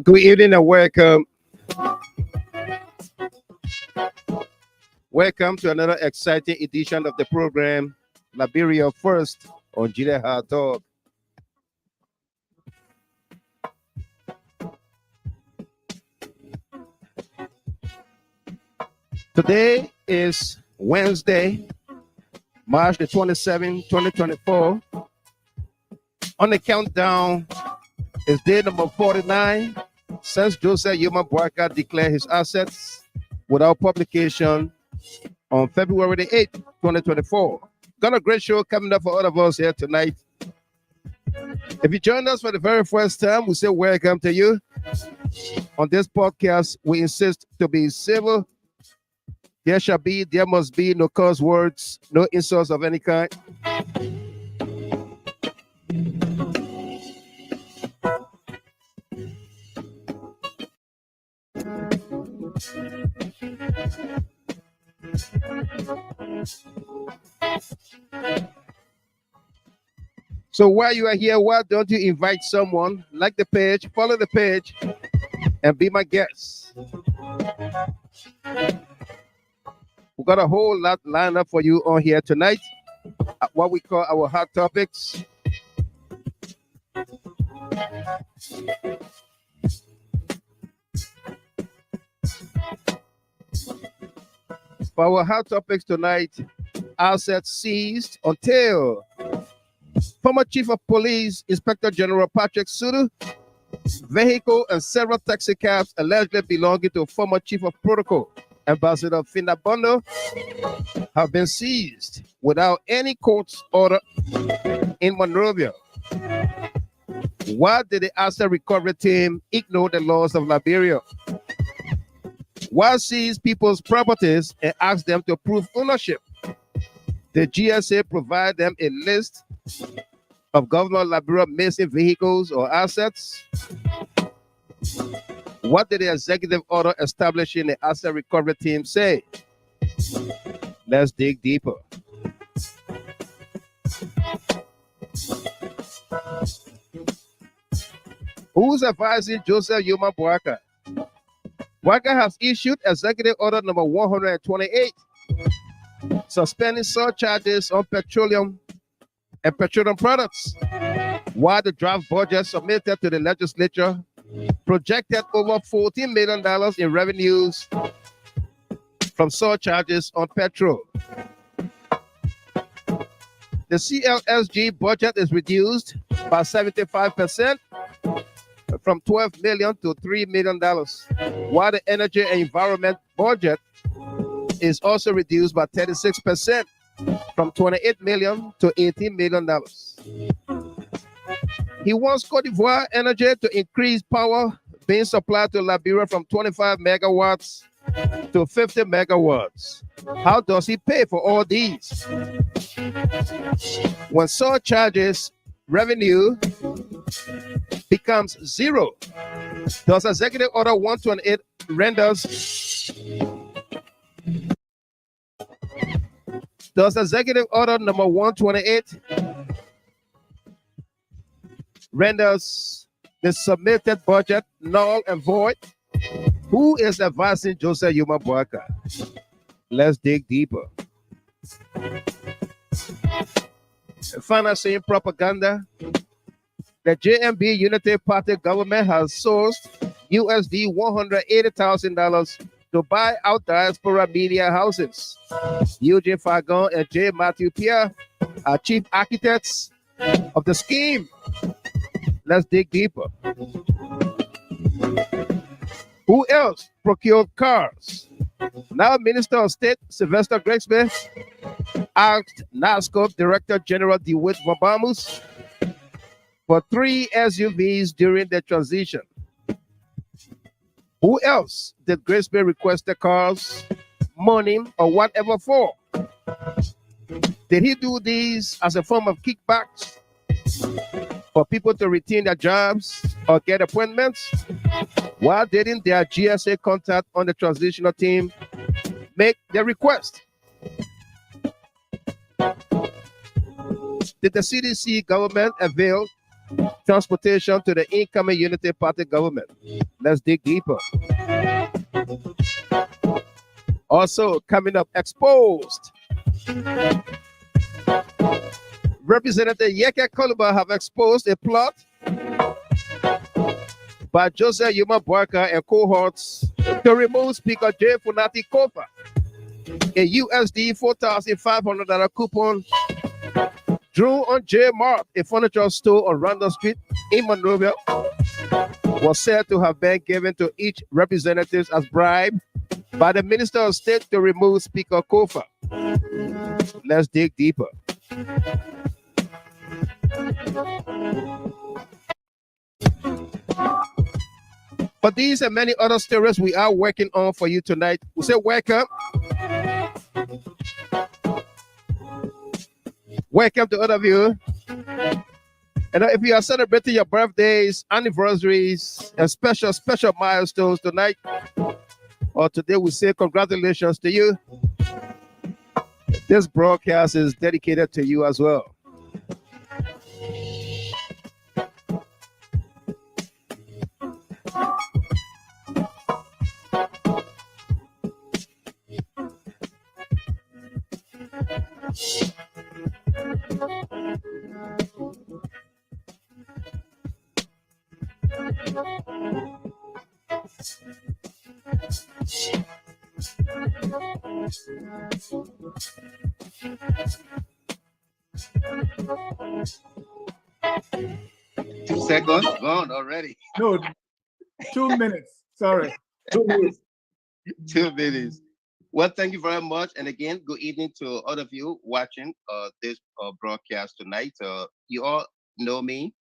Good evening and welcome. Welcome to another exciting edition of the program, Liberia First on GEO-POLITIcal. Today is Wednesday, March the 27th, 2024. On the countdown is day number 49 since Joseph Boakai declared his assets without publication on February the 8th, 2024. Got a great show coming up for all of us here tonight. If you joined us for the very first time, we say welcome to you. On this podcast, we insist to be civil. There must be no curse words, no insults of any kind. So while you are here, why don't you invite someone, like the page, follow the page, and be my guest? We got a whole lot lined up for you on here tonight. What we call our hot topics. For our hot topics tonight, assets seized until former Chief of Police Inspector General Patrick Sudue, vehicle and several taxicabs allegedly belonging to former Chief of Protocol Ambassador Amb Finda Bundoo have been seized without any court order in Monrovia. Why did the asset recovery team ignore the laws of Liberia? Why seize people's properties and ask them to prove ownership? The GSA provide them a list of Governor Liberia missing vehicles or assets. What did the executive order establishing the asset recovery team say? Let's dig deeper. Who's advising Joseph Boakai? Boakai has issued executive order number 128, suspending surcharges on petroleum and petroleum products, while the draft budget submitted to the legislature projected over $14 million in revenues from surcharges on petrol. The CLSG budget is reduced by 75%, from $12 million to $3 million, while the energy and environment budget is also reduced by 36%, from $28 million to $18 million. He wants Cote d'Ivoire Energy to increase power being supplied to Liberia from 25 megawatts to 50 megawatts. How does he pay for all these? When surcharges revenue becomes zero, does Executive Order 128 does Executive Order number 128 renders the submitted budget null and void? Who is advising Joseph Yuma Boakai? Let's dig deeper. Financing propaganda. The JMB Unity Party government has sourced USD $180,000 to buy out diaspora media houses. Eugene Fagon and J. Matthew Pierre are chief architects of the scheme. Let's dig deeper. Who else procured cars? Now Minister of State Sylvester Grigsby asked NASCOP Director General DeWitt Vabamus for 3 SUVs during the transition. Who else did Grigsby request the cars, money, or whatever for? Did he do these as a form of kickbacks for people to retain their jobs or get appointments? Why didn't their GSA contact on the transitional team make the request? Did the CDC government avail transportation to the incoming Unity Party government? Let's dig deeper. Also coming up, exposed. Representative Yeke Koluba have exposed a plot by Joseph Yuma Boakai and cohorts to remove Speaker J. Funati Kofa. A USD $4,500 coupon drew on J Mart, a furniture store on Randall Street in Monrovia, was said to have been given to each representative as bribe by the Minister of State to remove Speaker Kofa. Let's dig deeper. For these and many other stories we are working on for you tonight, we say welcome. Welcome to all of you. And if you are celebrating your birthdays, anniversaries, and special milestones tonight or today, we say congratulations to you. This broadcast is dedicated to you as well. Two seconds gone already. No, 2 minutes. Sorry. 2 minutes. 2 minutes. Well, thank you very much. And again, good evening to all of you watching this broadcast tonight. You all know me.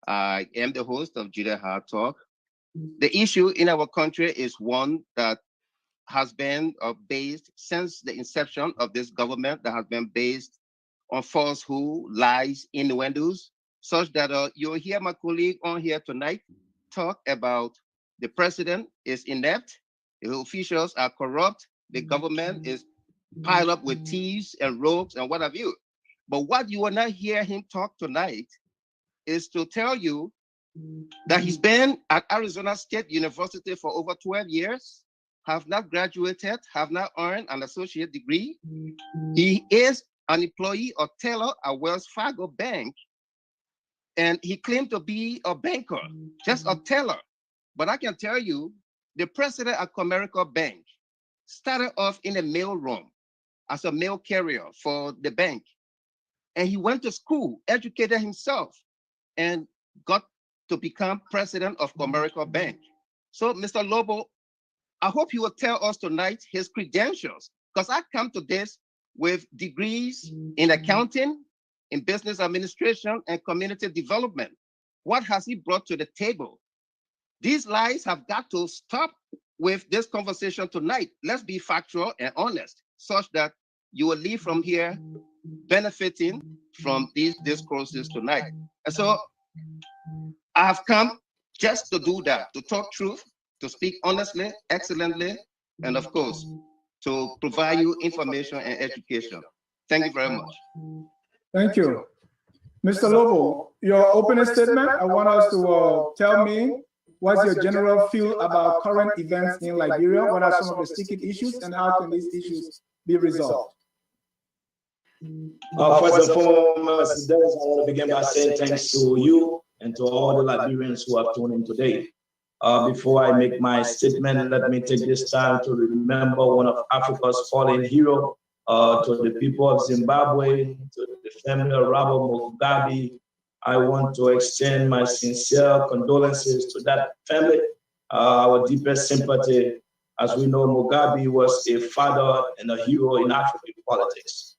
I am the host of Judah Hard Talk. The issue in our country is one that has been based since the inception of this government, that has been based on falsehood, lies, innuendos, such that you'll hear my colleague on here tonight talk about the president is inept, the officials are corrupt, the government is piled up with thieves and rogues and what have you. But what you will not hear him talk tonight is to tell you that he's been at Arizona State University for over 12 years, have not graduated, have not earned an associate degree. He is an employee or teller at Wells Fargo Bank, and he claimed to be a banker, just a teller. But I can tell you, the president at Comerica Bank started off in a mail room as a mail carrier for the bank. And he went to school, educated himself, and got to become president of Comerica Bank. So, Mr. Lobo, I hope you will tell us tonight his credentials, because I come to this with degrees in accounting, in business administration, and community development. What has he brought to the table? These lies have got to stop with this conversation tonight. Let's be factual and honest, such that you will leave from here benefiting from these discourses tonight. And so I have come just to do that, to talk truth, to speak honestly, excellently, and of course, to provide you information and education. Thank you very much. Thank you. Mr. Lobo, your opening statement, I want us to tell me what's your general feel about current events in Liberia? What are some of the sticky issues and how can these issues be resolved? First and foremost, I want to begin by saying thanks to you and to all the Liberians who have tuned in today. Before I make my statement, let me take this time to remember one of Africa's fallen heroes, to the people of Zimbabwe, to the family of Robert Mugabe. I want to extend my sincere condolences to that family, our deepest sympathy. As we know, Mugabe was a father and a hero in African politics.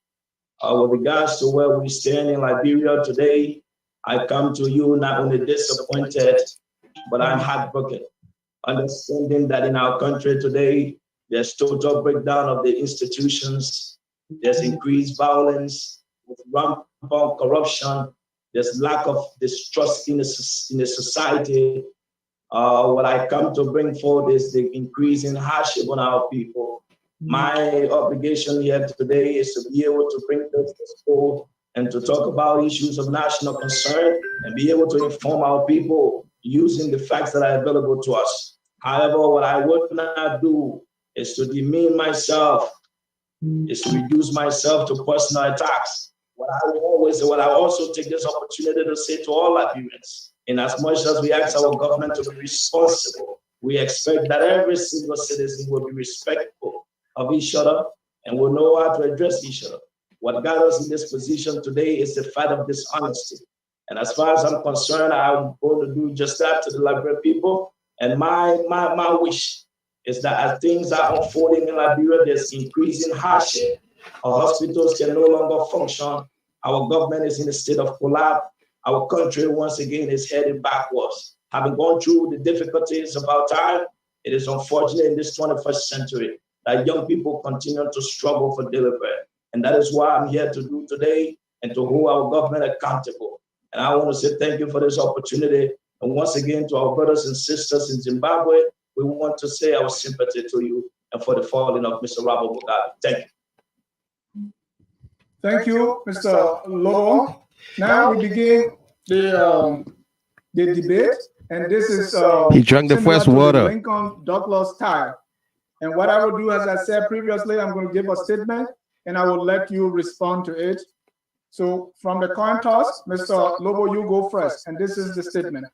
With regards to where we stand in Liberia today, I come to you not only disappointed, but I'm heartbroken, understanding that in our country today, there's total breakdown of the institutions, there's increased violence, rampant corruption, there's lack of distrust in the society. What I come to bring forward is the increasing hardship on our people. My obligation here today is to be able to bring this to school and to talk about issues of national concern and be able to inform our people using the facts that are available to us. However, what I would not do is to demean myself, is to reduce myself to personal attacks. What I also take this opportunity to say to all Liberians, in as much as we ask our government to be responsible, we expect that every single citizen will be respectful of each other and will know how to address each other. What got us in this position today is the fight of dishonesty. And as far as I'm concerned, I'm going to do just that to the Liberian people. And my wish is that as things are unfolding in Liberia, there's increasing hardship. Our hospitals can no longer function. Our government is in a state of collapse. Our country, once again, is heading backwards. Having gone through the difficulties of our time, it is unfortunate in this 21st century that young people continue to struggle for delivery. And that is why I'm here to do today and to hold our government accountable. And I want to say thank you for this opportunity. And once again, to our brothers and sisters in Zimbabwe, we want to say our sympathy to you and for the falling of Mr. Robert Mugabe. Thank you. Thank you, Mr. Lobo. Now we begin the debate, and this is he drank the first water. Lincoln Douglas tie. And what I will do, as I said previously, I'm going to give a statement, and I will let you respond to it. So from the coin toss, Mr. Lobo, you go first, and this is the statement.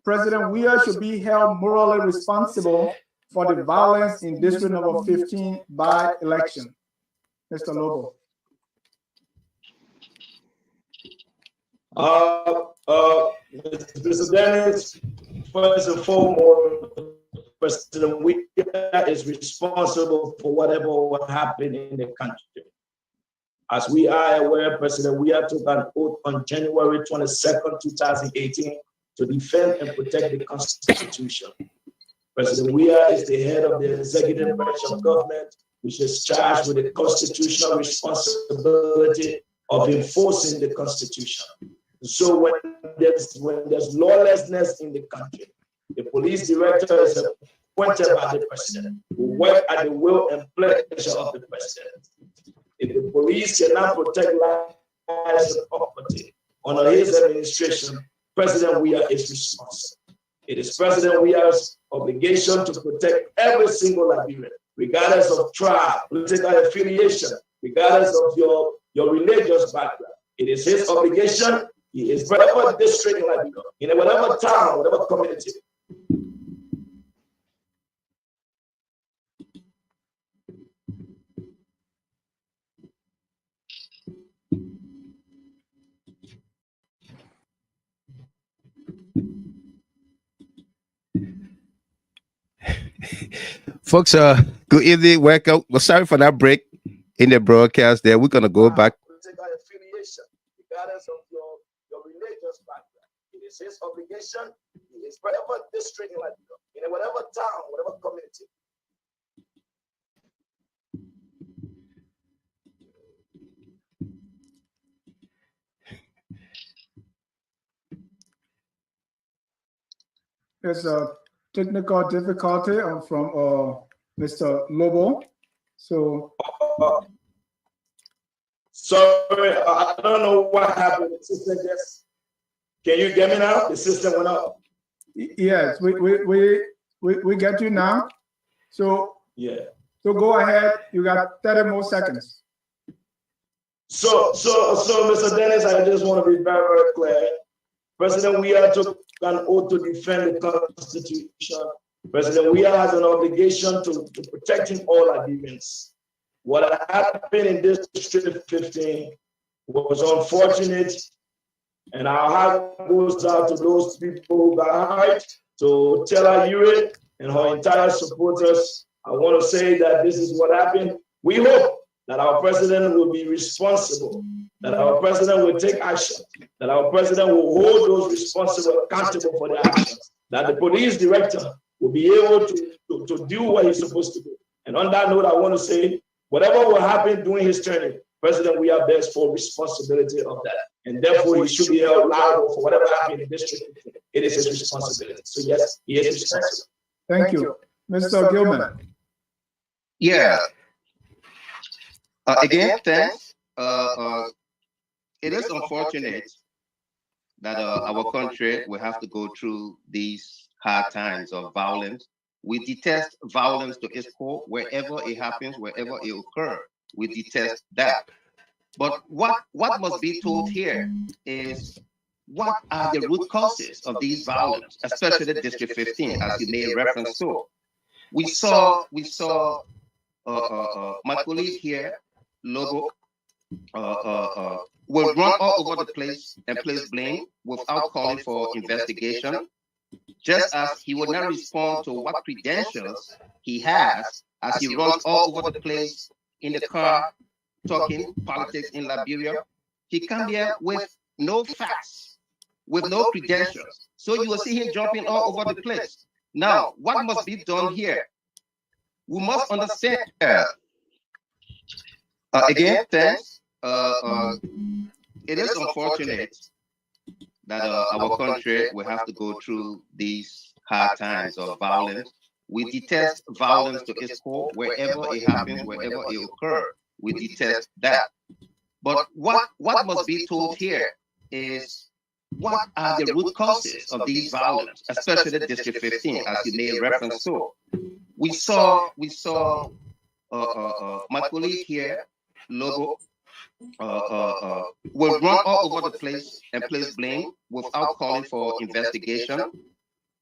President Weah should be held morally responsible for the violence in District Number 15 by-election. Mr. Lobo. Mr. Dennis, first and foremost, President Weah is responsible for whatever will happen in the country. As we are aware, President Weah took an oath on January 22nd, 2018 to defend and protect the Constitution. President Weah is the head of the executive branch of government, which is charged with the constitutional responsibility of enforcing the Constitution. So when there's lawlessness in the country, the police director is appointed by the president, who work at the will and pleasure of the president. If the police cannot protect lives and property under his administration, President Weah is responsible. It is President Weah's obligation to protect every single Liberian, regardless of tribe, political affiliation, regardless of your religious background. It is his obligation. He is whatever district in Liberia, in whatever town, whatever community. Folks, good evening, welcome. Well, sorry for that break. in the broadcast there. We're gonna go back. Political affiliation, regardless of your religious background. It is his obligation. It is whatever district in Liberia, in whatever town, whatever community. There's a technical difficulty from Mr. Lobo. So, sorry, I don't know what happened. The system just, can you get me now? The system went up. Yes, we get you now. So yeah. So go ahead. You got 30 more seconds. So, Mr. Dennis, I just want to be very, very clear. President Weah took an oath to defend the Constitution. President Weah has an obligation to protecting all Liberians. What happened in District 15 was unfortunate, and our heart goes out to those people who got hurt. To tell Ayure and her entire supporters, I want to say that this is what happened. We hope that our president will be responsible, that our president will take action, that our president will hold those responsible accountable for their actions, that the police director will be able to do what he's supposed to do. And on that note, I want to say, whatever will happen during his term, President Weah bears full responsibility of that. And therefore, he should be held liable for whatever happened in the district. It is his responsibility. So yes, he is responsible. Thank you. Mr. Gilman. Yeah. Again, thanks. It is unfortunate that our country will have to go through these hard times of violence. We detest violence to its core wherever it happens, wherever it occurs. We detest that. But what must be told here is what are the root causes of these violence, especially District 15, as you made reference to. We saw my colleague here, Lobo, will run all over the place and place blame without calling for investigation, just as he would not respond to what credentials he has as he runs all over the place in the car talking politics in Liberia. He come here with no facts, with no credentials. So you will see him jumping all over the place. Now, what must be done here? We must understand. Again, thanks. It is unfortunate that our country will have to go through these hard times of violence. We detest violence to its core wherever it happens, wherever it occurs. We detest that. But what must be told here is what are the root causes of these violence, especially District 15, as you made reference to. We saw my colleague here, Lobo, will run all over the place and place blame without calling for investigation,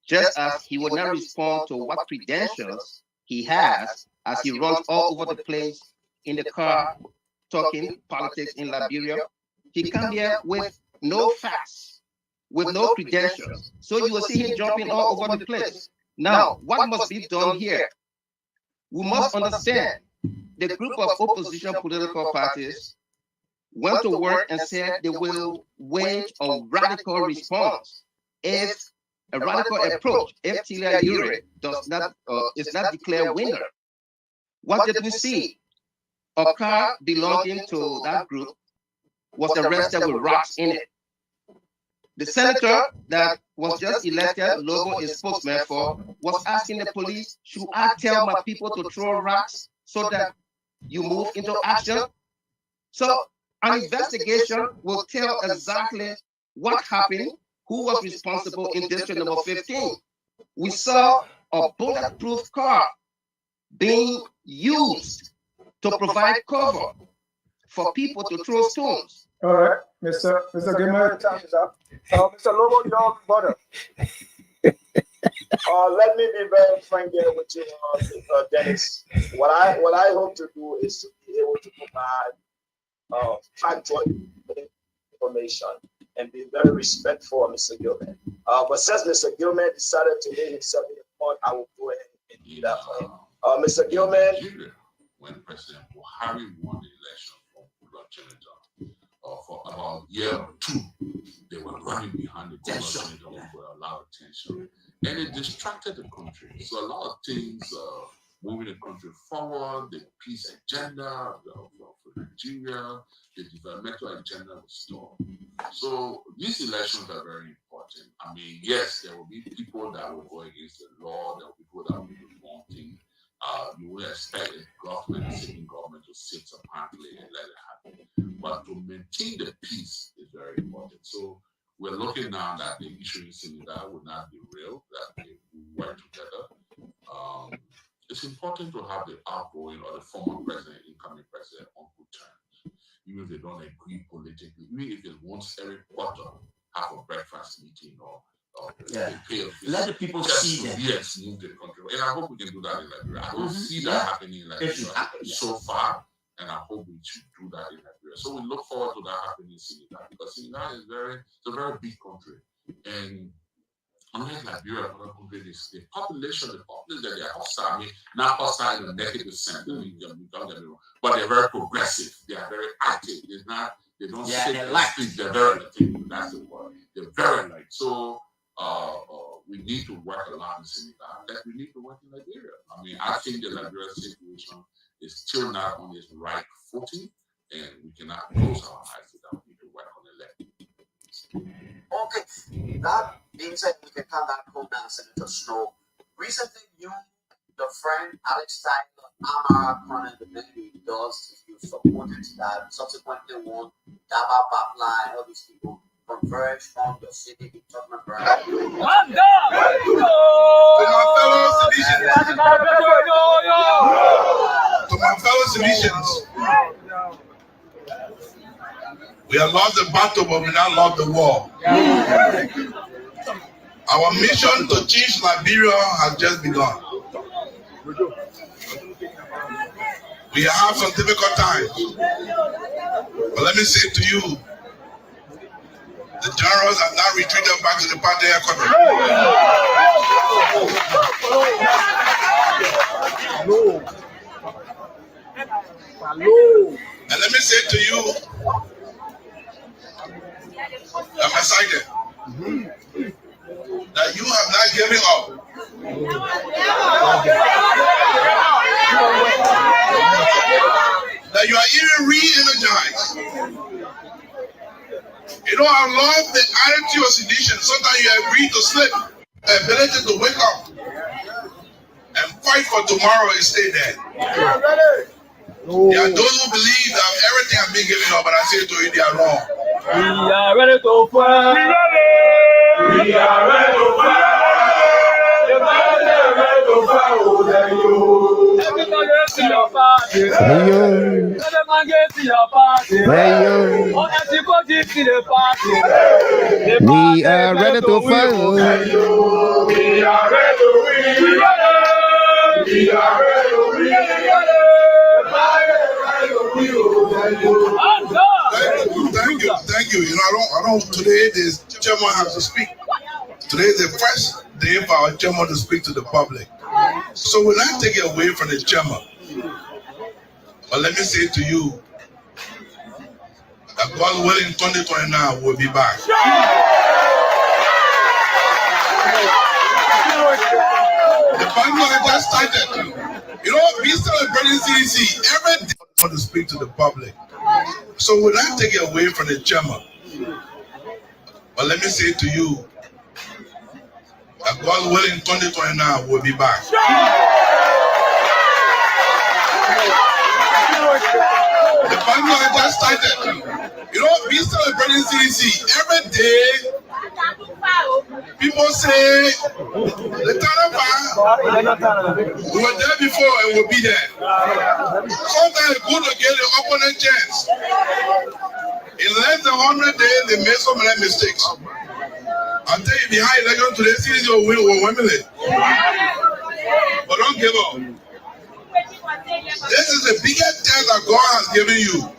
just as he would not respond to what credentials he has as he runs all over the place in the car talking politics in Liberia. He come here with no facts, with no credentials. So you will see him jumping all over the place. Now, what must be done here? We must understand the group of opposition political parties went to work and said they will wage a radical response if a radical approach, if Tilia Ure is not declared winner. What did we see? A car belonging to that group was arrested with rocks in it. The senator that was just elected, Lobo is spokesman for, was asking the police, should I tell my people to throw rocks so that you move into action? So an investigation will tell exactly what happened, who was responsible in district number 15. We saw a bulletproof car being used to provide cover for people to throw stones. All right, Mr. Gilman, time is up. Mr. Lobo, your brother. Let me be very frank here with you, Dennis. What I hope to do is to be able to provide factual information and be very respectful of Mr. Gilman. But since Mr. Gilman decided to lay himself in the front, I will go ahead and do that for him. Mr. Gilman. When President Buhari having won the election from Goodluck Jonathan for about a year or two, they were running behind the Goodluck Jonathan with a lot of tension, and it distracted the country. So a lot of things moving the country forward, the peace agenda for Nigeria, the developmental agenda was stalled. So these elections are very important. I mean, yes, there will be people that will go against the law, there will be people that will do wrong things. You will expect a government, a sitting government, to sit apparently and let it happen. But to maintain the peace is very important. So we're looking now that the issue in Senegal will not be real, that they work together. It's important to have the outgoing or the former president, incoming president on good terms, even if they don't agree politically, even if they once every quarter have a breakfast meeting or let the people see that. Yes, move the country. And I hope we can do that in Liberia. I don't see that happening in Liberia so far, and I hope we should do that in Liberia. So we look forward to that happening in Senegal, because Senegal is it's a very big country. And unlike Liberia, other countries, the population that they are hostile. I mean, not hostile in a negative sense, but they're very progressive. They are very active. They don't sit and speak. They're very active. That's the word. They're very light. So we need to work a lot in Senegal, that we need to work in Liberia. I mean, I think the Liberia situation is still not on its right footing, and we cannot close our eyes to that. We need to work on it. Okay, that being said, we can come back home now, Senator Snow. Recently, you, your friend Alex Tyler, Amara Cronin, the many does, you supported that, subsequently won Daba Pipeline, all these people converge on the city in Tottenham. To my fellow citizens, we have lost the battle, but we now lost the war. Our mission to change Liberia has just begun. We have some difficult times, but let me say to you, the generals have now retreated back to the party headquarters. And let me say to you, I'm excited that you have not given up. That you are even re-energized. You know, I love the attitude of sedition. Sometimes you agree to sleep, the ability to wake up and fight for tomorrow and stay there. There are those who believe that everything has been given up, but I say to you, they are wrong. We are ready to fight. We are ready to fight. Everybody see your party. Everybody see your party. Everybody see the party. We are ready to fight. We are ready to win. We are ready to win. Thank you. You know, I don't. Today, the chairman has to speak. Today is the first day for our chairman to speak to the public. So we'll not take it away from the chairman. But let me say to you, that God willing, 2029 we'll be back. The bank just started. You know, we celebrating CDC every day to speak to the public. So we'll not take it away from the chairman. But let me say to you, that God willing, 2029 we'll be back. The bank just started. You know, we celebrating CDC every day. People say, the Tanapa, we were there before and we'll be there. Sometimes it's good to get the opponent chance. In less than 100 days, they made so many mistakes. I'll tell you, behind election today, CDC will win overwhelmingly. But don't give up. This is the biggest test that God has given you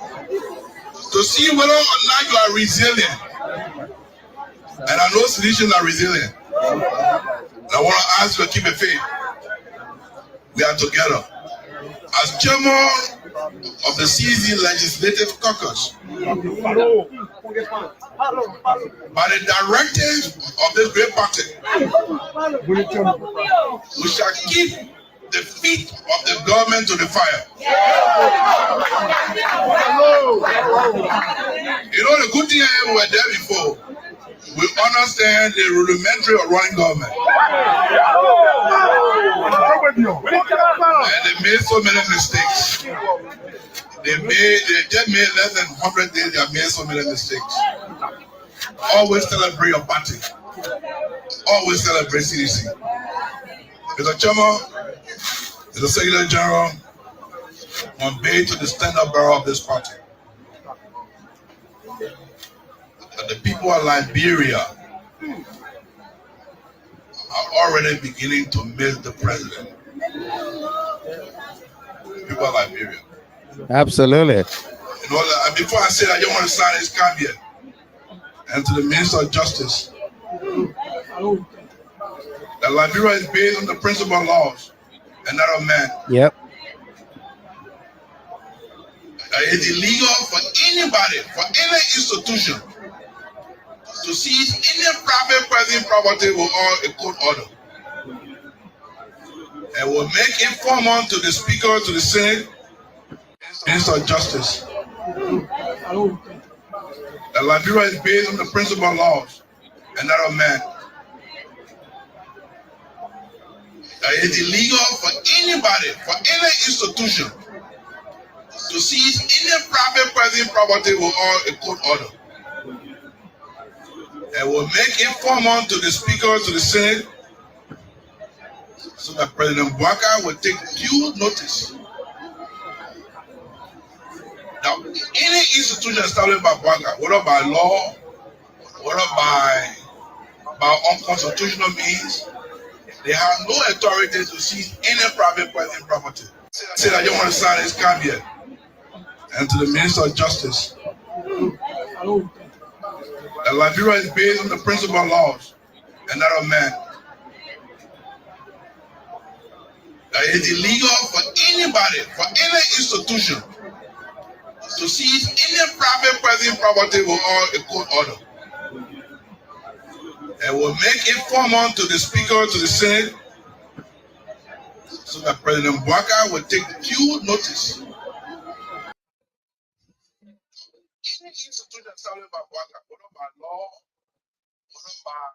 to see whether or not you are resilient. And I know solutions are resilient. And I want to ask you to keep it faith. We are together. As chairman of the CZ Legislative Caucus, by the directive of this great party, we shall keep the feet of the government to the fire. You know, the good thing we were there before. We understand the rudimentary of running government. And they made so many mistakes. They just made less than 100 days, they have made so many mistakes. Always celebrate your party. Always celebrate CDC. Mr. Chairman, Mr. Secretary General, on bay to the stand-up bearer of this party. That the people of Liberia are already beginning to miss the president. People of Liberia. Absolutely. You know, before I say that, I don't want to sign this caveat. And to the Minister of Justice, that Liberia is based on the principle of laws and that of man. Yep. It's illegal for anybody, for any institution, to seize any private person property without a court order. And will make informant to the Speaker, to the Senate, Minister of Justice, that Liberia is based on the principle of laws and that of man. It's illegal for anybody, for any institution, to seize any private person property without a court order. And will make informant to the Speaker, to the Senate, so that President Boakai will take due notice. Now, any institution established by Boakai, whether by law, whether by unconstitutional means, they have no authority to seize any private person property. I said I don't want to sign this caveat. And to the Minister of Justice, that Liberia is based on the principle of laws and that of man. That it's illegal for anybody, for any institution, to seize any private person property without a court order. And will make informant to the Speaker, to the Senate, so that President Boakai will take due notice. Any institution established by Boakai, whether by law, whether by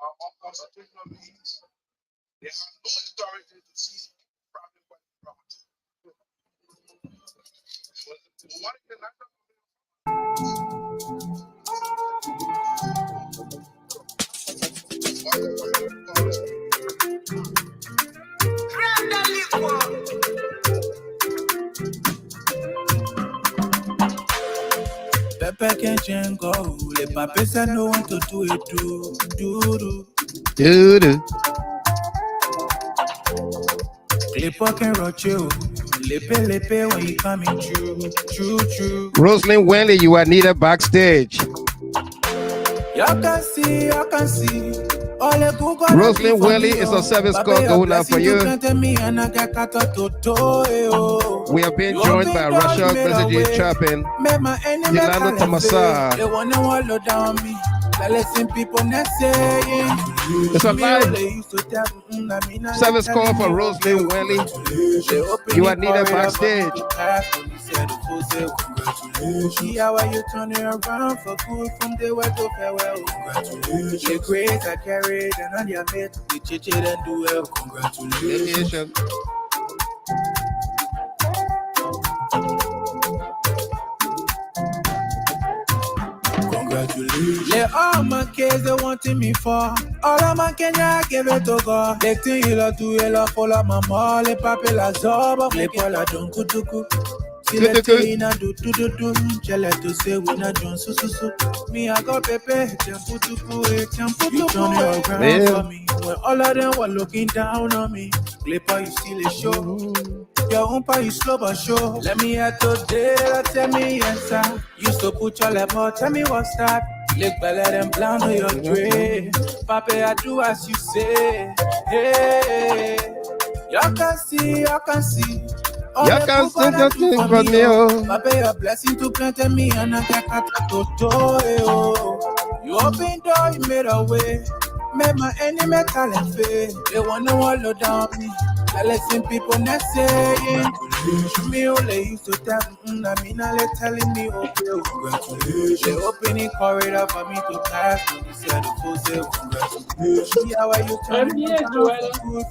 unconstitutional means, they have no authority to seize private property. Pepe can't go. Le pape said no one to do it. Do. Clip can roach you. Lepe when you coming true. Rosalind Wenley, you are needed backstage. Y'all can see. Rosalind Wenley is a service call going out for you. We are being joined by Russia President Chapin, Delano Tomasa. It's a live service call for Rosalind Wenley. You are needed backstage. See how you turn it around for good from the way to farewell. The grace I carried and on your mate, the chichi and do well. Congratulations. Let all my kids they wanting me for. All of my Kenya give it to God. They think you love to yellow for la mama. Le pape la zoba. Le pola don't kutuku. See the tina do. Chele to say we not John so. Me I got pepe. Champutuku. You turn your ground for me. When all of them were looking down on me. Clipper you still a show. Your umpa you slow but show. Let me hear today. Tell me yes sir. Used to put your lemon. Tell me what's that. Look better than plan on your tray. Papa, I do as you say. Hey, y'all can see. Ya can't sing the thing for me, oh. Papa, your blessing to plant me and I got to oh. You opened door, you made a way. Made my enemy talent fail. They wanna wallow down me. I listen people not saying. Me only used to tell me, I mean, I telling me, okay, congratulations. They opening corridor for me to pass. When you said the full say, congratulations. Yeah, why you telling me?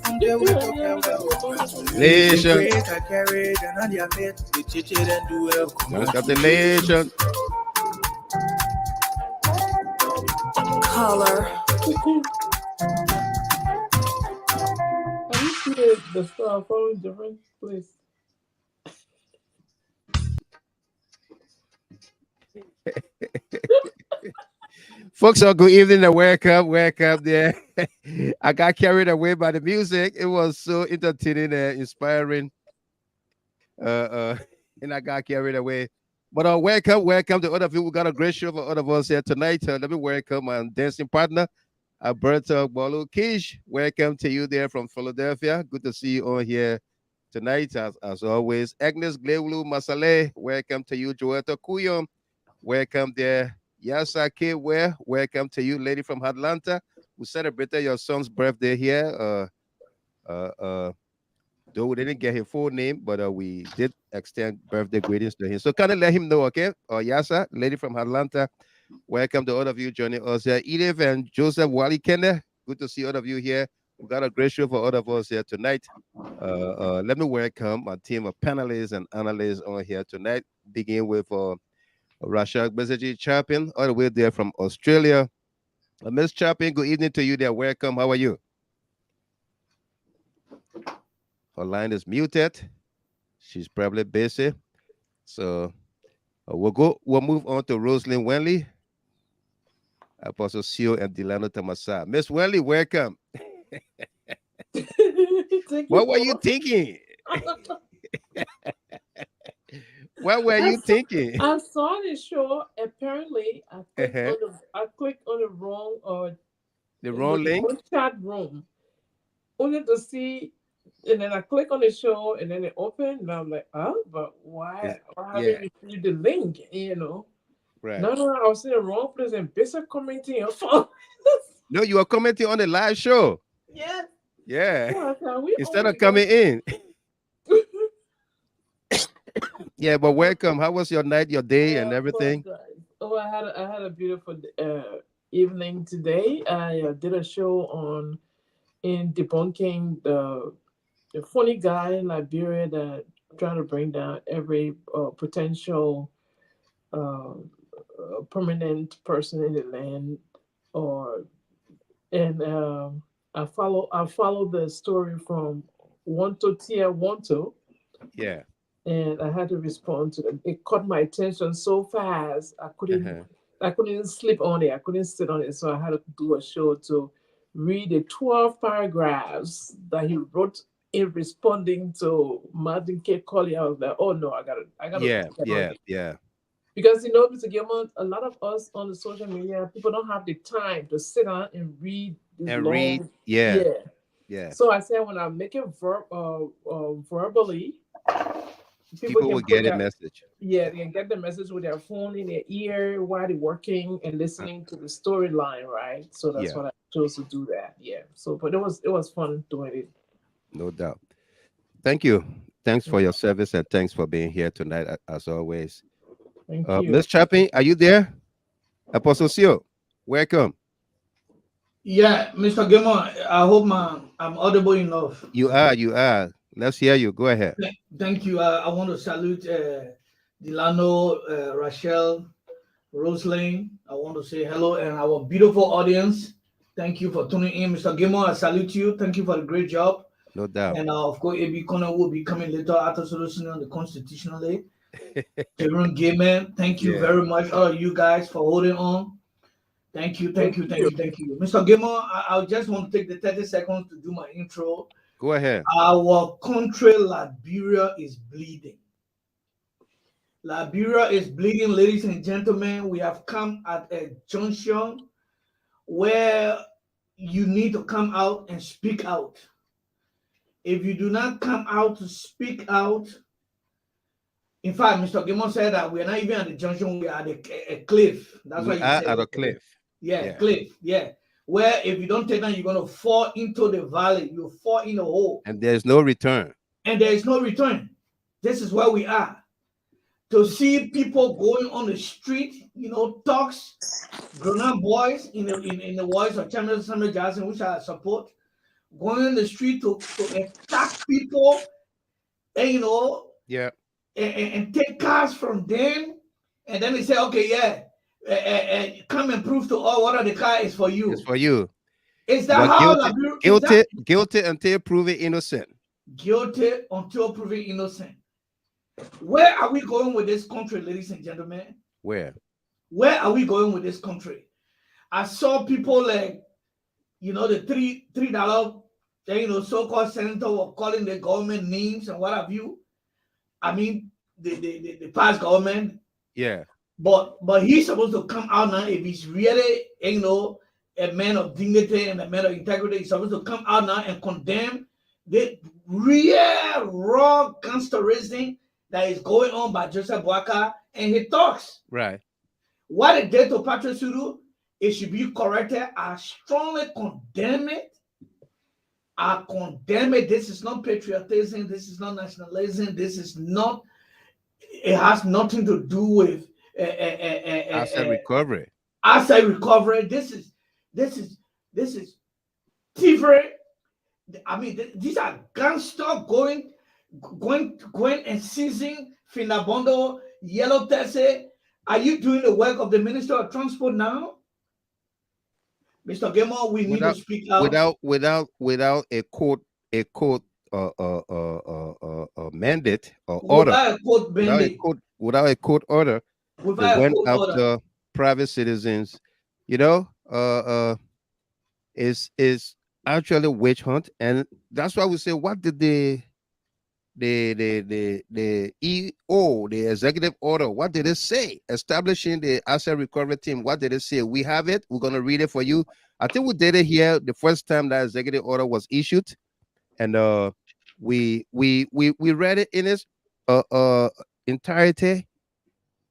From there, we Congratulations. I carried and on your mate, the chichi and do well. Congratulations. Caller. Have you seen the star following different place? Folks, good evening and welcome there. I got carried away by the music. It was so entertaining and inspiring. And I got carried away. But welcome to all of you. We got a great show for all of us here tonight. Let me welcome my dancing partner, Alberto Bolo Kish. Welcome to you there from Philadelphia. Good to see you on here tonight, as always. Agnes Glewulu Masale, welcome to you. Joetta Kuyom, welcome there. Yasa K. Ware, welcome to you, lady from Atlanta. We celebrated your son's birthday here. Though we didn't get his full name, but we did extend birthday greetings to him. So kind of let him know, okay? Yasa, lady from Atlanta, welcome to all of you joining us here. Edith and Joseph Wally Kende, good to see all of you here. We got a great show for all of us here tonight. Let me welcome my team of panelists and analysts on here tonight. Begin with Rashad Bezaji Chapin, all the way there from Australia. Miss Chapin, good evening to you there. Welcome. How are you? Her line is muted. She's probably busy. So we'll move on to Rosalind Wenley, Apostle Sio and Delano Tamasa. Miss Wenley, welcome. What were you thinking? What were you thinking? I saw the show. Apparently, I clicked on the wrong link. Chat room, only to see, and then I click on the show, and then it opened, and I'm like, oh, but why? Why haven't you received the link? You know, right? No, I was in the wrong place, and Bishop commenting your phone. No, you are commenting on the live show. Yes. Yeah. Oh, Instead of coming in. Yeah, but welcome. How was your night, your day, and everything? Oh, I had a beautiful evening today. I did a show in debunking the funny guy in Liberia that trying to bring down every potential permanent person in the land, I follow the story from Wanto Tia Wanto. Yeah. And I had to respond to them. It caught my attention so fast. I couldn't sleep on it. I couldn't sit on it. So I had to do a show to read the 12 paragraphs that he wrote in responding to Martin K. Colley. I was like, oh no, I gotta. Yeah. Because Mr. Gilmore, a lot of us on the social media, people don't have the time to sit down and read this Yeah. So I said when I make it verbally, people will get a message. Yeah, they can get the message with their phone in their ear while they're working and listening to the storyline, right? So that's what I chose to do that. Yeah. So, but it was fun doing it. No doubt. Thank you. Thanks for your service and thanks for being here tonight, as always. Thank you. Ms. Chapin, are you there? Apostle Sio, welcome. Yeah, Mr. Gilmore, I hope I'm audible enough. You are. Let's hear you. Go ahead. Thank you. I want to salute Delano, Rachel, Rosalind. I want to say hello, and our beautiful audience. Thank you for tuning in, Mr. Gilmore. I salute you. Thank you for the great job. No doubt. And of course, AB Connor will be coming later after solution on the Constitutional Day. Everyone, Gayman, thank you very much, all of you guys, for holding on. Thank you. Mr. Gilmore, I just want to take the 30 seconds to do my intro. Go ahead. Our country, Liberia, is bleeding. Liberia is bleeding, ladies and gentlemen. We have come at a junction where you need to come out and speak out. If you do not come out to speak out, In fact, Mr. Gimon said that we're not even at the junction, we are at a cliff. That's what We he are said. at a cliff. Yeah, cliff. Yeah. Where if you don't take that, you're going to fall into the valley. You fall in a hole. And there's no return. And there is no return. This is where we are. To see people going on the street, talks, grown-up boys in the voice of Chairman Samuel Jackson, which I support, going on the street to attack people, and, and take cars from them, and then they say, okay, come and prove to all what the car is for you. It's for you. Is that how guilty until proven innocent? Guilty until proven innocent. Where are we going with this country, ladies and gentlemen? Where are we going with this country? I saw people like, the $3, so-called senator were calling the government names and what have you. I mean, the past government. Yeah. But he's supposed to come out now if he's really, a man of dignity and a man of integrity. He's supposed to come out now and condemn the real raw gangsterism that is going on by Joseph Boakai, and he talks. Right. What it did to Patrick Sudue, it should be corrected. I strongly condemn it. I condemn it. This is not patriotism. This is not nationalism. This is not. It has nothing to do with asset recovery. Asset recovery. This is thievery. I mean, these are gangsters going and seizing Finda Bundoo, Yellow Taxi. Are you doing the work of the Minister of Transport now? Mr. Gilmore, we need to speak out. Without a court mandate or order. Without a court order. They went after private citizens. Is actually witch hunt, and that's why we say, what did the EO, the executive order, what did it say? Establishing the asset recovery team, what did it say? We have it. We're going to read it for you. I think we did it here the first time that executive order was issued, and we read it in its entirety,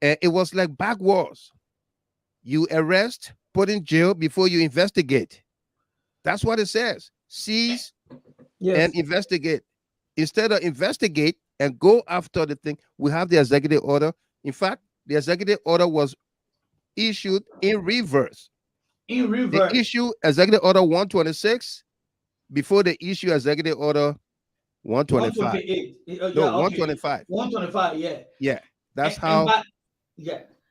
and it was like backwards. You arrest, put in jail before you investigate. That's what it says. Seize and investigate. Instead of investigate and go after the thing, we have the executive order. In fact, the executive order was issued in reverse. They issue executive order 126 before they issue executive order 125. 125. 125, yeah. Yeah, that's how.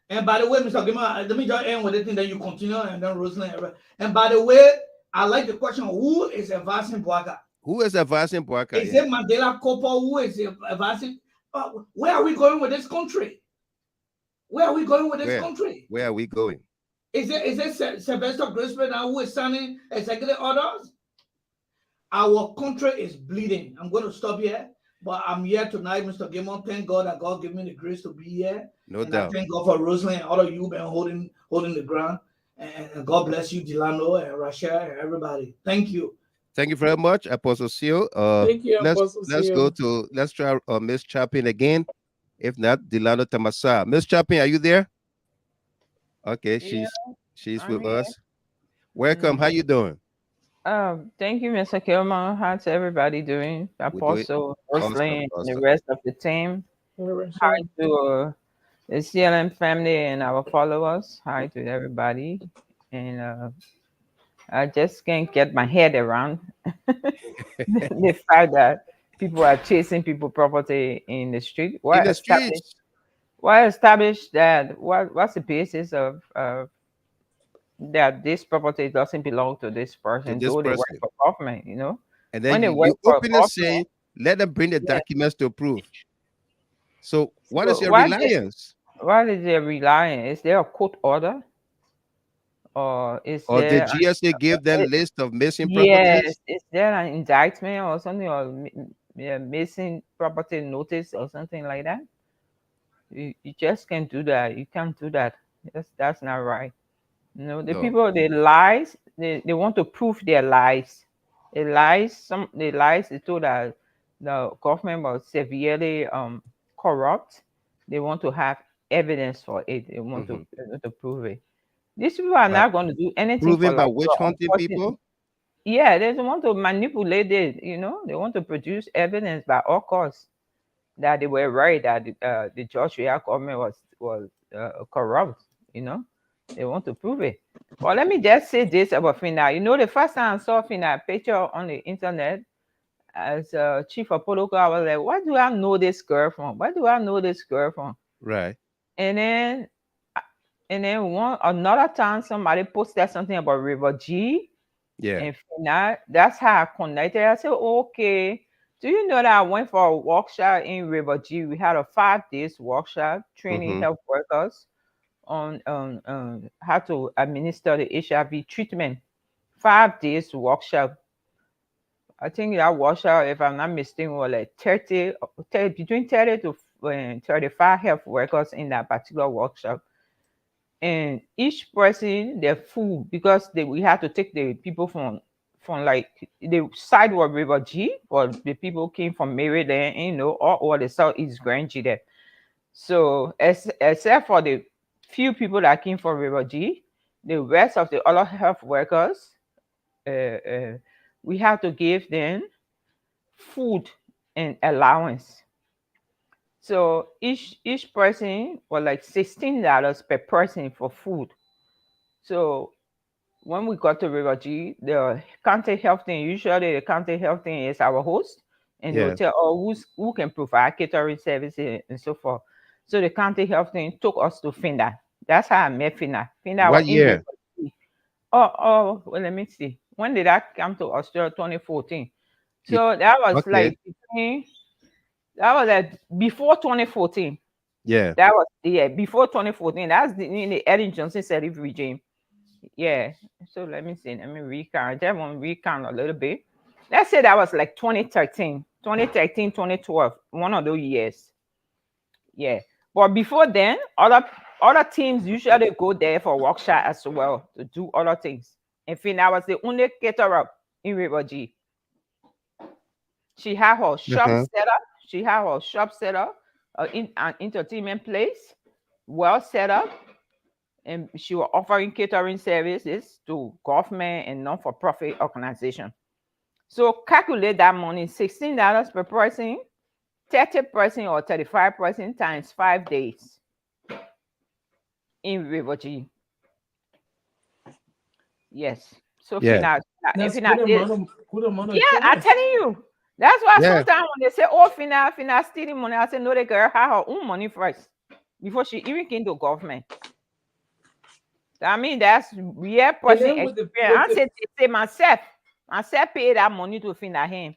And by the way, Mr. Gima, let me just end with it, and then you continue, and then Roseland. And by the way, I like the question: who is advising Boakai? Who is advising Boakai? Is it Mandela Kopo? Who is advising? Where are we going with this country? Where are we going with this country? Where are we going? Is it Sylvester Grisman who is signing executive orders? Our country is bleeding. I'm going to stop here, but I'm here tonight, Mr. Gimon. Thank God that God gave me the grace to be here. No doubt. I thank God for Roseland and all of you been holding the ground. And God bless you, Delano and Rachel and everybody. Thank you. Thank you very much, Apostle Sio. Thank you, Apostle Sio. Let's try Miss Chapin again. If not, Delano Tamasa. Miss Chapin, are you there? Okay, she's with us. Welcome. How you doing? Thank you, Mr. Kilman. How's everybody doing? Apostle, Roseland, and the rest of the team. Hi to the CLM family and our followers. Hi to everybody. And I just can't get my head around the fact that people are chasing people's property in the street. Why establish that? What's the basis of that this property doesn't belong to this person? They work for government, And then you openly say, let them bring the documents to prove. So what is your reliance? What is their reliance? Is there a court order? Or did GSA give them list of missing properties? Yes, is there an indictment or something, or missing property notice or something like that? You just can't do that. You can't do that. That's not right. People, they lies. They want to prove their lies. They lies. They told that the government was severely corrupt, they want to have evidence for it. They want to prove it. These people are not going to do anything proven for by like witch hunting people. Yeah, they don't want to manipulate it. You know, they want to produce evidence by all costs that they were right, that the Joshua government was corrupt. You know, they want to prove it. Well, let me just say this about Finda. You know, the first time I saw Finda picture on the internet as chief of protocol, I was like, where do I know this girl from? Where do I know this girl from? Right. And then another time somebody posted something about River G. Yeah. And Finda, that's how I connected. I said, okay. Do you know that I went for a workshop in River G? We had a 5 days workshop training health workers on how to administer the HIV treatment. 5 days workshop. I think that workshop, if I'm not mistaken, was like between 30 to 35 health workers in that particular workshop. And each person, their food, because we had to take the people from like the sidewalk River G, or the people came from Maryland, you know, or the Southeast Grand G there. So except for the few people that came from River G, the rest of the other health workers, we have to give them food and allowance. So each person was like $16 per person for food. So when we got to River G, the county health team, usually the county health team is our host, and they'll tell who can provide catering services and so forth. So the county health team took us to Finda. That's how I met Finda. Finda what year? Well, let me see. When did I come to Australia? 2014. So that was like before 2014. Yeah. That was before 2014. That's in the Ellen Johnson Sirleaf regime. Yeah. So let me see. Let me recount. I want to recount a little bit. Let's say that was like 2013, 2012, one of those years. Yeah. But before then, other teams usually go there for workshop as well to do other things. In fact, I was the only caterer in River G. She had her shop set up. She had her shop set up, in an entertainment place, well set up, and she was offering catering services to government and non-for-profit organizations. So calculate that money: $16 per person, 30 person or 35 person times 5 days in River G. Yes. So That's good amount of I'm telling you. That's why sometimes when they say, oh, Finda stealing money, I say, no, the girl had her own money first before she even came to government. I mean, that's real person experience. I say myself pay that money to Finda him.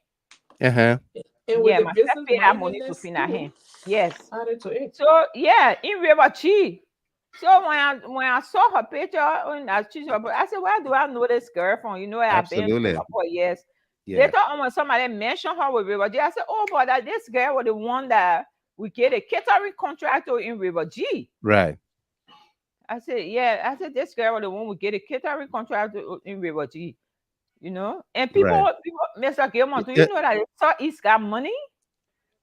And myself pay that money to Finda him. Yes. So in River G. So when I saw her picture, I said, where do I know this girl from? You know, I've been for years. Later on, when somebody mentioned her with River G, I said, oh, but this girl was the one that we get a catering contract in River G. Right. I said, this girl was the one we get a catering contract in River G. You know? And people Mr. Gilman, do you know that the Southeast got money?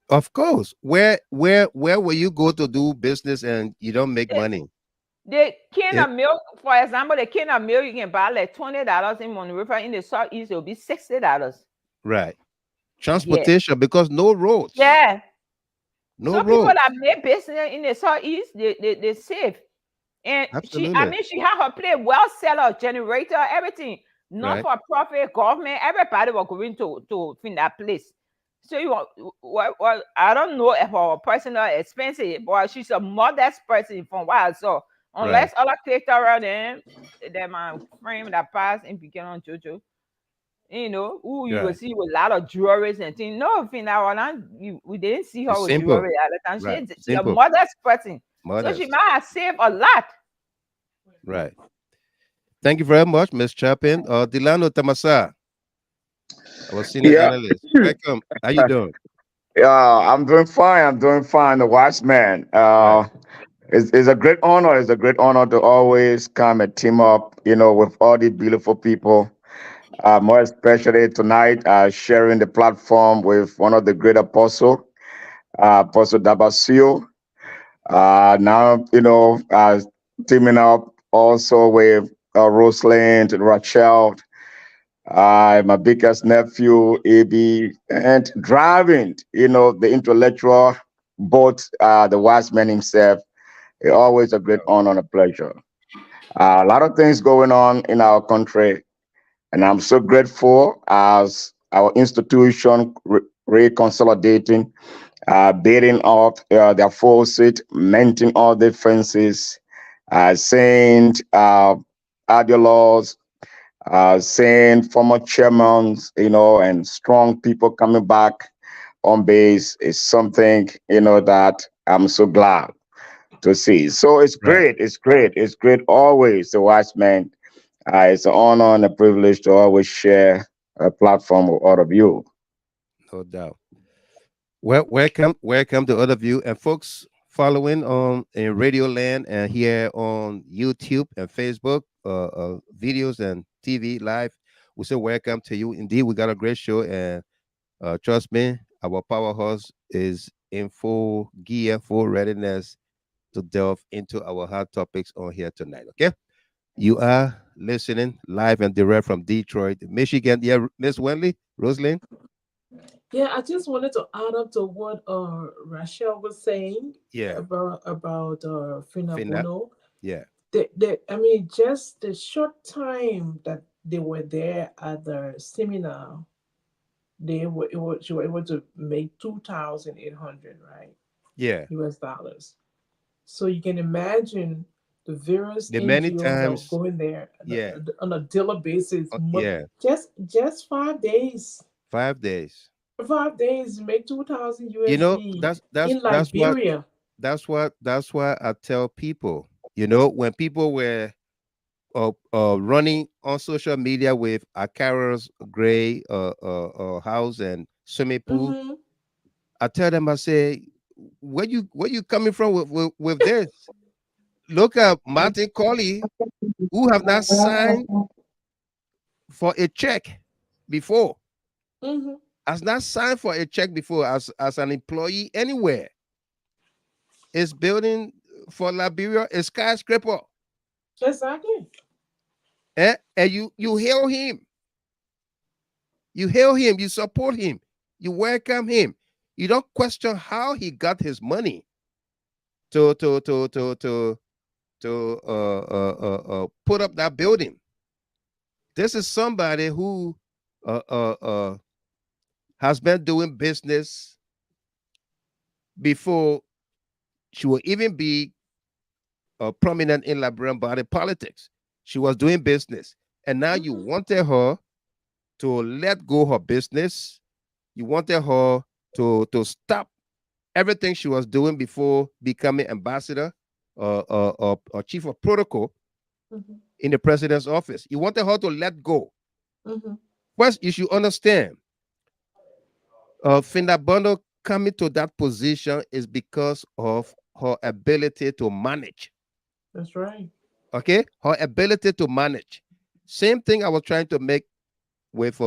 Of course. Where will you go to do business and you don't make money? The can of milk, for example, the can of milk you can buy like $20 in Monrovia. In the Southeast, it'll be $60. Right. Transportation, because no roads. Yeah. No roads. People that make business in the Southeast, they save. And she had her place well seller, generator, everything. Not for profit, government, everybody was going to find that place. So well, I don't know if her personal expenses, but she's a modest person from what I saw. Unless other caterer then my friend that passed in Pekin on Jojo, you know, who you will see with a lot of jewelry and things. No, we didn't see her with jewelry at the time. She's a modest person. So she might have saved a lot. Right. Thank you very much, Ms. Chapin. Delano Tamasa, our senior analyst. Welcome. How you doing? I'm doing fine. The wise man. It's a great honor. It's a great honor to always come and team up, you know, with all these beautiful people. More especially tonight, sharing the platform with one of the great apostles, Apostle Dabasio. Now, teaming up also with Rosalind, Rachel, my biggest nephew, AB, and driving, the intellectual, both the wise man himself. It's always a great honor and a pleasure. A lot of things going on in our country, and I'm so grateful as our institution reconsolidating, bidding up their forces, maintaining all defenses, saying other laws, saying former chairmen, and strong people coming back on base is something, that I'm so glad to see. So it's great. It's great. It's great always, the wise man. It's an honor and a privilege to always share a platform with all of you. No doubt. Well, welcome to all of you and folks following on in Radio Land and here on YouTube and Facebook, videos and TV live. We say welcome to you. Indeed, we got a great show, and trust me, our powerhouse is in full gear, full readiness to delve into our hot topics on here tonight. Okay, you are listening live and direct from Detroit, Michigan. Yeah, Miss Wendy, Rosalind. Yeah, I just wanted to add up to what Rachel was saying. Yeah. About Finda Bundoo. Yeah. I mean, just the short time that they were there at the seminar, she were able to make 2,800, right? Yeah. US dollars. So you can imagine the various many NGOs times that were going there yeah on a daily basis. Yeah. Just 5 days. 5 days. 5 days make 2,000 USD that's in Liberia. That's why I tell people, when people were running on social media with Akara's gray house and swimming pool, Mm-hmm. I tell them, I say, where you coming from with this? Look at Martin Colley, who have not signed for a check before. Mm-hmm. Has not signed for a check before as an employee anywhere. Is building for Liberia a skyscraper. Exactly. And you hail him. You hail him, you support him, you welcome him. You don't question how he got his money to put up that building. This is somebody who has been doing business before she will even be prominent in Liberian body politics. She was doing business, and now you wanted her to let go her business. You wanted her to stop everything she was doing before becoming ambassador or chief of protocol in the president's office. You wanted her to let go. First, you should understand, Finda Bundoo coming to that position is because of her ability to manage. That's right. Okay, her ability to manage. Same thing I was trying to make with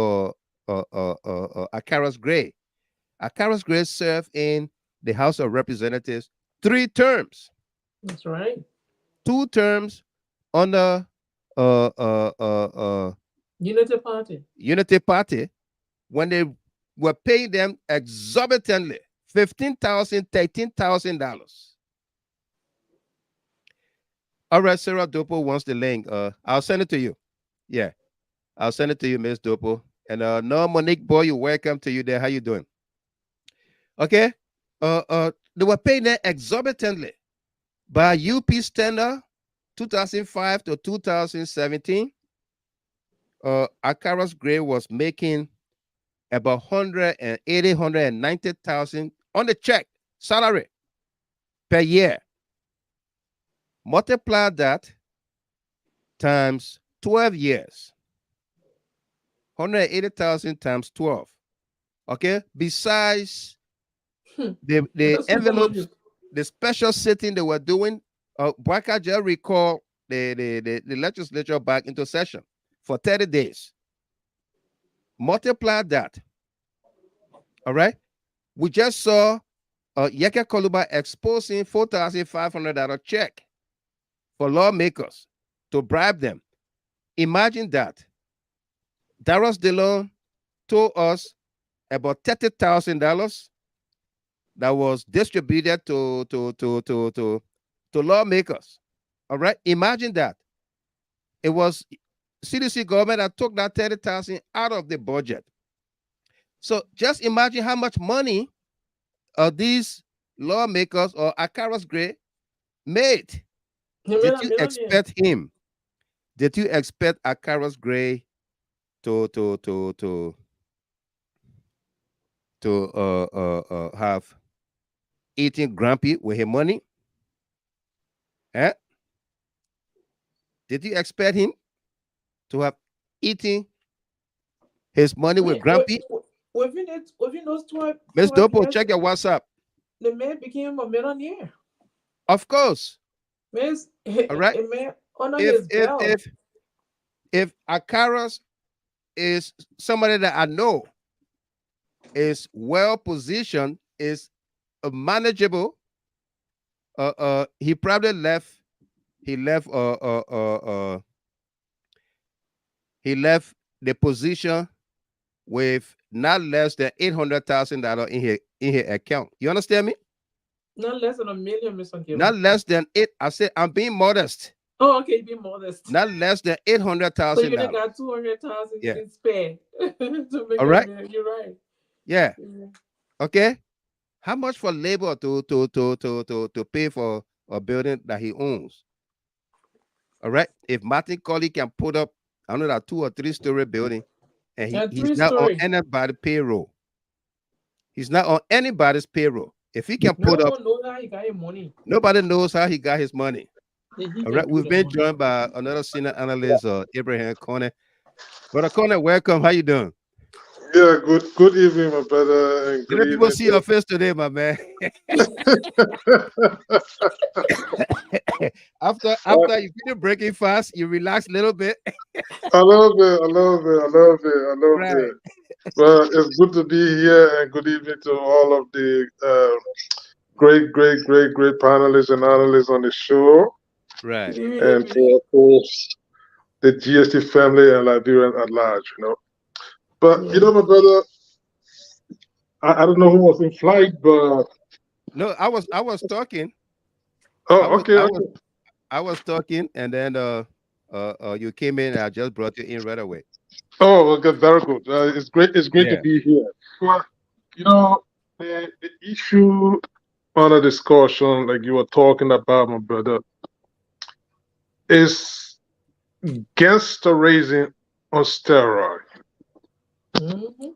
Akara's Gray. Akara's Gray served in the House of Representatives 3 terms. That's right. 2 terms under Unity Party. Unity Party, when they were paying them exorbitantly $15,000, $13,000. All right, Sarah Dopo wants the link. I'll send it to you. Yeah, I'll send it to you, Miss Dopo. And no, Monique Boy, you're welcome to you there. How you doing? Okay. They were paying them exorbitantly by UP standard 2005 to 2017. Akara's Gray was making about 190,000 on the check salary per year. Multiply that times 12 years. 180,000 times 12. Okay. Besides the envelopes, the special sitting they were doing, Boakai just recalled the legislature back into session for 30 days. Multiply that. All right. We just saw Yeke Koluba exposing $4,500 check for lawmakers to bribe them. Imagine that. Darius DeLon told us about $30,000 that was distributed to lawmakers. All right, imagine that. It was CDC government that took that 30,000 out of the budget. So just imagine how much money these lawmakers or Akaras Gray made. Did you expect him? Did you expect Akaras Gray to have eaten grumpy with his money? Eh? Did you expect him to have eaten his money with grumpy? Within those 12 Miss Dopo, years, check your WhatsApp. the man became a millionaire. Of course. Miss, all right. A man under his belt. If Akaras is somebody that I know is well positioned, is manageable, he probably left. He left the position with not less than $800,000 in his account. You understand me? Not less than $1 million, Mr. Kim. Not less than it. I said I'm being modest. Oh, okay, be modest. Not less than $800,000. So you only got 200,000 you can spare to make all right. You're right. Yeah. Okay. How much for labor to pay for a building that he owns? All right. If Martin Colley can put up, I don't know, that 2 or 3 story building, and he's not on anybody's payroll. He's not on anybody's payroll. If he can put up, knows how he got his money. Nobody knows how he got his money. All right. We've been joined by another senior analyst, Abraham Corner. Brother Corner, welcome. How you doing? Yeah, good evening, my brother. And good people see your face today, my man. after you finish breaking fast, you relax a little bit. a little bit. Well, it's good to be here, and good evening to all of the great panelists and analysts on the show. Right. And of course, the GST family and Liberians at large, you know. But you know, my brother, I don't know who was in flight, but no, I was talking. Oh, okay. I was talking, and then you came in, and I just brought you in right away. Oh, okay, very good. It's great to be here. Well, you know, the issue under discussion, like you were talking about, my brother, is gangster raising on steroid. Mm-hmm.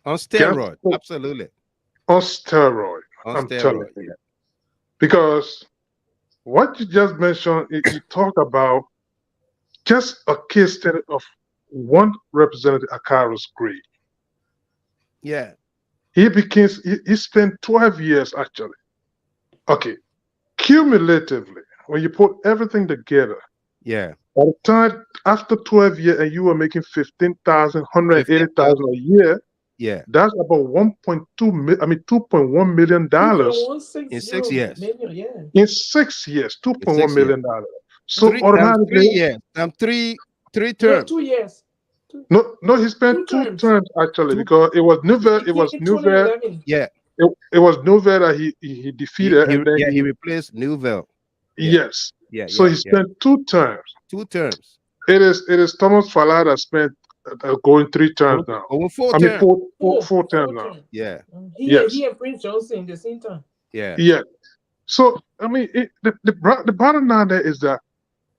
On steroid, absolutely. On steroid. I'm telling you. Because what you just mentioned, you talk about just a case study of one representative, Akaras Gray. Yeah. He spent 12 years actually. Okay. Cumulatively, when you put everything together, yeah. By the time after 12 years and you were making $15,000, $180,000 a year, yeah, that's about $2.1 million in 6 years. In 6 years, $2.1 million. So automatically 3 years. Three terms. No, 2 years. No, he spent two terms actually, because it was Nouvelle. It was Nouvelle. Yeah. It was Nouvelle that he defeated, and then he replaced Nouvelle. Yeah. Yes. Yeah. So he spent 2 terms. 2 terms. It is Thomas Fala that spent going 3 terms now. Over 4 terms. I mean 4 terms now. Yeah. He and Prince Johnson in the same time. Yeah. Yeah. So I mean, the bottom line there is that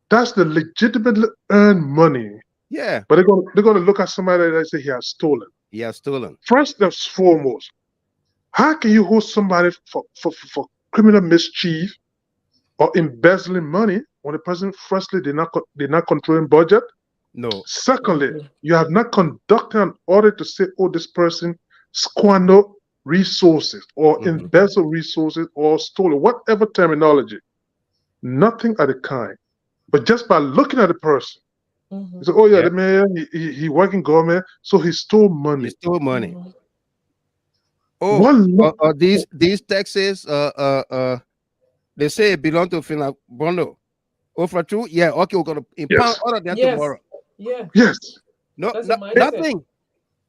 that's the legitimately earned money. Yeah. But they're gonna look at somebody that say he has stolen. He has stolen. First and foremost, how can you hold somebody for criminal mischief or embezzling money when the person firstly did not controlling budget? No. Secondly, you have not conducted an audit to say, oh, this person squandered resources or embezzled resources or stolen, whatever terminology. Nothing of the kind. But just by looking at the person, you say, oh yeah, the man, he working government, so he stole money. He stole money. These taxes, they say it belong to Finda Bundoo. Oh, for true? Yeah, okay, we're gonna impound all of them tomorrow. Yeah. Yes. No, nothing.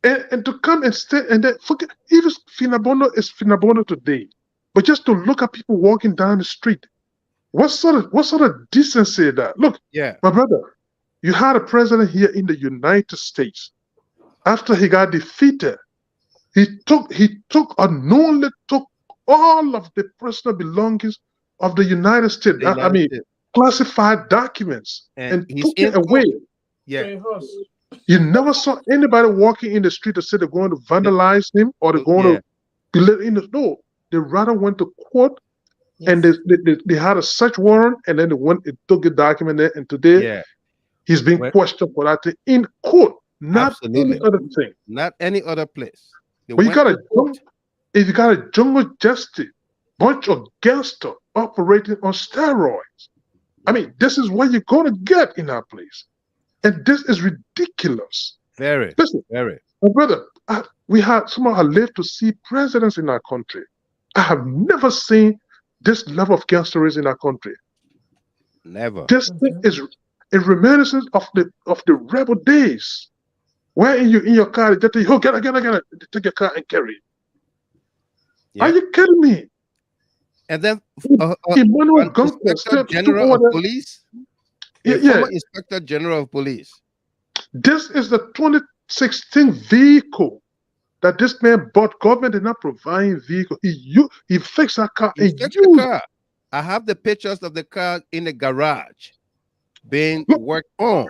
And to come and stay and then forget, even Finda Bundoo is Finda Bundoo today. But just to look at people walking down the street, what sort of decency is that? Look, my brother, you had a president here in the United States. After he got defeated, he unknowingly took all of the personal belongings of the United States. I mean, classified documents and took it away. Yeah. You never saw anybody walking in the street to say they're going to vandalize him or they're going to let in the no. They rather went to court and they had a search warrant and then they took the document there, and today he's being questioned for that in court, not any other thing. Not any other place. But if you got a jungle justice, bunch of gangsters operating on steroids, I mean, this is what you're going to get in our place. And this is ridiculous. Very. My brother, we have somehow lived to see presidents in our country. I have never seen this level of gangsterism in our country. Never. This thing is a reminiscence of the rebel days. Where in your car, they tell you, oh, get it. They take your car and carry it. Yeah. Are you kidding me? And then Inspector General of Police. Inspector General of Police. This is the 2016 vehicle that this man bought. Government did not provide vehicle. He fixed that car and used the car. I have the pictures of the car in the garage being worked on.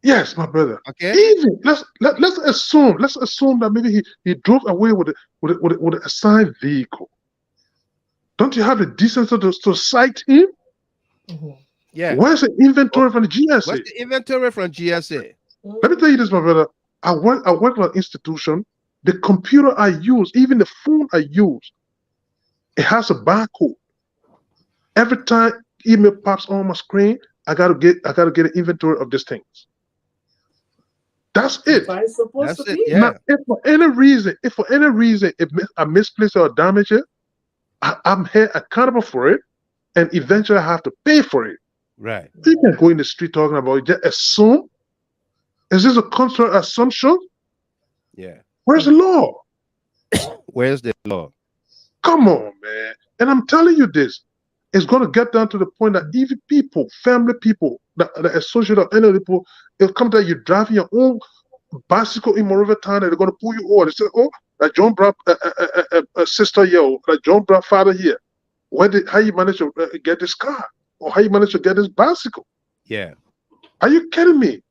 Yes, my brother. Okay. Even let's assume that maybe he drove away with a assigned vehicle. Don't you have the decency to cite him? Yeah. Where's the inventory from the GSA? What's the inventory from GSA? Let me tell you this, my brother. I work at an institution. The computer I use, even the phone I use, it has a barcode. Every time email pops on my screen, I gotta get an inventory of these things. That's it. Yeah. Now, if for any reason I misplace or damage it, I'm here accountable for it, and eventually I have to pay for it. Right. You can't go in the street talking about it. Just assume. Is this a contrary assumption? Yeah. Where's the law? Where's the law? Come on, man. And I'm telling you this. It's going to get down to the point that even people, family people, that associate of any people, it'll come that you're driving your own bicycle in Monrovia town and they're going to pull you over. They say, oh, that John brought a sister here, or that John brought father here. How you manage to get this car? Or how you manage to get this bicycle? Yeah. Are you kidding me?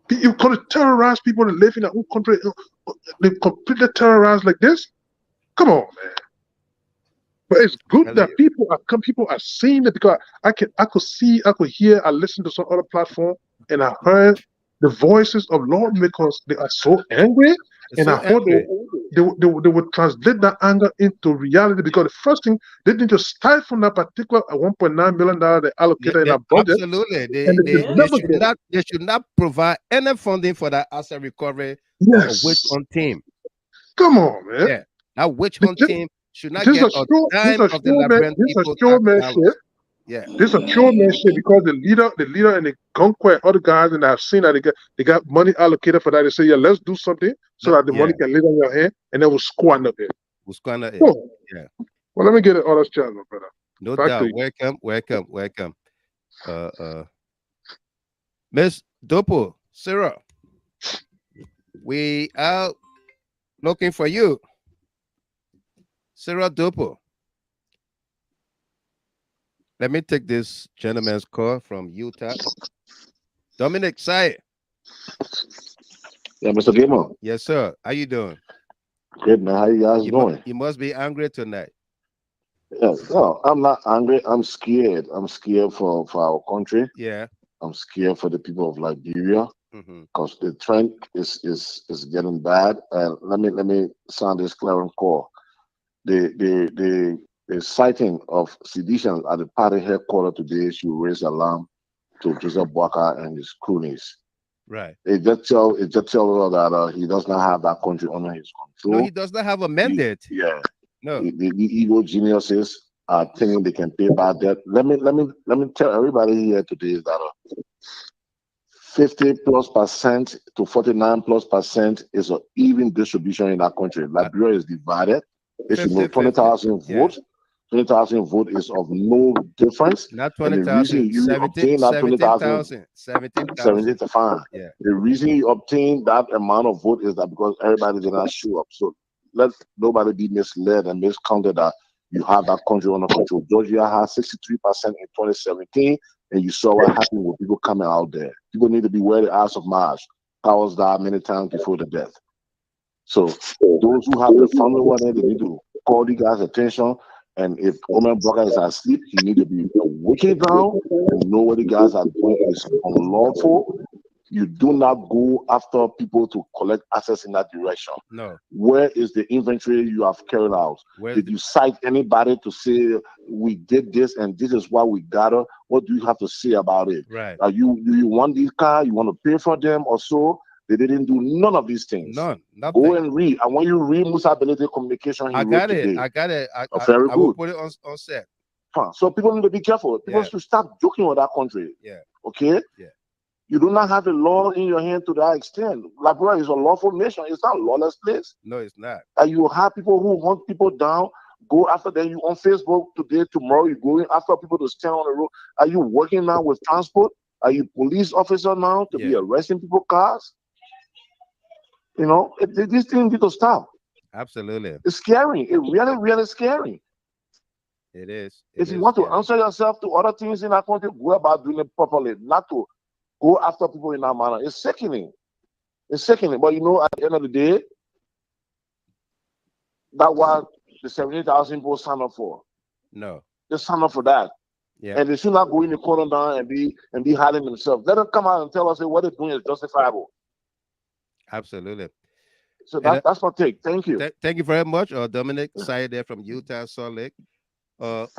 You're going to terrorize people that live in their own country. They completely terrorized like this? Come on, man. But it's good that people are seeing it, because I could hear, I listened to some other platform and I heard the voices of lawmakers. They are so angry, and I hope they would translate that anger into reality, because the first thing, they need to stifle that particular $1.9 million they allocated in our budget. Absolutely. They should not provide any funding for that asset recovery witch hunt team. Come on, man. Yeah. That witch hunt team should not get a dime of the Liberian people. Yeah. This is a showmanship, because the leader and the conquer other guys, and I've seen that they got money allocated for that. They say, yeah, let's do something so that the money can live on your hand, and then we'll squander it. Yeah. Well, let me get an other chance, my brother. No doubt. Welcome. Miss Dopo, Sarah, we are looking for you. Sarah Dopo. Let me take this gentleman's call from Utah. Dominic Say. Yeah, Mr. Gamer. Yes, sir. How you doing? Good, man. How you guys doing? You must be angry tonight. Yeah, no, I'm not angry. I'm scared. I'm scared for our country. Yeah. I'm scared for the people of Liberia, because the trend is getting bad. And let me sound this clarion call. The sighting of sedition at the party headquarters today should raise alarm to Joseph Boakai and his cronies. Right. It just tell her that he does not have that country under his control. No, he does not have a mandate. Yeah. No. The evil geniuses are thinking they can pay back debt. Let me tell everybody here today that 50+% to 49+% is an even distribution in that country. Liberia is divided. If you know 20,000 votes, 20,000 vote is of no difference. Not And the 20,000, reason you obtain that 20,000, 17,000. fine. Yeah. The reason you obtain that amount of vote is that because everybody did not show up. So let nobody be misled and miscounted that you have that country under control. Georgia has 63% in 2017, and you saw what happened with people coming out there. People need to be where the eyes of Mars. Powers died many times before the death. So those who have the family over there, they need to call the guys' attention. And if Omer Boakai is asleep, he need to be waking down and know what the guys are doing is unlawful. You do not go after people to collect assets in that direction. No. Where is the inventory you have carried out? Did you cite anybody to say we did this and this is what we got? What do you have to say about it? Right. Do you want these cars? You want to pay for them or so? They didn't do none of these things. None. Nothing. Go and read. And when you read Musa Ability Communication, I got it. I got it. Very I will good. put it on set. So people need to be careful. People should stop joking with that country. Yeah. Okay? Yeah. You do not have a law in your hand to that extent. Liberia is a lawful nation. It's not a lawless place. No, it's not. And you have people who hunt people down, go after them. You on Facebook today, tomorrow, you're going after people to stand on the road. Are you working now with transport? Are you police officer now to be arresting people's cars? You know, these things need to stop. Absolutely. It's scary. It really, really scary. It is. If you want to answer yourself to other things in that country, go about doing it properly, not to go after people in that manner. It's sickening. It's sickening. But you know, at the end of the day, that what the 70,000 people signed up for. No. They signed up for that. Yeah. And they should not go in the corner down and be hiding themselves. Let them come out and tell us that what they're doing is justifiable. Absolutely. So that's my take. Thank you. Thank you very much, Dominic Syed there from Utah, Salt Lake.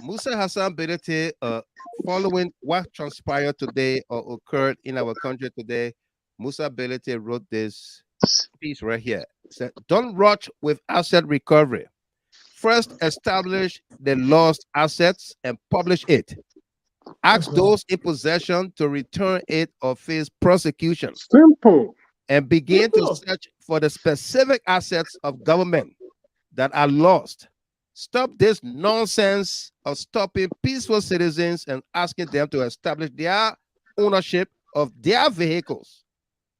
Musa Hassan Bedete, following what transpired today or occurred in our country today, Musa Bedete wrote this piece right here. It said, don't rush with asset recovery. First, establish the lost assets and publish it. Ask those in possession to return it or face prosecution. Simple. And begin to search for the specific assets of government that are lost. Stop this nonsense of stopping peaceful citizens and asking them to establish their ownership of their vehicles.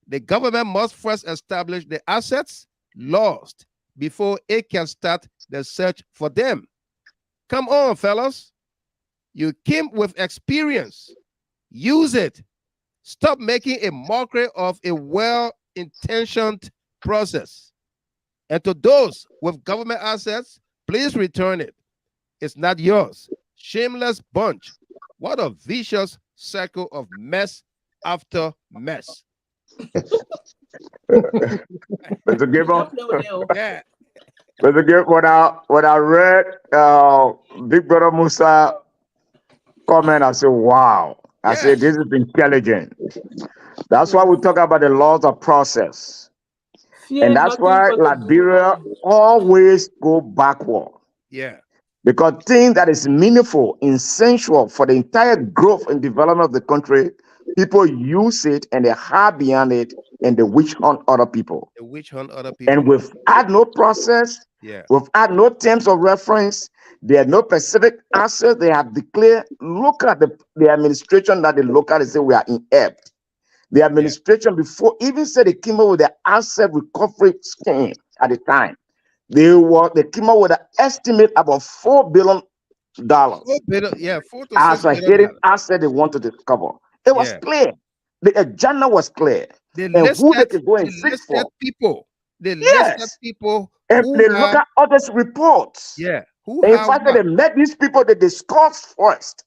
The government must first establish the assets lost before it can start the search for them. Come on, fellas. You came with experience. Use it. Stop making a mockery of a well-intentioned process. And to those with government assets, please return it. It's not yours. Shameless bunch. What a vicious cycle of mess after mess. Mr. Gibbo, Yeah. Mr. Gibbo, when I read Big Brother Musa comment, I said, wow. I said, this is intelligent. That's why we talk about the laws of process. And that's why Liberia always go backward. Yeah. Because things that is meaningful, essential for the entire growth and development of the country, people use it and they hide behind it and they witch hunt other people. They witch hunt other people. And without no process, without no terms of reference, there are no specific answers. They have declared, look at the administration that the local say we are inept. The administration before even said they came up with the asset recovery scheme at the time. They came up with an estimate about $4 billion. $4 billion, yeah, $4 to $6 as a hidden asset they wanted to cover. It was clear. The agenda was clear. They and who they could go and seek for. People. They listed people. And they look at others' reports. Yeah. In fact, they met these people, they discussed first.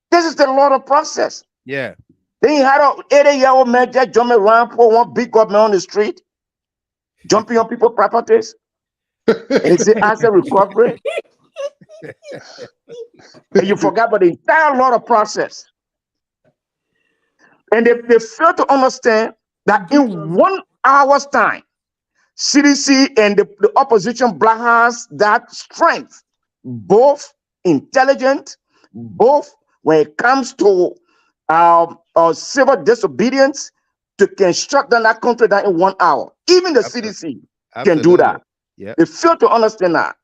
This is the law of process. Yeah. Then you had an 80-year-old man just jumping around for one big government on the street, jumping on people's properties. And it's the asset recovery. And you forgot about the entire law of process. And they fail to understand that in 1 hour's time, CDC and the opposition bloc has that strength, both intelligent, both when it comes to civil disobedience, to construct that country down in 1 hour. Even the CDC can do that. Yeah. They fail to understand that.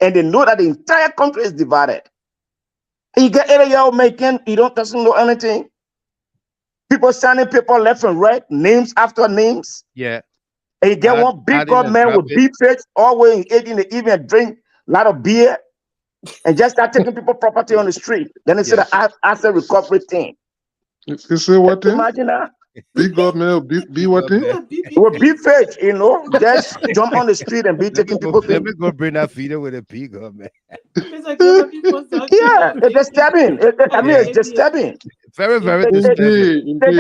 And they know that the entire country is divided. And you get 8-year-old making, doesn't know anything. People signing paper left and right, names after names. Yeah. And you get one big government with big face, always in the evening, drink a lot of beer, and just start taking people property on the street. Then they say the asset recovery thing. You say what thing? Imagine that. Big government, be what thing? With big face, just jump on the street and be taking people. Let me go bring that feeder with a big government. Yeah, it's disturbing. It's disturbing. Very, very disturbing. Indeed, Is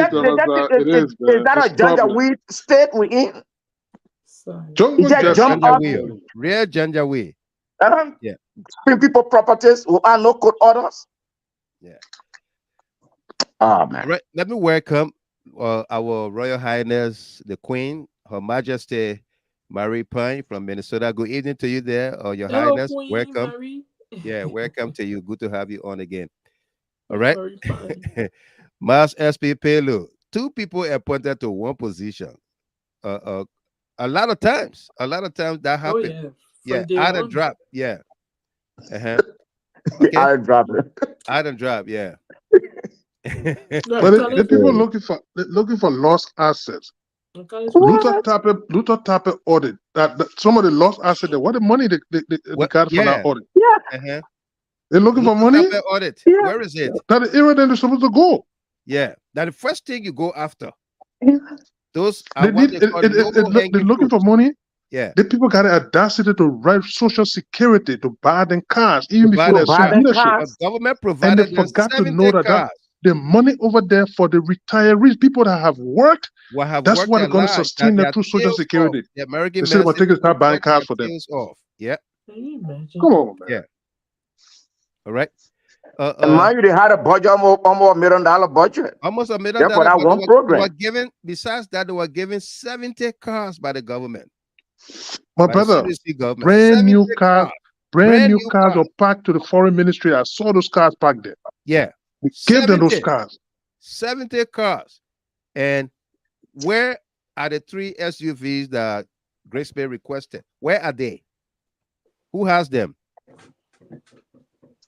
that a janjaweed state we in? Real janjaweed. Yeah. People properties who are no court orders. Yeah. Oh man. All right. Let me welcome our Royal Highness, the Queen, Her Majesty Marie Pine from Minnesota. Good evening to you there, Your Highness. Queen welcome. Marie. Yeah, welcome to you. Good to have you on again. All right. Mas SP Pelu. 2 people appointed to one position. A lot of times that happened. Yeah, add and drop. Yeah. Okay. Add and drop. Add and drop. Yeah. But the people looking for lost assets. Luther Tappe audit that some of the lost assets. What the money they got from that audit? Yeah. They're looking for money. Audit. Yeah. Where is it? That the area they're supposed to go. Yeah. Now the first thing you go after. Yeah. Those are they're looking for money. Yeah. The people got the audacity to write Social Security to buy them cars even before they assume leadership. The government provided and they forgot to know that the money over there for the retirees, people that have worked, that's what they're going to sustain them through Social Security. The American they say we're taking start buying cars for them. Yeah. Come on, man. Yeah. All right. Mind you, they had a budget, almost $1 million budget. Almost $1 million. For that one program. Besides that, they were given 70 cars by the government. My brother, brand new cars are packed to the foreign ministry. I saw those cars packed there. Yeah. We gave them those cars. 70 cars. And where are the 3 SUVs that Grace Bay requested? Where are they? Who has them?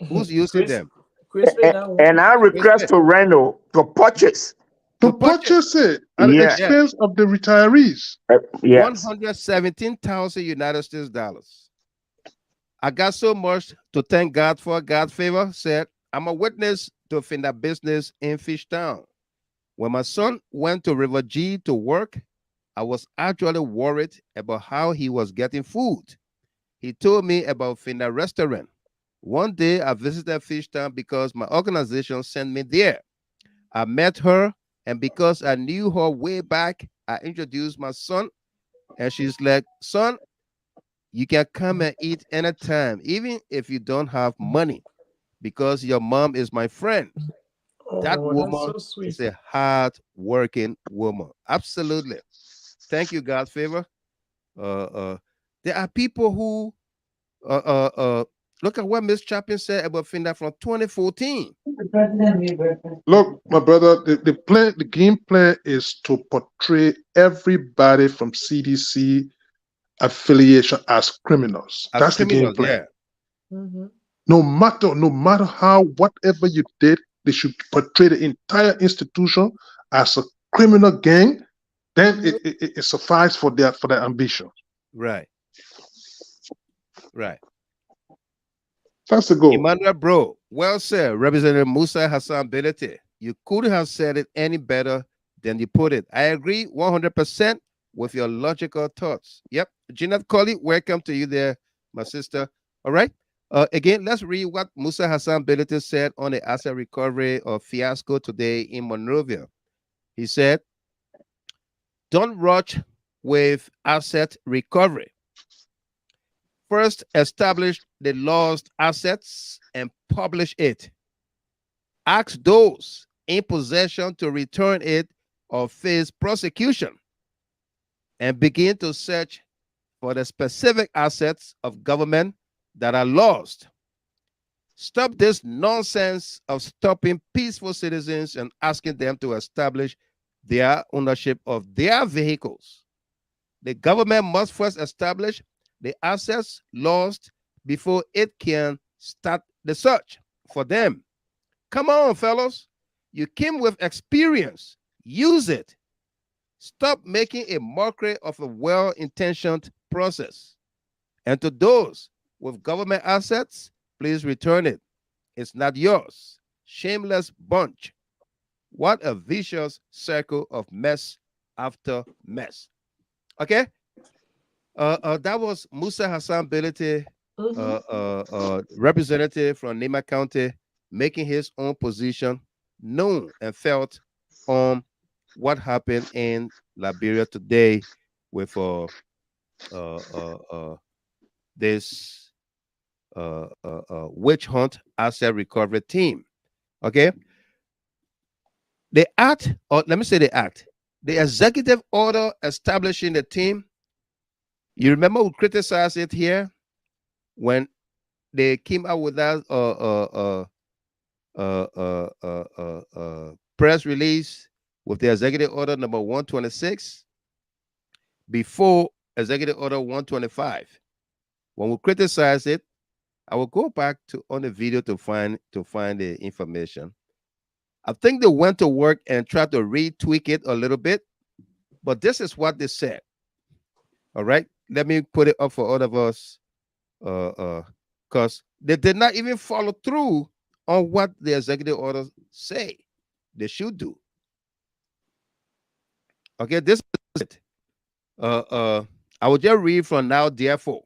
Who's using them? And I request to Reno to purchase. To purchase it at the expense of the retirees. Yes. 117,000 United States dollars. I got so much to thank God for. God's favor said, I'm a witness to Finda business in Fishtown. When my son went to River G to work, I was actually worried about how he was getting food. He told me about Finda restaurant. One day I visited Fishtown because my organization sent me there. I met her, and because I knew her way back, I introduced my son, and she's like, son, you can come and eat anytime, even if you don't have money, because your mom is my friend. That woman is a hard-working woman. Absolutely. Thank you, God's favor. There are people who look at what Miss Chapin said about Finda from 2014. Look, my brother, the game plan is to portray everybody from CDC affiliation as criminals. That's the game plan. Mm-hmm. No matter how, whatever you did, they should portray the entire institution as a criminal gang. Then it suffices for their ambition. Right. Right. That's the goal. Emmanuel Bro, well said, Representative Musa Hassan Belete. You couldn't have said it any better than you put it. I agree 100% with your logical thoughts. Yep. Jeanette Colley, welcome to you there, my sister. All right. Again, let's read what Musa Hassan Belete said on the asset recovery of fiasco today in Monrovia. He said, don't rush with asset recovery. First, establish the lost assets and publish it. Ask those in possession to return it or face prosecution, and begin to search for the specific assets of government that are lost. Stop this nonsense of stopping peaceful citizens and asking them to establish their ownership of their vehicles. The government must first establish the assets lost before it can start the search for them. Come on, fellows. You came with experience. Use it. Stop making a mockery of a well-intentioned process. And to those with government assets, please return it. It's not yours. Shameless bunch. What a vicious circle of mess after mess. Okay? That was Musa Hassan Belete, representative from Nema County, making his own position known and felt on what happened in Liberia today with this witch hunt asset recovery team. Okay, the act, or let me say the act, the executive order establishing the team. You remember we criticized it here when they came out with that press release with the executive order number 126 before executive order 125. When we criticize it, I will go back to on the video to find the information. I think they went to work and tried to retweak it a little bit, but this is what they said. All right, let me put it up for all of us, because they did not even follow through on what the executive orders say they should do. Okay, this is it. I will just read from now, therefore.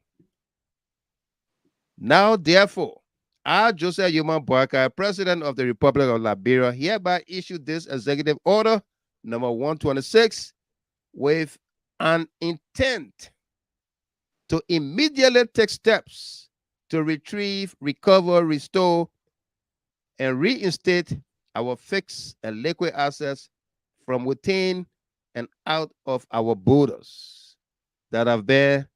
Now, therefore, I, Joseph Yoman Boakai, President of the Republic of Liberia, hereby issue this executive order, number 126, with an intent to immediately take steps to retrieve, recover, restore, and reinstate our fixed and liquid assets from within and out of our borders that have been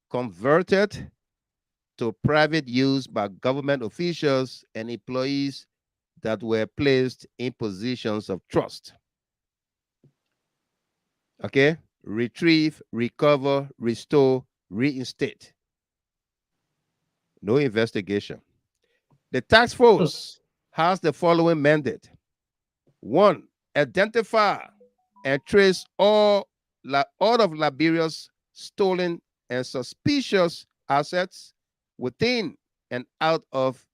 converted to private use by government officials and employees that were placed in positions of trust. Okay? Retrieve, recover, restore, reinstate. No investigation. The task force has the following mandate. 1, identify and trace all of Liberia's stolen and suspicious assets within and out of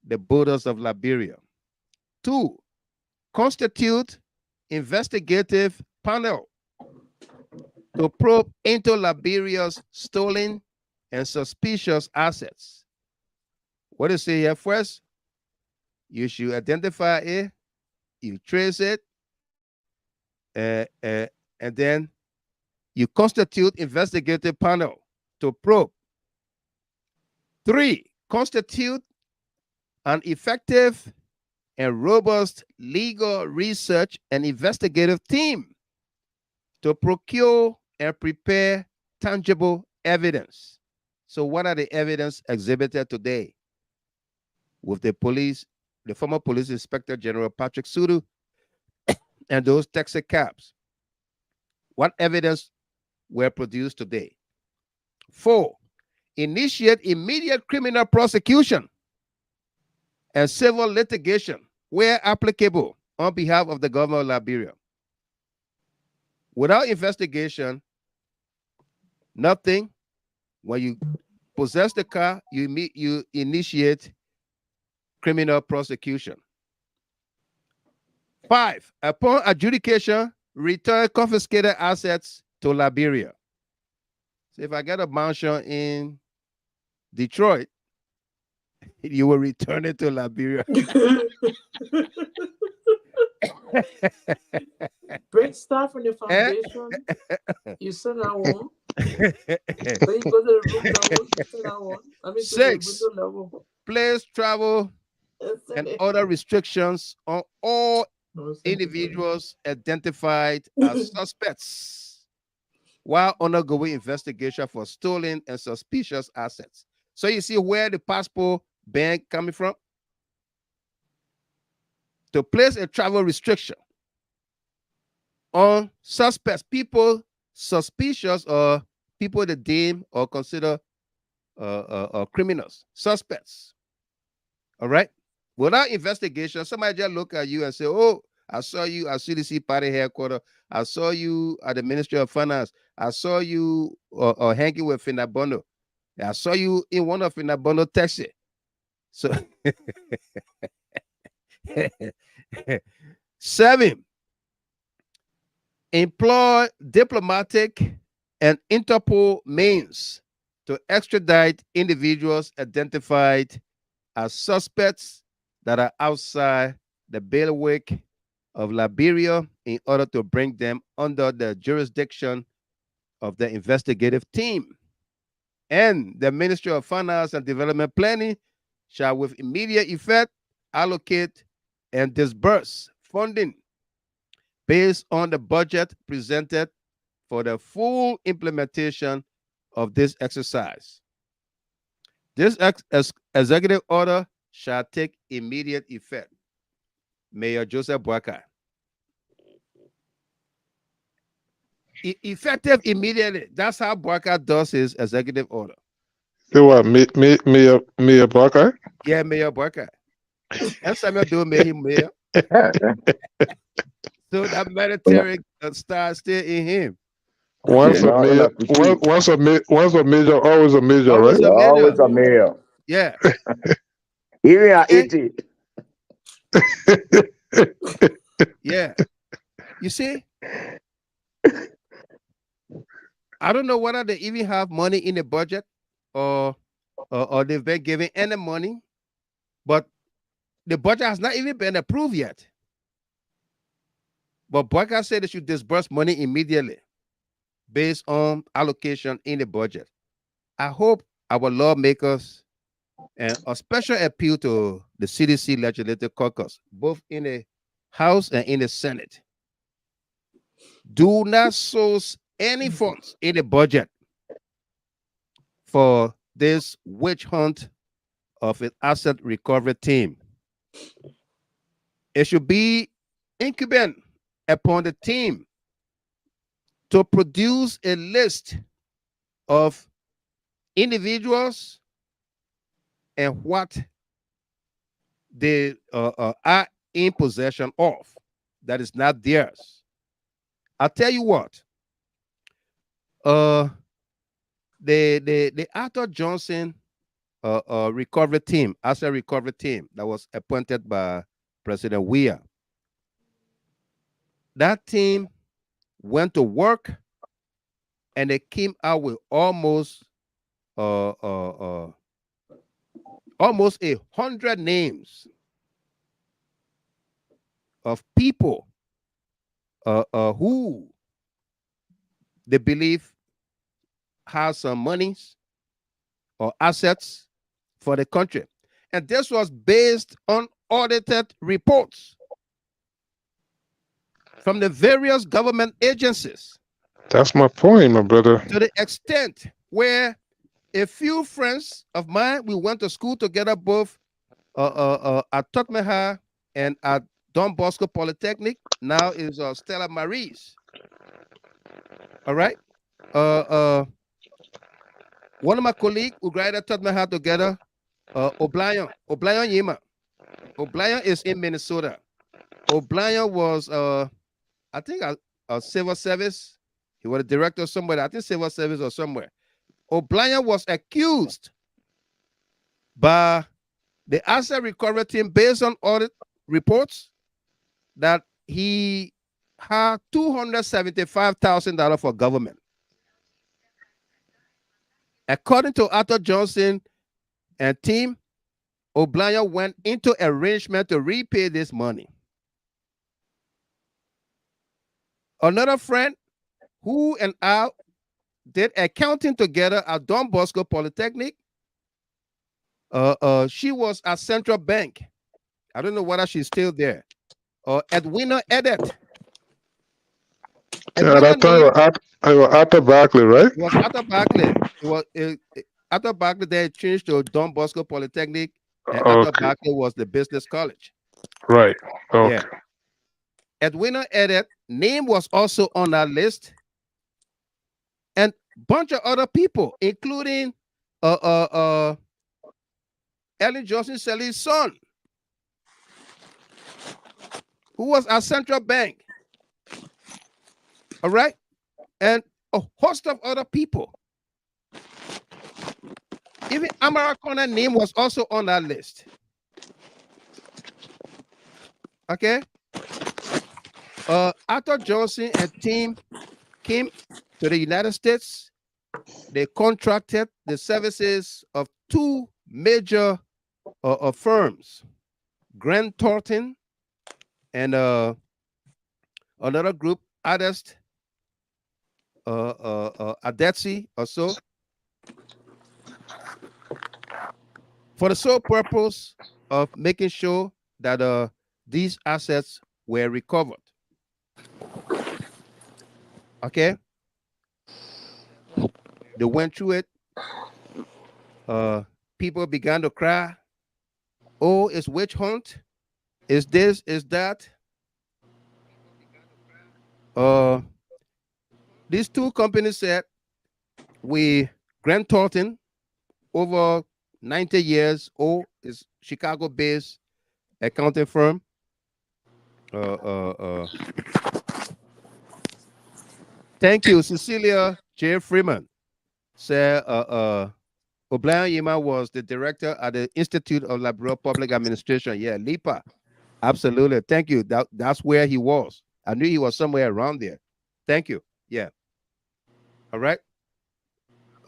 the borders of Liberia. 2, constitute investigative panel to probe into Liberia's stolen and suspicious assets. What is it here first? You should identify it, you trace it, and then you constitute investigative panel to probe. 3, constitute an effective and robust legal research and investigative team to procure and prepare tangible evidence. So what are the evidence exhibited today with the police, the former police inspector general Patrick Sudue and those taxicabs? What evidence were produced today? 4, initiate immediate criminal prosecution and civil litigation where applicable on behalf of the government of Liberia. Without investigation, nothing. When you possess the car, you initiate criminal prosecution. 5, upon adjudication, return confiscated assets to Liberia. So if I get a mansion in Detroit, you will return it to Liberia. Break stuff in the foundation. You send that one. Then you go to the room level. You send that one. I mean, 6, to the level. place, travel, and other restrictions on all individuals identified as suspects while undergoing investigation for stolen and suspicious assets. So you see where the passport ban coming from? To place a travel restriction on suspects, people suspicious or people that deem or consider criminals, suspects. All right? Without investigation, somebody just look at you and say, oh, I saw you at CDC party headquarters. I saw you at the Ministry of Finance. I saw you hanging with Finda Bundoo. I saw you in one of Finda Bundoo taxi. So, 7, employ diplomatic and Interpol means to extradite individuals identified as suspects that are outside the bailiwick of Liberia in order to bring them under the jurisdiction of the investigative team. And the Ministry of Finance and Development Planning shall with immediate effect allocate and disburse funding based on the budget presented for the full implementation of this exercise. This executive order shall take immediate effect. Mayor Joseph Boakai. Effective immediately. That's how Boakai does his executive order. So what, Mayor Boakai? Yeah, Mayor Boakai. And Samuel do made him mayor. So that military star still in him. Once a mayor, always a major, always right? Always a mayor. Yeah. Even at 80. Yeah. You see? I don't know whether they even have money in the budget or they've been given any money, but the budget has not even been approved yet. But Boakai said they should disburse money immediately based on allocation in the budget. I hope our lawmakers, and a special appeal to the CDC Legislative Caucus, both in the House and in the Senate, do not source any funds in the budget for this witch hunt of an asset recovery team. It should be incumbent upon the team to produce a list of individuals and what they are in possession of that is not theirs. I'll tell you what, the Arthur Johnson recovery team, asset recovery team that was appointed by President Weah, that team went to work and they came out with almost 100 names of people who they believe have some monies or assets for the country. And this was based on audited reports from the various government agencies. That's my point, my brother. To the extent where a few friends of mine, we went to school together, both at Tottenham High and at Don Bosco Polytechnic. Now is Stella Marie's. All right. One of my colleagues who graduated Tottenham High together, O'Brien Yima. O'Brien is in Minnesota. O'Brien was, I think, a civil service. He was a director somewhere. I think civil service or somewhere. O'Brien was accused by the asset recovery team based on audit reports that he had $275,000 for government. According to Arthur Johnson and team, O'Brien went into arrangement to repay this money. Another friend who and I did accounting together at Don Bosco Polytechnic, she was at Central Bank. I don't know whether she's still there. Edwina Edet. Yeah, that time I was Arthur Barkley, right? It was Arthur Barkley. It was Arthur Barkley. They changed to Don Bosco Polytechnic, and Arthur Barkley was the business college. Right. Okay. Yeah. Edwina Edet name was also on that list, and bunch of other people, including Ellen Johnson Sirleaf's son, who was at Central Bank. All right, and a host of other people. Even Amara Connor's name was also on that list. Okay. Arthur Johnson and team came to the United States. They contracted the services of two major firms, Grant Thornton and another group, Adest Adetsi or so, for the sole purpose of making sure that these assets were recovered. Okay, they went through it. People began to cry. Oh, it's witch hunt. Is this? Is that? These two companies said, we Grant Thornton, over 90 years old, is Chicago-based accounting firm. Thank you, Cecilia J. Freeman. Said O'Brien Yima was the director at the Institute of Liberia Public Administration. Yeah, LIPA. Absolutely. Thank you. That's where he was. I knew he was somewhere around there. Thank you. Yeah. All right.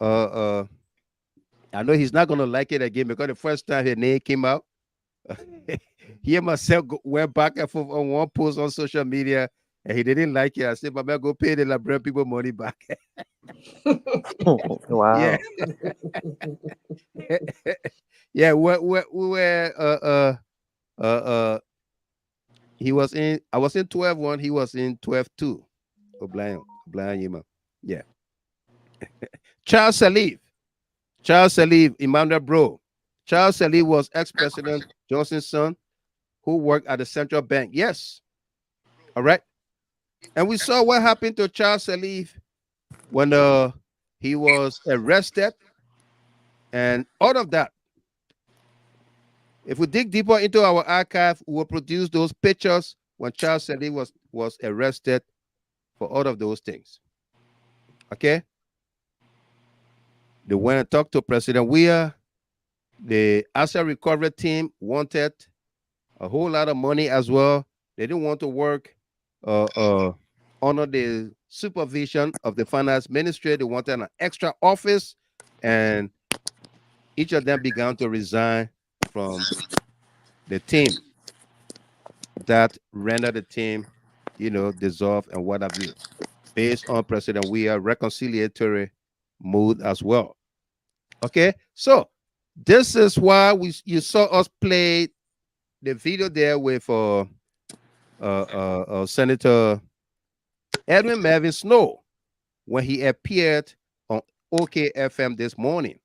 I know he's not gonna like it again because the first time his name came out, he and myself went back and forth on one post on social media, and he didn't like it. I said, "But go pay the Liberian people money back." Wow. Yeah. Yeah. We were. He was in. I was in 12-1. He was in 12-2. O'Brien Yima. Yeah. Charles Sirleaf, Emmanuel Bro. Charles Sirleaf was ex-president Johnson's son, who worked at the Central Bank. Yes. All right. And we saw what happened to Charles Sirleaf when he was arrested and all of that. If we dig deeper into our archive, we will produce those pictures when Charles Sirleaf was arrested for all of those things. Okay. They went and talked to President Weah. The asset recovery team wanted a whole lot of money as well. They didn't want to work under the supervision of the finance ministry. They wanted an extra office, and each of them began to resign from the team. That rendered the team, dissolved and what have you, based on President Weah's reconciliatory mood as well. Okay, so this is why you saw us play the video there with Senator Edwin Mervyn Snow when he appeared on OKFM this morning,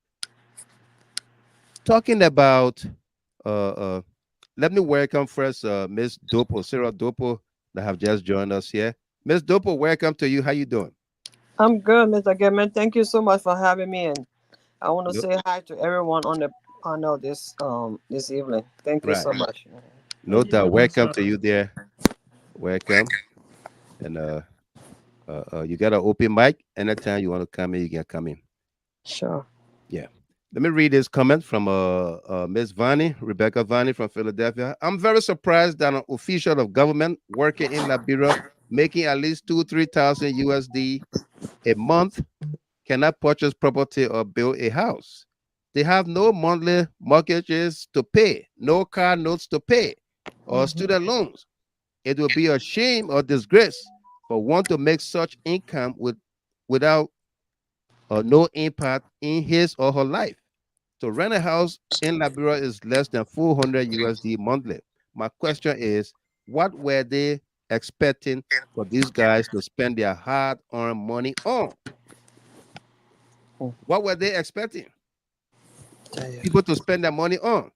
talking about. Let me welcome first Miss Dopo, Sarah Dopo, that have just joined us here. Miss Dopo, welcome to you. How you doing? I'm good, Mr. Goodman. Thank you so much for having me, and I want to say hi to everyone on the panel this evening. Thank you so much. No doubt. Welcome to you there. Welcome. And you got an open mic. Anytime you want to come in, you can come in. Sure. Yeah. Let me read this comment from Miss Rebecca Vani from Philadelphia. I'm very surprised that an official of government working in Liberia, making at least $2,000-3,000 USD a month, cannot purchase property or build a house. They have no monthly mortgages to pay, no car notes to pay, or student loans. It will be a shame or disgrace for one to make such income without no impact in his or her life. To rent a house in Liberia is less than $400 USD monthly. My question is, what were they expecting for these guys to spend their hard-earned money on? What were they expecting people to spend their money on?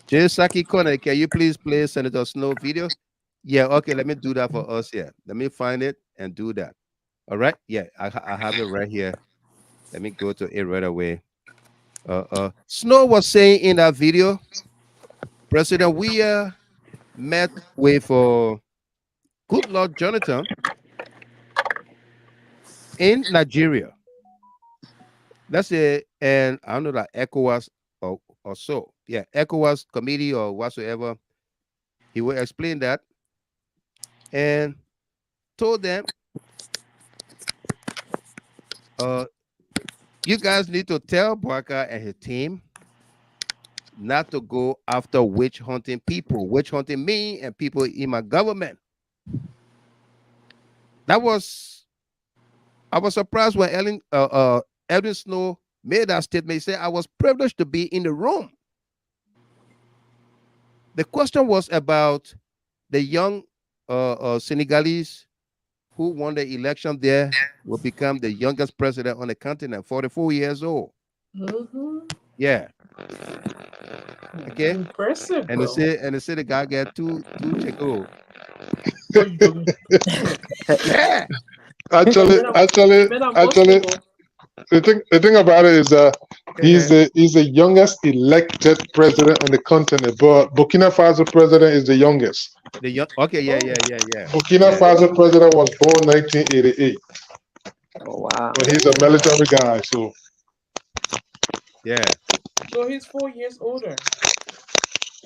J. Saki Kone, can you please play Senator Snow video? Yeah, okay, let me do that for us here. Let me find it and do that. All right, yeah, I have it right here. Let me go to it right away. Snow was saying in that video, President Weah met with Goodluck Jonathan in Nigeria. That's it, and I don't know that ECOWAS or so. Yeah, ECOWAS committee or whatsoever. He will explain that and told them, you guys need to tell Boakai and his team not to go after witch hunting people, witch hunting me and people in my government. I was surprised when Edwin Snow made that statement. He said, I was privileged to be in the room. The question was about the young Senegalese who won the election there, will become the youngest president on the continent, 44 years old. Yeah. Okay. Impressive. And they say the guy got two chickos. Yeah. Actually, the thing about it is that he's the youngest elected president on the continent, but Burkina Faso president is the youngest. Okay, yeah. Burkina Faso president was born 1988. Oh wow! But he's a military guy, so yeah. So he's 4 years older.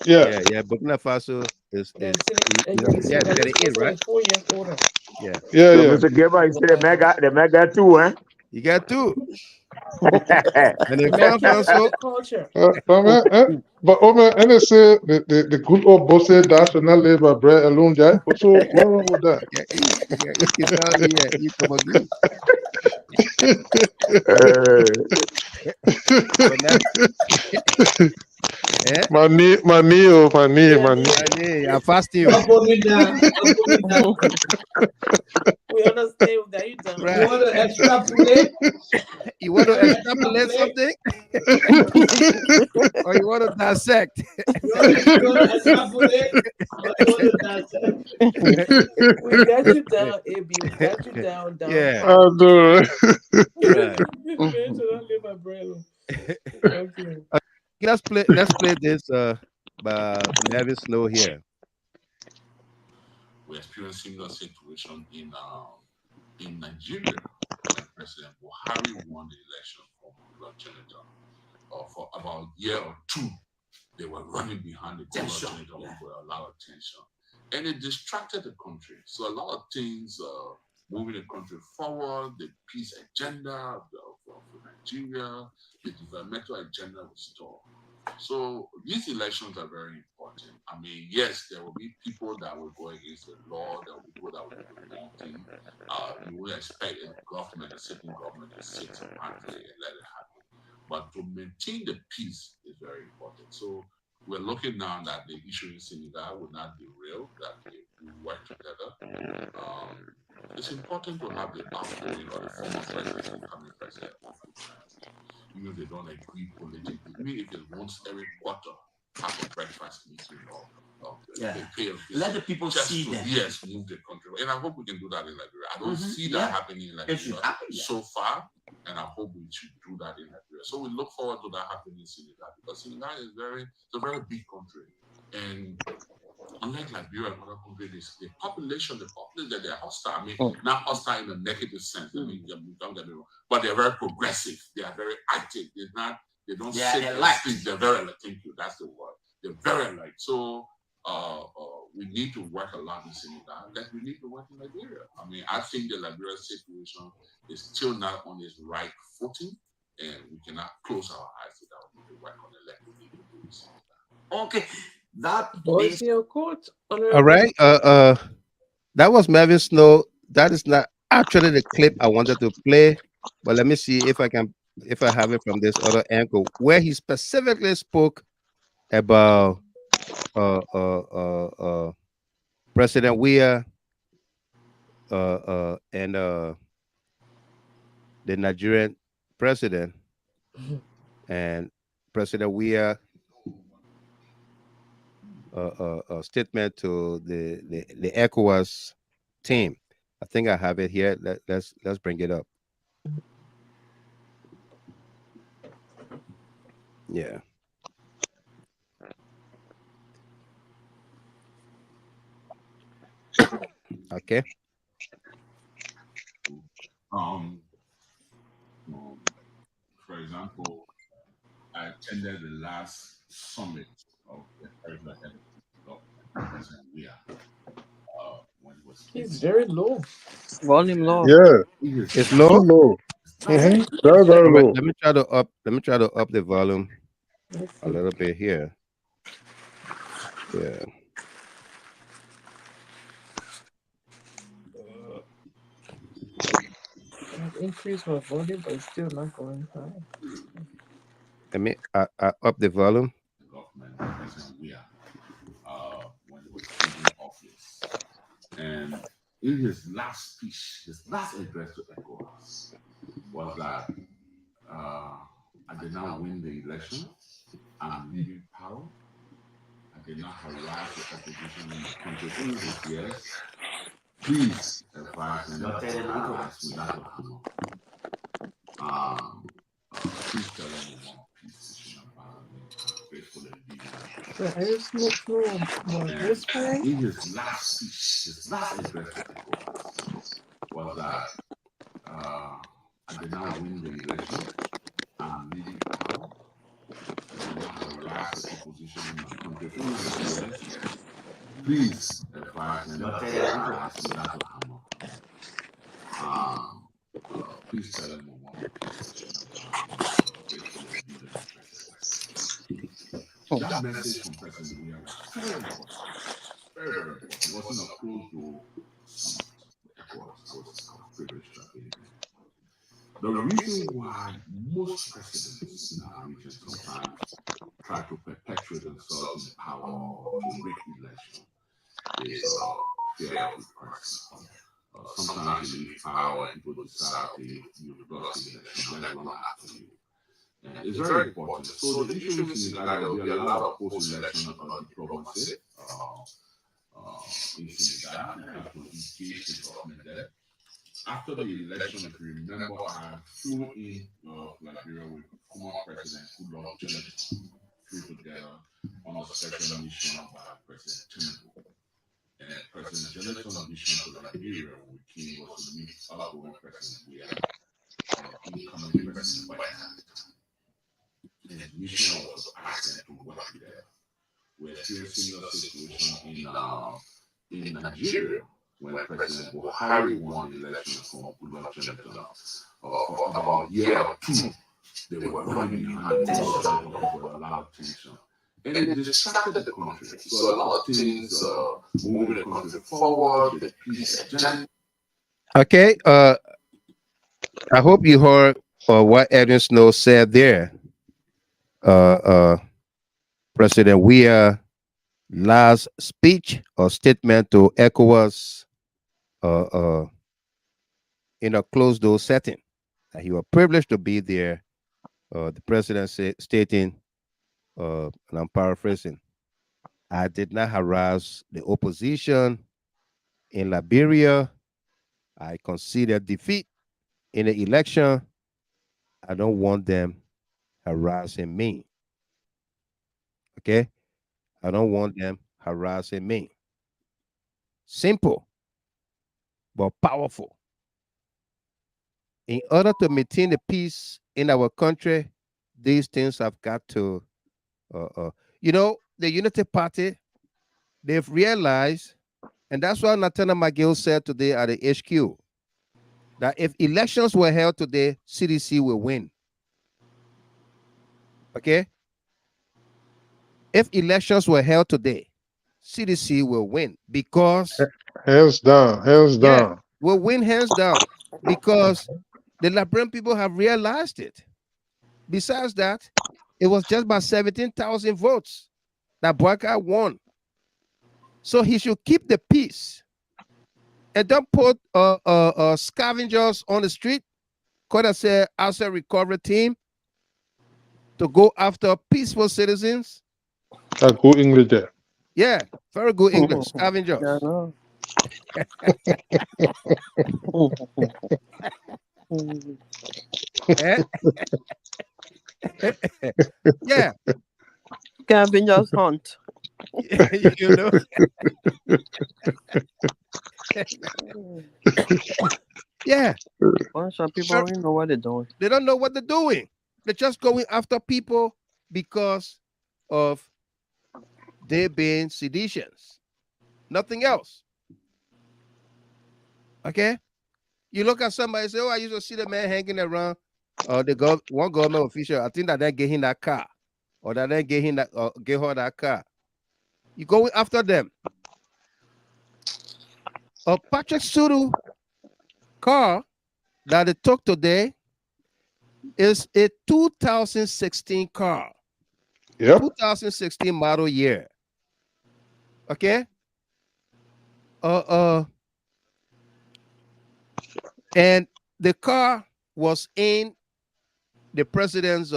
Yeah. Burkina Faso is 38, right? 4 years older. Yeah. So Mr. Gilbert, he said the man got two, huh? You got two. And the farm council culture. But and they say the good old boss said that should not live by bread alone, Jack. So what's wrong with that? My knee. I fast you. We understand that you done. You want to extrapolate? You want to extrapolate something? Or you want to dissect? We got you down, AB. We got you down. Yeah. I do. Okay. Let's play this by Travis Snow here. We're experiencing a situation in Nigeria when President Buhari won the election from Goodluck Jonathan. For about a year or two, they were running behind the Goodluck Jonathan for a lot of tension. And it distracted the country. So a lot of things moving the country forward, the peace agenda for Nigeria, the developmental agenda was stalled. So these elections are very important. I mean, yes, there will be people that will go against the law. There will be people that will do the wrong thing. You will expect a certain government to sit apparently and let it happen. But to maintain the peace is very important. So we're looking now that the issue in Senegal will not derail, that they will work together. It's important to have the outgoing or the former president incoming president. Even if they don't agree politically, even if it's once every quarter, have a breakfast meeting or they pay a visit. Let the people see to, them. Yes, move the country. And I hope we can do that in Liberia. I don't see that happening in Liberia so far, and I hope we should do that in Liberia. So we look forward to that happening in Senegal, because Senegal is a very big country. And unlike Liberia and other countries, the population that they are hostile. I mean, not hostile in a negative sense. I mean, but they're very progressive. They are very active. They don't sit and sleep. They're very alert. Thank you. That's the word. They're very alert. So we need to work a lot in Senegal. That we need to work in Liberia. I mean, I think the Liberia situation is still not on its right footing, and we cannot close our eyes to that. We need to work on the left. We need to do this. Okay. That is your court. All right. That was Marvin Snow. That is not actually the clip I wanted to play, but let me see if I have it from this other angle where he specifically spoke about President Weah and the Nigerian president and President Weah a statement to the ECOWAS team. I think I have it here. Let's bring it up. Yeah. Okay. For example, I attended the last summit of the President Weah. When it was It's very low. Volume low. Yeah. It's low. Too low. Very, very low. Let me try to up the volume a little bit here. Yeah. I've increased my volume, but it's still not going high. Let me I up the volume. Government President Weah, when he was in office, and in his last speech, his last address to ECOWAS was that I did not win the election. I'm leaving power. I did not harass the opposition in the country in these years. Please advise me not to harass me, not to hammer. Please tell anyone, please about me. I'm grateful and But I just look more this way. in his last speech, his last address to ECOWAS was that I did not win the election. I'm leaving power. I did not harass the opposition in my country for years. Please advise me not to harass me, not to hammer. Please tell anyone. That message from President Weah was very important. Very, very important. It wasn't a closed door summit. I was privileged to be there. The reason why most presidents in our region sometimes try to perpetuate themselves in power to rig election is fear of repressal. Sometimes you leave power and people decide you've lost the election, let alone after you. And it's very important. So the issue in Senegal, there will be a lot of post-election diplomacy in Senegal. We have to engage the government there. After the election, if you remember, I flew in Liberia with former President Goodluck Jonathan, flew together on a special mission by President Tinubu. And President Jonathan's mission to Liberia when we came was to meet outgoing President Weah and incoming President Boakai. And his mission was to ask them to work together. We're experiencing a situation in Nigeria when President Boakai won the election from Goodluck Jonathan for about a year or two. They were running behind for a lot of tension. And it distracted the country. So a lot of things moving the country forward, the peace agenda. Okay. I hope you heard what Edwin Snow said there. President Weah last speech or statement to ECOWAS in a closed door setting. He was privileged to be there. The president stating, and I'm paraphrasing, I did not harass the opposition in Liberia. I conceded defeat in the election. I don't want them harassing me. Okay? I don't want them harassing me. Simple, but powerful. In order to maintain the peace in our country, these things have got to, you know, the Unity Party, they've realized, and that's what Nathaniel McGill said today at the HQ, that if elections were held today, CDC will win. Okay? If elections were held today, CDC will win because hands down, will win hands down because the Liberian people have realized it. Besides that, it was just by 17,000 votes that Boakai won. So he should keep the peace and don't put scavengers on the street, could I say asset recovery team, to go after peaceful citizens. Good English there. Yeah, very good English. Scavengers. Yeah, no. Yeah. Scavengers hunt. You know. Yeah. Bunch of people don't know what they're doing. They don't know what they're doing. They're just going after people because of they being seditions. Nothing else. Okay? You look at somebody and say, oh, I used to see the man hanging around one government official. I think that they gave him that car. Or that they gave him that gave her that car. You go after them. A Patrick Sudue car that they took today is a 2016 car. Yeah. 2016 model year. Okay. And the car was in the president's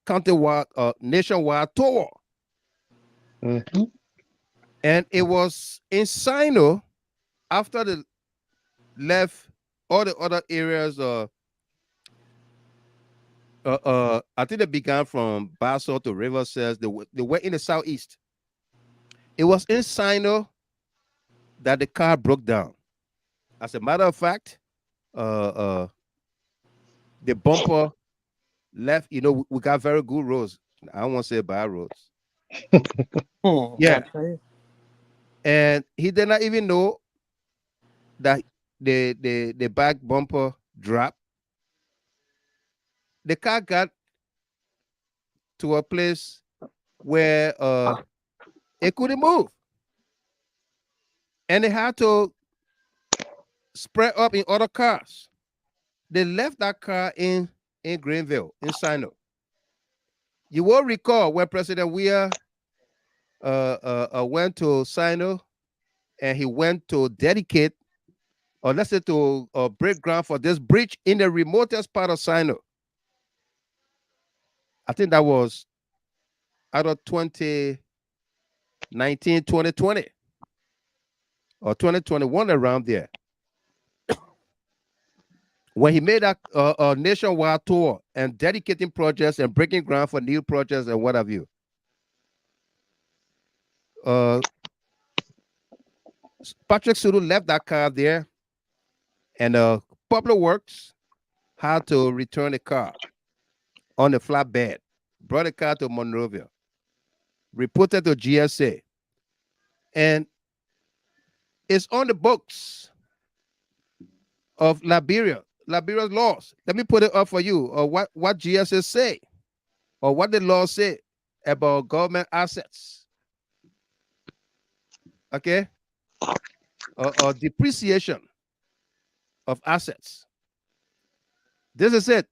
countrywide nationwide tour. Mm-hmm. And it was in Sino after they left all the other areas. I think they began from Basel to River Says. They were in the southeast. It was in Sino that the car broke down. As a matter of fact, the bumper left. You know, we got very good roads. I don't want to say bad roads. Yeah. And he did not even know that the back bumper dropped. The car got to a place where it couldn't move. And they had to spread up in other cars. They left that car in Greenville, in Sino. You will recall when President Weah went to Sino and he went to dedicate, or let's say to break ground for this bridge in the remotest part of Sino. I think that was out of 2019, 2020 or 2021, around there. When he made that nationwide tour and dedicating projects and breaking ground for new projects and what have you. Patrick Sudue left that car there, and Public Works had to return the car on the flatbed, brought the car to Monrovia, reported to GSA, and it's on the books of Liberia's laws. Let me put it up for you, or what GSA say, or what the law say about government assets. Okay, or depreciation of assets. This is it.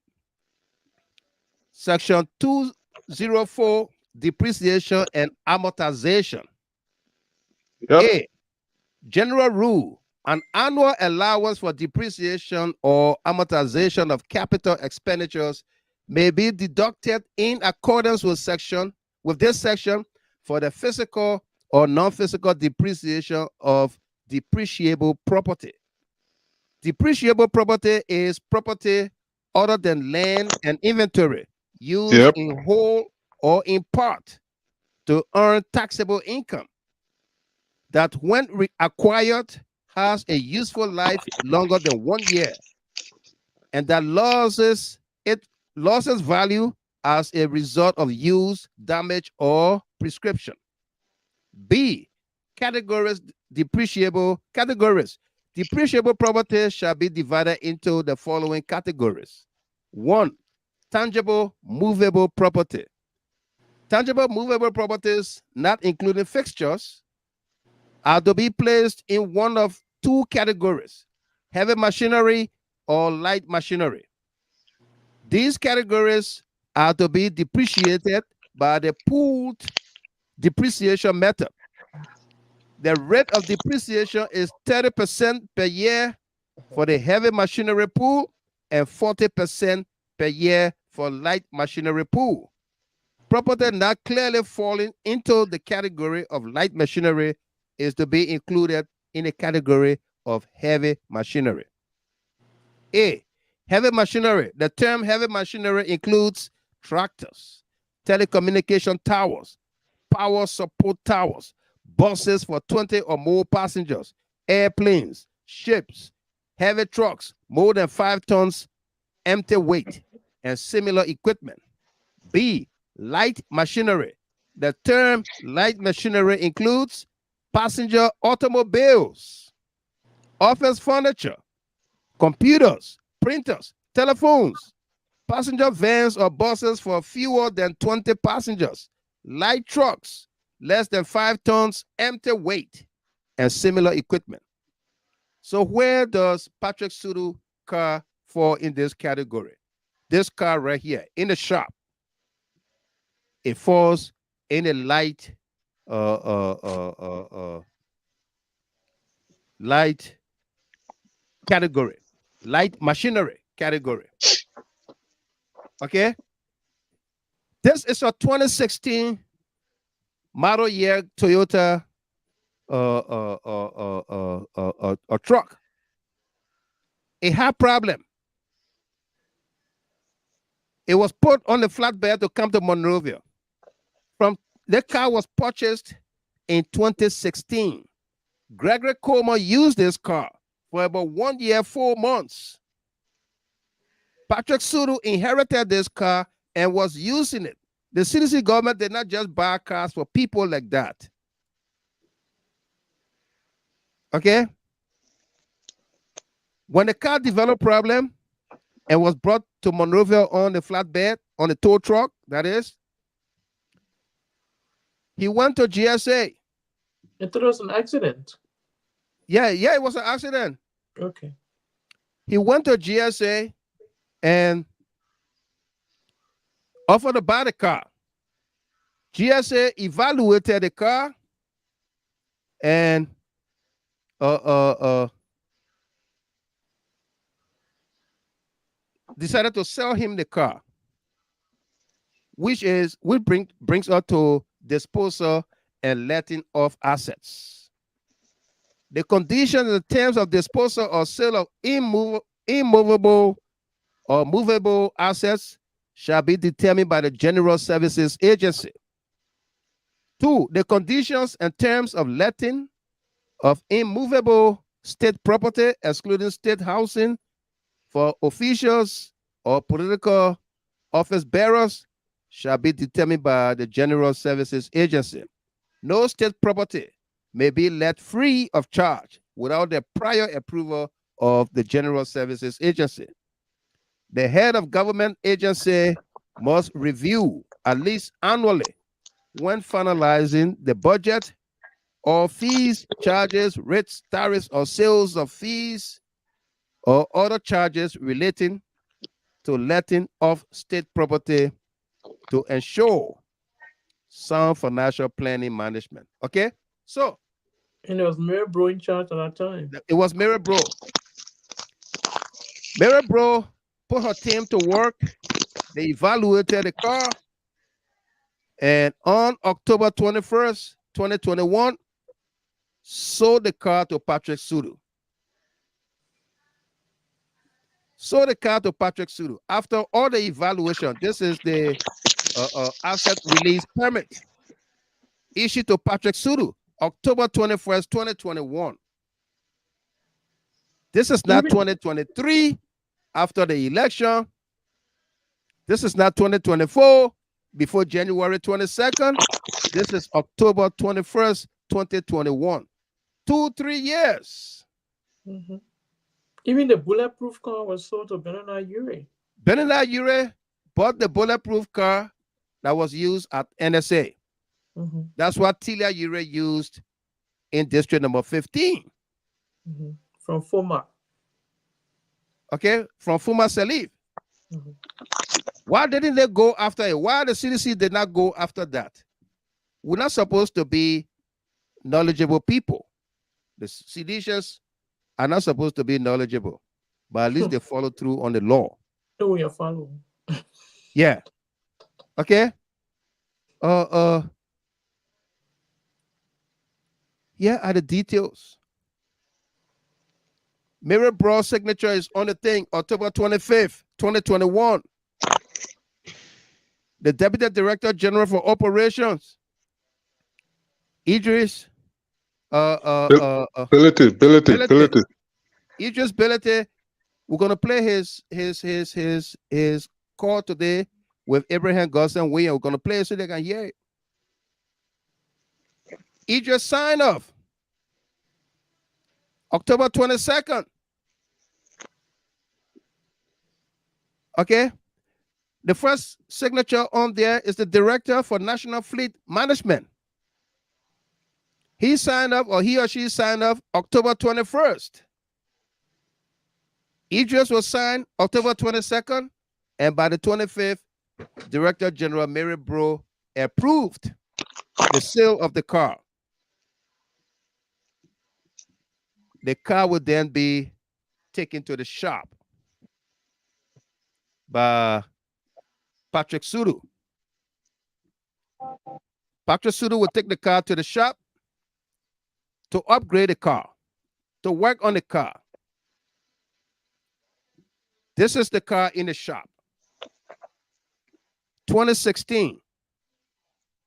Section 204, depreciation and amortization. Yep. A, general rule, an annual allowance for depreciation or amortization of capital expenditures may be deducted in accordance with this section for the physical or non-physical depreciation of depreciable property. Depreciable property is property other than land and inventory used in whole or in part to earn taxable income that when acquired has a useful life longer than 1 year and that loses value as a result of use, damage, or prescription. B, categories. Depreciable property shall be divided into the following categories. 1, tangible movable property. Tangible movable properties, not including fixtures, are to be placed in one of 2 categories: heavy machinery or light machinery. These categories are to be depreciated by the pooled depreciation method. The rate of depreciation is 30% per year for the heavy machinery pool and 40% per year for light machinery pool. Property not clearly falling into the category of light machinery is to be included in the category of heavy machinery. A, heavy machinery. The term heavy machinery includes tractors, telecommunication towers, power support towers, buses for 20 or more passengers, airplanes, ships, heavy trucks, more than 5 tons empty weight, and similar equipment. B, light machinery. The term light machinery includes passenger automobiles, office furniture, computers, printers, telephones, passenger vans or buses for fewer than 20 passengers, light trucks, less than 5 tons empty weight, and similar equipment. So where does Patrick Sudue car fall in this category? This car right here in the shop, it falls in a light light category, light machinery category. Okay, this is a 2016 model year Toyota a truck. It had problem. It was put on the flatbed to come to Monrovia. The car was purchased in 2016. Gregory Comer used this car for about 1 year, 4 months. Patrick Sudue inherited this car and was using it. The CDC government did not just buy cars for people like that. Okay? When the car developed problem and was brought to Monrovia on the flatbed, on the tow truck, that is, he went to GSA. I thought it was an accident. Yeah, it was an accident. Okay. He went to GSA and offered to buy the car. GSA evaluated the car and decided to sell him the car, which brings us to disposal and letting of assets. The conditions and terms of disposal or sale of immovable or movable assets shall be determined by the General Services Agency. 2, the conditions and terms of letting of immovable state property, excluding state housing, for officials or political office bearers shall be determined by the General Services Agency. No state property may be let free of charge without the prior approval of the General Services Agency. The head of government agency must review at least annually when finalizing the budget or fees, charges, rates, tariffs, or sales of fees or other charges relating to letting of state property to ensure sound financial planning management. Okay, so. And it was Mary Bro in charge at that time. It was Mary Bro. Mary Bro put her team to work. They evaluated the car. And on October 21st, 2021, sold the car to Patrick Sudue. Sold the car to Patrick Sudue. After all the evaluation, this is the asset release permit issued to Patrick Sudue, October 21st, 2021. This is not 2023 after the election. This is not 2024 before January 22nd. This is October 21st, 2021. 2-3 years. Mm-hmm. Even the bulletproof car was sold to Bernard Ure. Bernard Ure bought the bulletproof car that was used at NSA. Mm-hmm. That's what Tilia Ure used in district number 15. Mm-hmm. From Fuma. Okay, from Fuma Salif. Mm-hmm. Why didn't they go after it? Why the CDC did not go after that? we're not supposed to be knowledgeable people. The seditious are not supposed to be knowledgeable, but at least they follow through on the law. Oh, you're following. Yeah. Okay. Here are the details. Mary Bro's signature is on the thing, October 25th, 2021. The Deputy Director General for Operations, Idris Ability. Idris Ability. We're gonna play his call today with Abraham Gosson Williams. We're gonna play it so they can hear it. Idris sign off October 22nd. Okay. The first signature on there is the Director for National Fleet Management. He signed up, or he or she signed up October 21st. Idris was signed October 22nd, and by the 25th, Director General Mary Bro approved the sale of the car. The car would then be taken to the shop by Patrick Sudue. Patrick Sudue will take the car to the shop to upgrade the car, to work on the car. This is the car in the shop. 2016.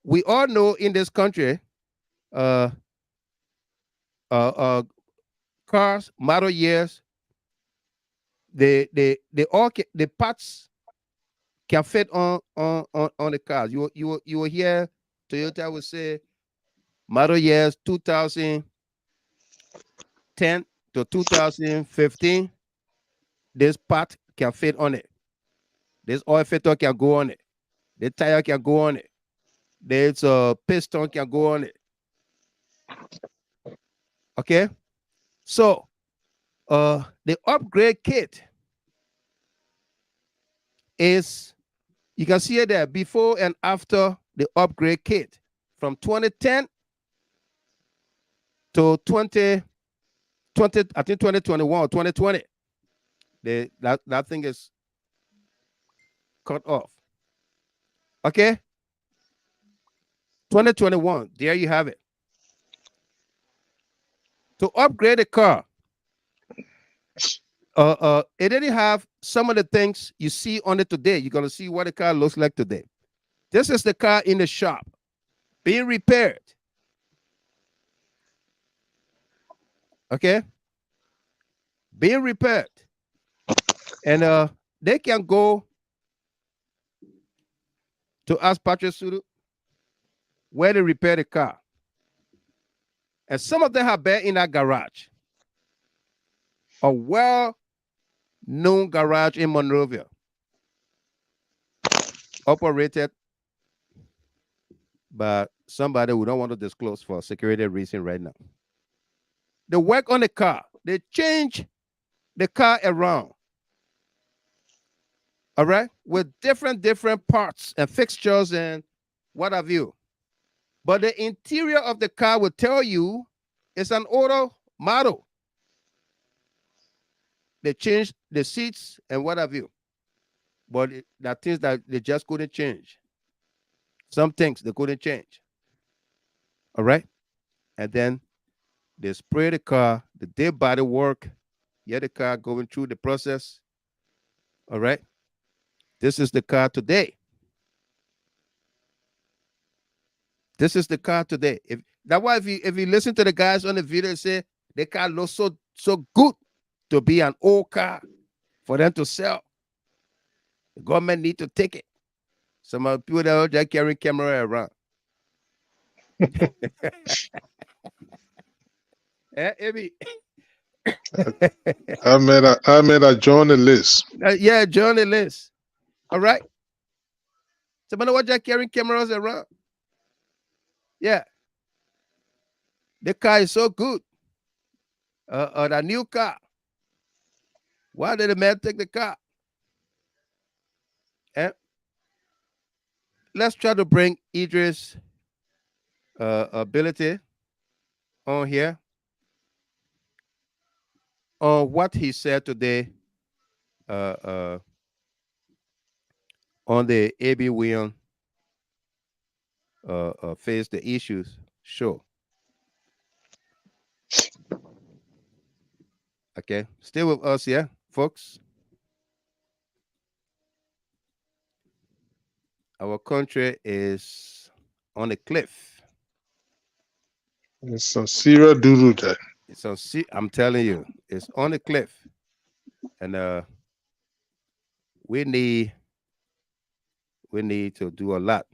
We all know in this country, cars, model years, the parts can fit on the cars. You will hear Toyota will say model years 2010 to 2015. This part can fit on it. This oil filter can go on it. The tire can go on it. There's a piston can go on it. Okay, so the upgrade kit is, you can see it there, before and after the upgrade kit from 2010 to 2020, I think 2021, 2020. That thing is cut off. Okay, 2021, there you have it. To upgrade the car, it didn't have some of the things you see on it today. You're gonna see what the car looks like today. This is the car in the shop being repaired. Okay, being repaired, and they can go to ask Patrick Sudue where they repair the car. And some of them have been in that garage, a well-known garage in Monrovia, operated by somebody who don't want to disclose for security reason right now. They work on the car. They change the car around, all right, with different parts and fixtures and what have you. But the interior of the car will tell you it's an older model. They changed the seats and what have you. But that things that they just couldn't change. Some things they couldn't change. All right? And then they spray the car, the day body work, get the car going through the process. All right? This is the car today. This is the car today. That's why if you listen to the guys on the video, say the car looks so good to be an old car for them to sell. The government need to take it. Some of the people that are just carrying camera around. Amy. I made a journalist. Yeah, journalist. All right. Somebody what just carrying cameras around. Yeah. The car is so good. The new car. Why did the man take the car? Let's try to bring Idris ability on here on what he said today on the AB William face the issues? Sure. Okay, stay with us, yeah, folks. Our country is on a cliff. It's some serious doo-doo there. It's on. I'm telling you, it's on a cliff, and we need to do a lot.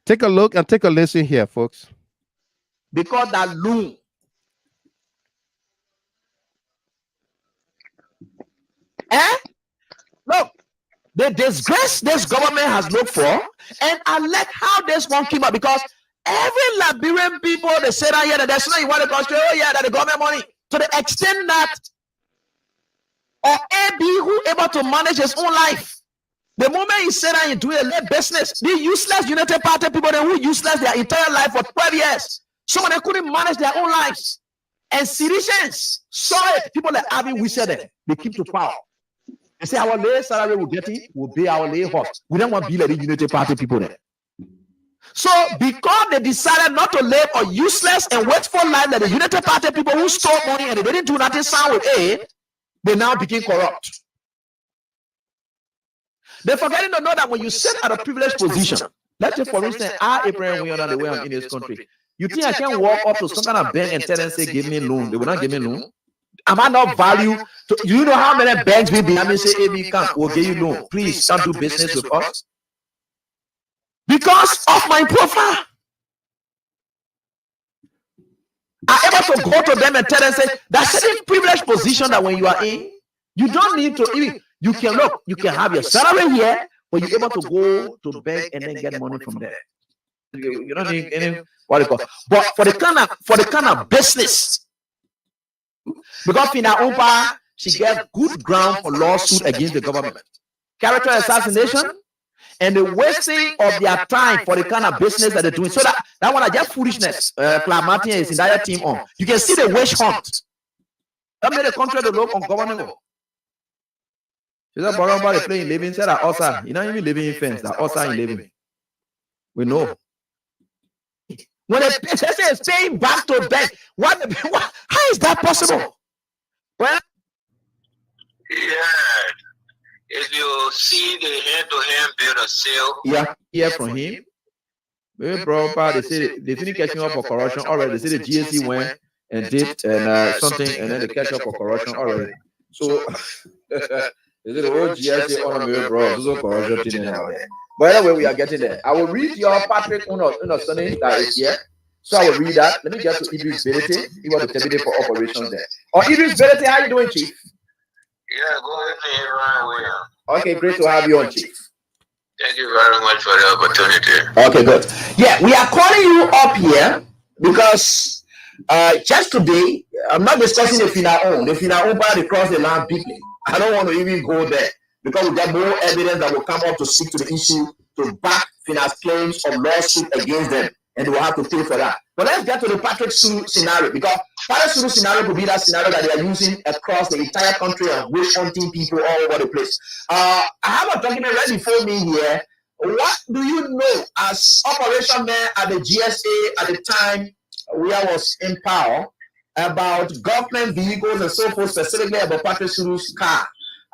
Take a look and take a listen here, folks. Because that loon. Look, the disgrace this government has looked for, and I like how this one came up, because every Liberian people, they say that here that there's no you want to control, oh yeah, that the government money, to the extent that or AB who able to manage his own life. The moment he said that he do a late business, the useless United Party people, they who useless their entire life for 12 years. So they couldn't manage their own lives. And citizens saw it. People like Abby, we said it. They keep to power. They say our lay salary will get it, will be our lay horse. We don't want to be like the United Party people there. So because they decided not to live a useless and wasteful life like the United Party people who stole money and they didn't do nothing sound with it, they now became corrupt. They're forgetting to know that when you sit at a privileged position, let's say for instance, I, Abraham, we are the way I'm in this country. You think I can walk up to some kind of bank and tell them, say, give me a loan? They will not give me a loan. Am I not value? You know how many banks will be? I mean, say, AB, come, we'll give you loan. Please come do business with us. Because of my profile. I'm able to go to them and tell them, say, that's a privileged position that when you are in, you don't need to even, you can look, you can have your salary here, but you're able to go to bank and then get money from there. You don't need any what you call. But for the kind of business, because Fina Umpa, she gets good ground for lawsuit against the government. Character assassination and the wasting of their time for the kind of business that they're doing. So that one is just foolishness. Martin is in that team on. You can see the witch hunt. That made the country to look ungovernable. She said, Boromba, they playing living. Said that also, you know, even living in fence. That also in living. We know. When a person is paying back to bank, what? How is that possible? Well, yeah. If you see the hand-to-hand bill of sale, yeah, hear from him. Maybe Boromba, they say they didn't catch him up for corruption already. They say the GSC went and did and something, and then they catch up for corruption already. So. Is it the old GSA on a bro? This is corruption thing now. But anyway, we are getting there. I will read your Patrick understanding that is here. So I will read that. Let me get to Idris Belete. He was the deputy for operations there. Or Idris Belete, how you doing, Chief? Yeah, go ahead, William. Okay, great to have you on, Chief. Thank you very much for the opportunity. Okay, good. Yeah, we are calling you up here because just today, I'm not discussing the FINA-OWN. The FINA-OWN part across the land deeply. I don't want to even go there because we get more evidence that will come up to speak to the issue to back finance claims of lawsuit against them, and they will have to pay for that. But let's get to the Patrick Sudue scenario, because Patrick Sudue scenario could be that scenario that they are using across the entire country of witch hunting people all over the place. I have a document right before me here. What do you know as operation man at the GSA at the time we was in power about government vehicles and so forth, specifically about Patrick Sudue's car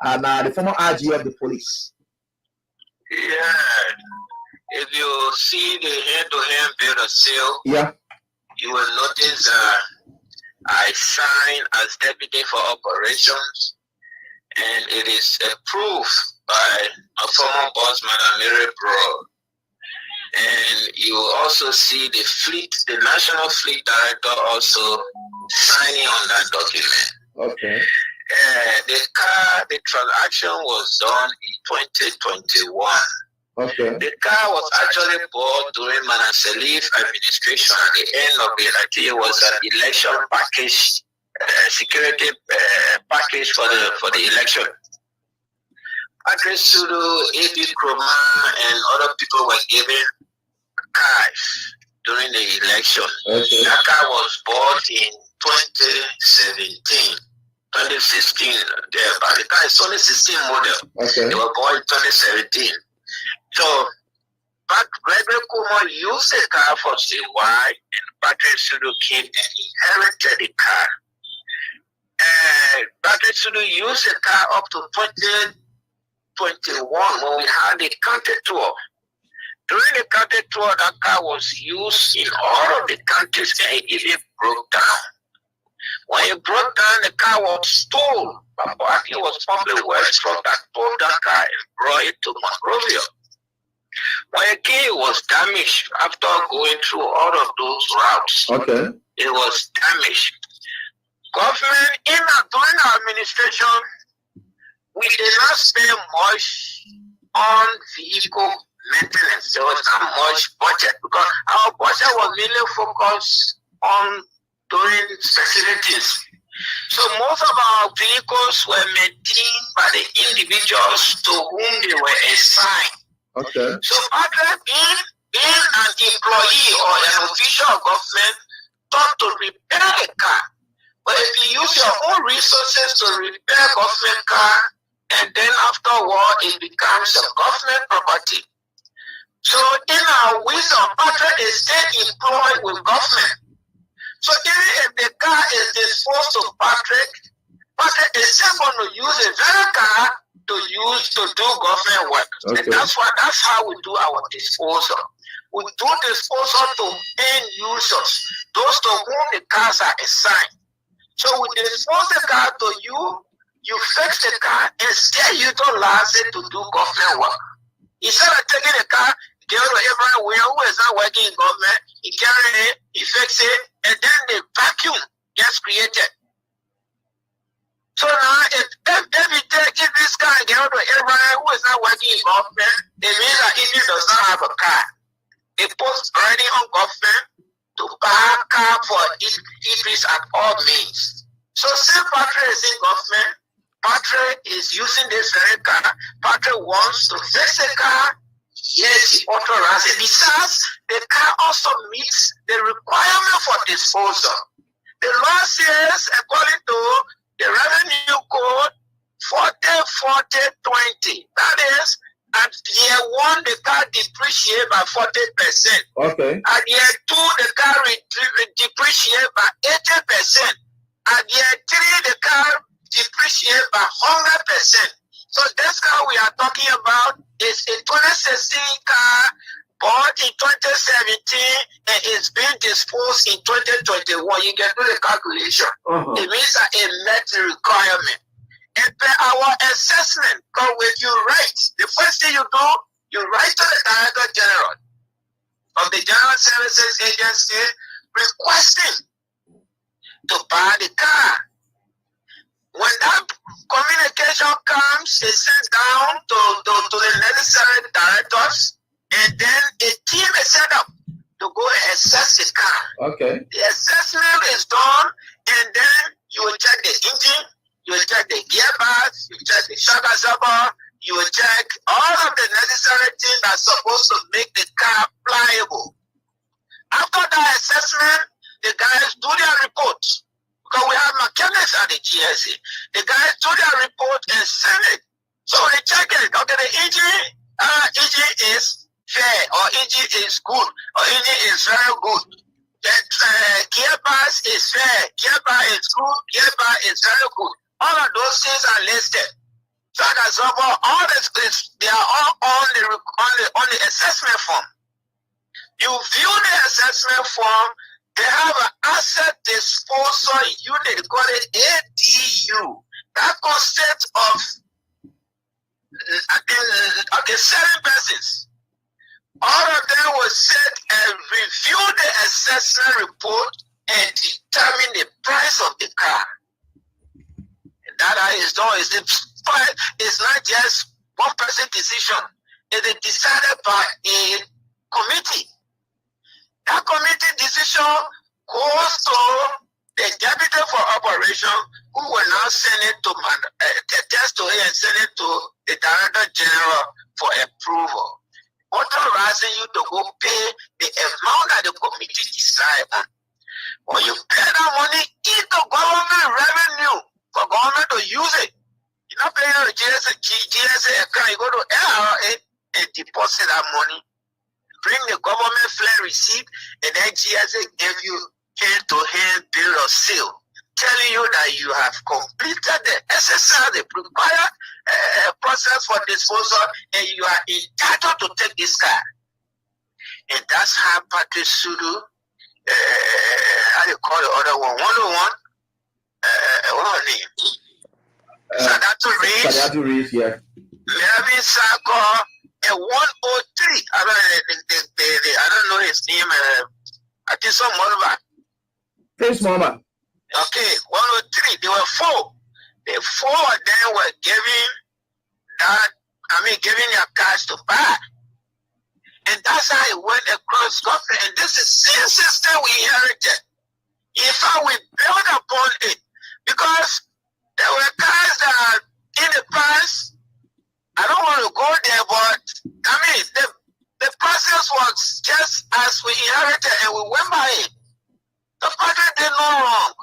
and the former RG of the police? Yeah, if you see the hand-to-hand bill of sale, yeah, you will notice I sign as deputy for operations, and it is approved by a former boss, Madam Mary Bro. And you also see the fleet, the National Fleet Director also signing on that document. Okay. The transaction was done in 2021. Okay. The car was actually bought during Manasselif administration. At the end of it, I think it was an election package, security package for the election. Patrick Sudue, A.B. Kroma, and other people were given cash during the election. Okay. That car was bought in 2016 there, but the car is 2016 model. Okay. It was bought in 2017. So, but Gregory Kumo used the car for a while, and Patrick Sudue came and inherited the car. And Patrick Sudue used the car up to 2021 when we had the county tour. During the county tour, that car was used in all of the countries, and it even broke down. When it broke down, the car was stolen. Boakai was probably well-struck that stole that car and brought it to Monrovia. When it came, it was damaged after going through all of those routes. Okay. It was damaged. Government, during our administration, we did not spend much on vehicle maintenance. There was not much budget because our budget was mainly focused on doing specific things. So most of our vehicles were maintained by the individuals to whom they were assigned. Okay. So Patrick, being an employee or an official of government, thought to repair a car. But if you use your own resources to repair government car, and then afterward it becomes a government property. So in our wisdom, Patrick is still employed with government. So even if the car is disposed to Patrick is still going to use a very car to use to do government work. Okay. And that's how we do our disposal. We do disposal to end users, those to whom the cars are assigned. So we dispose the car to you, you fix the car, and still utilize it to do government work. Instead of taking the car, give it to everyone who is not working in government, he carry it, he fix it, and then the vacuum gets created. So now, if this car and give it to everyone who is not working in government, it means that if he does not have a car, it puts burden on government to buy a car for increase at all means. So since Patrick is in government, Patrick is using this very car. Patrick wants to fix the car. Yes, he authorized it. Besides, the car also meets the requirement for disposal. The law says, according to the revenue code 40-40-20, that is, at year 1, the car depreciates by 40%. Okay. At year 2, the car depreciates by 80%. At year 3, the car depreciates by 100%. So this car we are talking about is a 2016 car bought in 2017 and is being disposed in 2021. You can do the calculation. It means that it met the requirement. And per our assessment, because when you write, the first thing you do, you write to the Director General of the General Services Agency requesting to buy the car. When that communication comes, it sends down to the necessary directors, and then a team is set up to go and assess the car. Okay. The assessment is done, and then you will check the engine, you will check the gearbox, you will check the shock absorber, you will check all of the necessary things that are supposed to make the car pliable. After that assessment, the guys do their report. Because we have mechanics at the GSA. The guys do their report and send it. So they check it. Okay, the engine is fair, or engine is good, or engine is very good. The gearbox is fair, gearbox is good, gearbox is very good. All of those things are listed. So that's all this, they are all on the assessment form. You view the assessment form. They have an asset disposal unit called it ADU. That consists of the 7 persons. All of them will sit and review the assessment report and determine the price of the car. And that is done. It's not just one person decision. It is decided by a committee. That committee decision goes to the deputy for operation, who will now send it to test to it and send it to the Director General for approval. What authorizing you to go pay the amount that the committee decide on. When you pay that money into government revenue for government to use it, you're not paying the GSA account. You go to LRA and deposit that money. Bring the government flat receipt, and then GSA give you hand-to-hand bill of sale, telling you that you have completed the SSR, the required process for disposal, and you are entitled to take this car. And that's how Patrick Sudue, how do you call the other one? 101. What's her name? Sadatu Reeves. Yeah. Levin Sako, and 103. I don't know his name. I think some Monrovia. Prince Mama. Okay, 103. There were 4. The 4 of them were giving their cash to buy. And that's how it went across government. And this is the same system we inherited. In fact, we built upon it. Because there were guys that in the past, I don't want to go there, but the process was just as we inherited and we went by it. The party did no wrong.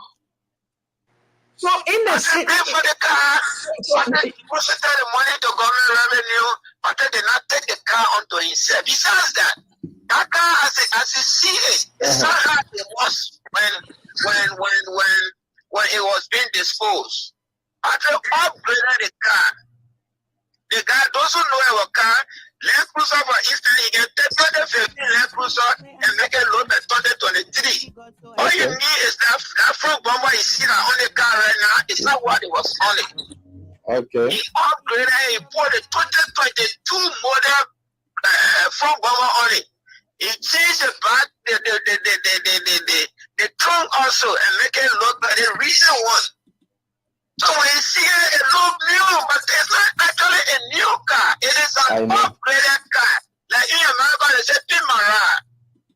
So in the pay for the car, party deposited the money to government revenue, party did not take the car onto himself. Besides that car as you see it, it's not like it was when it was being disposed. Party upgraded the car. The guy, those who know our car, Land Cruiser for Eastern, you get 2015 Land Cruiser and make it load by 2023. All you need is that front bumper you see that on the car right now. It's not what it was on it. Okay. He upgraded and he put the 2022 model front bumper on it. He changed the back, the trunk also, and make it look like the recent one. So when you see it, it looks new, but it's not actually a new car. It is an upgraded car. Like in America, they say Pimara.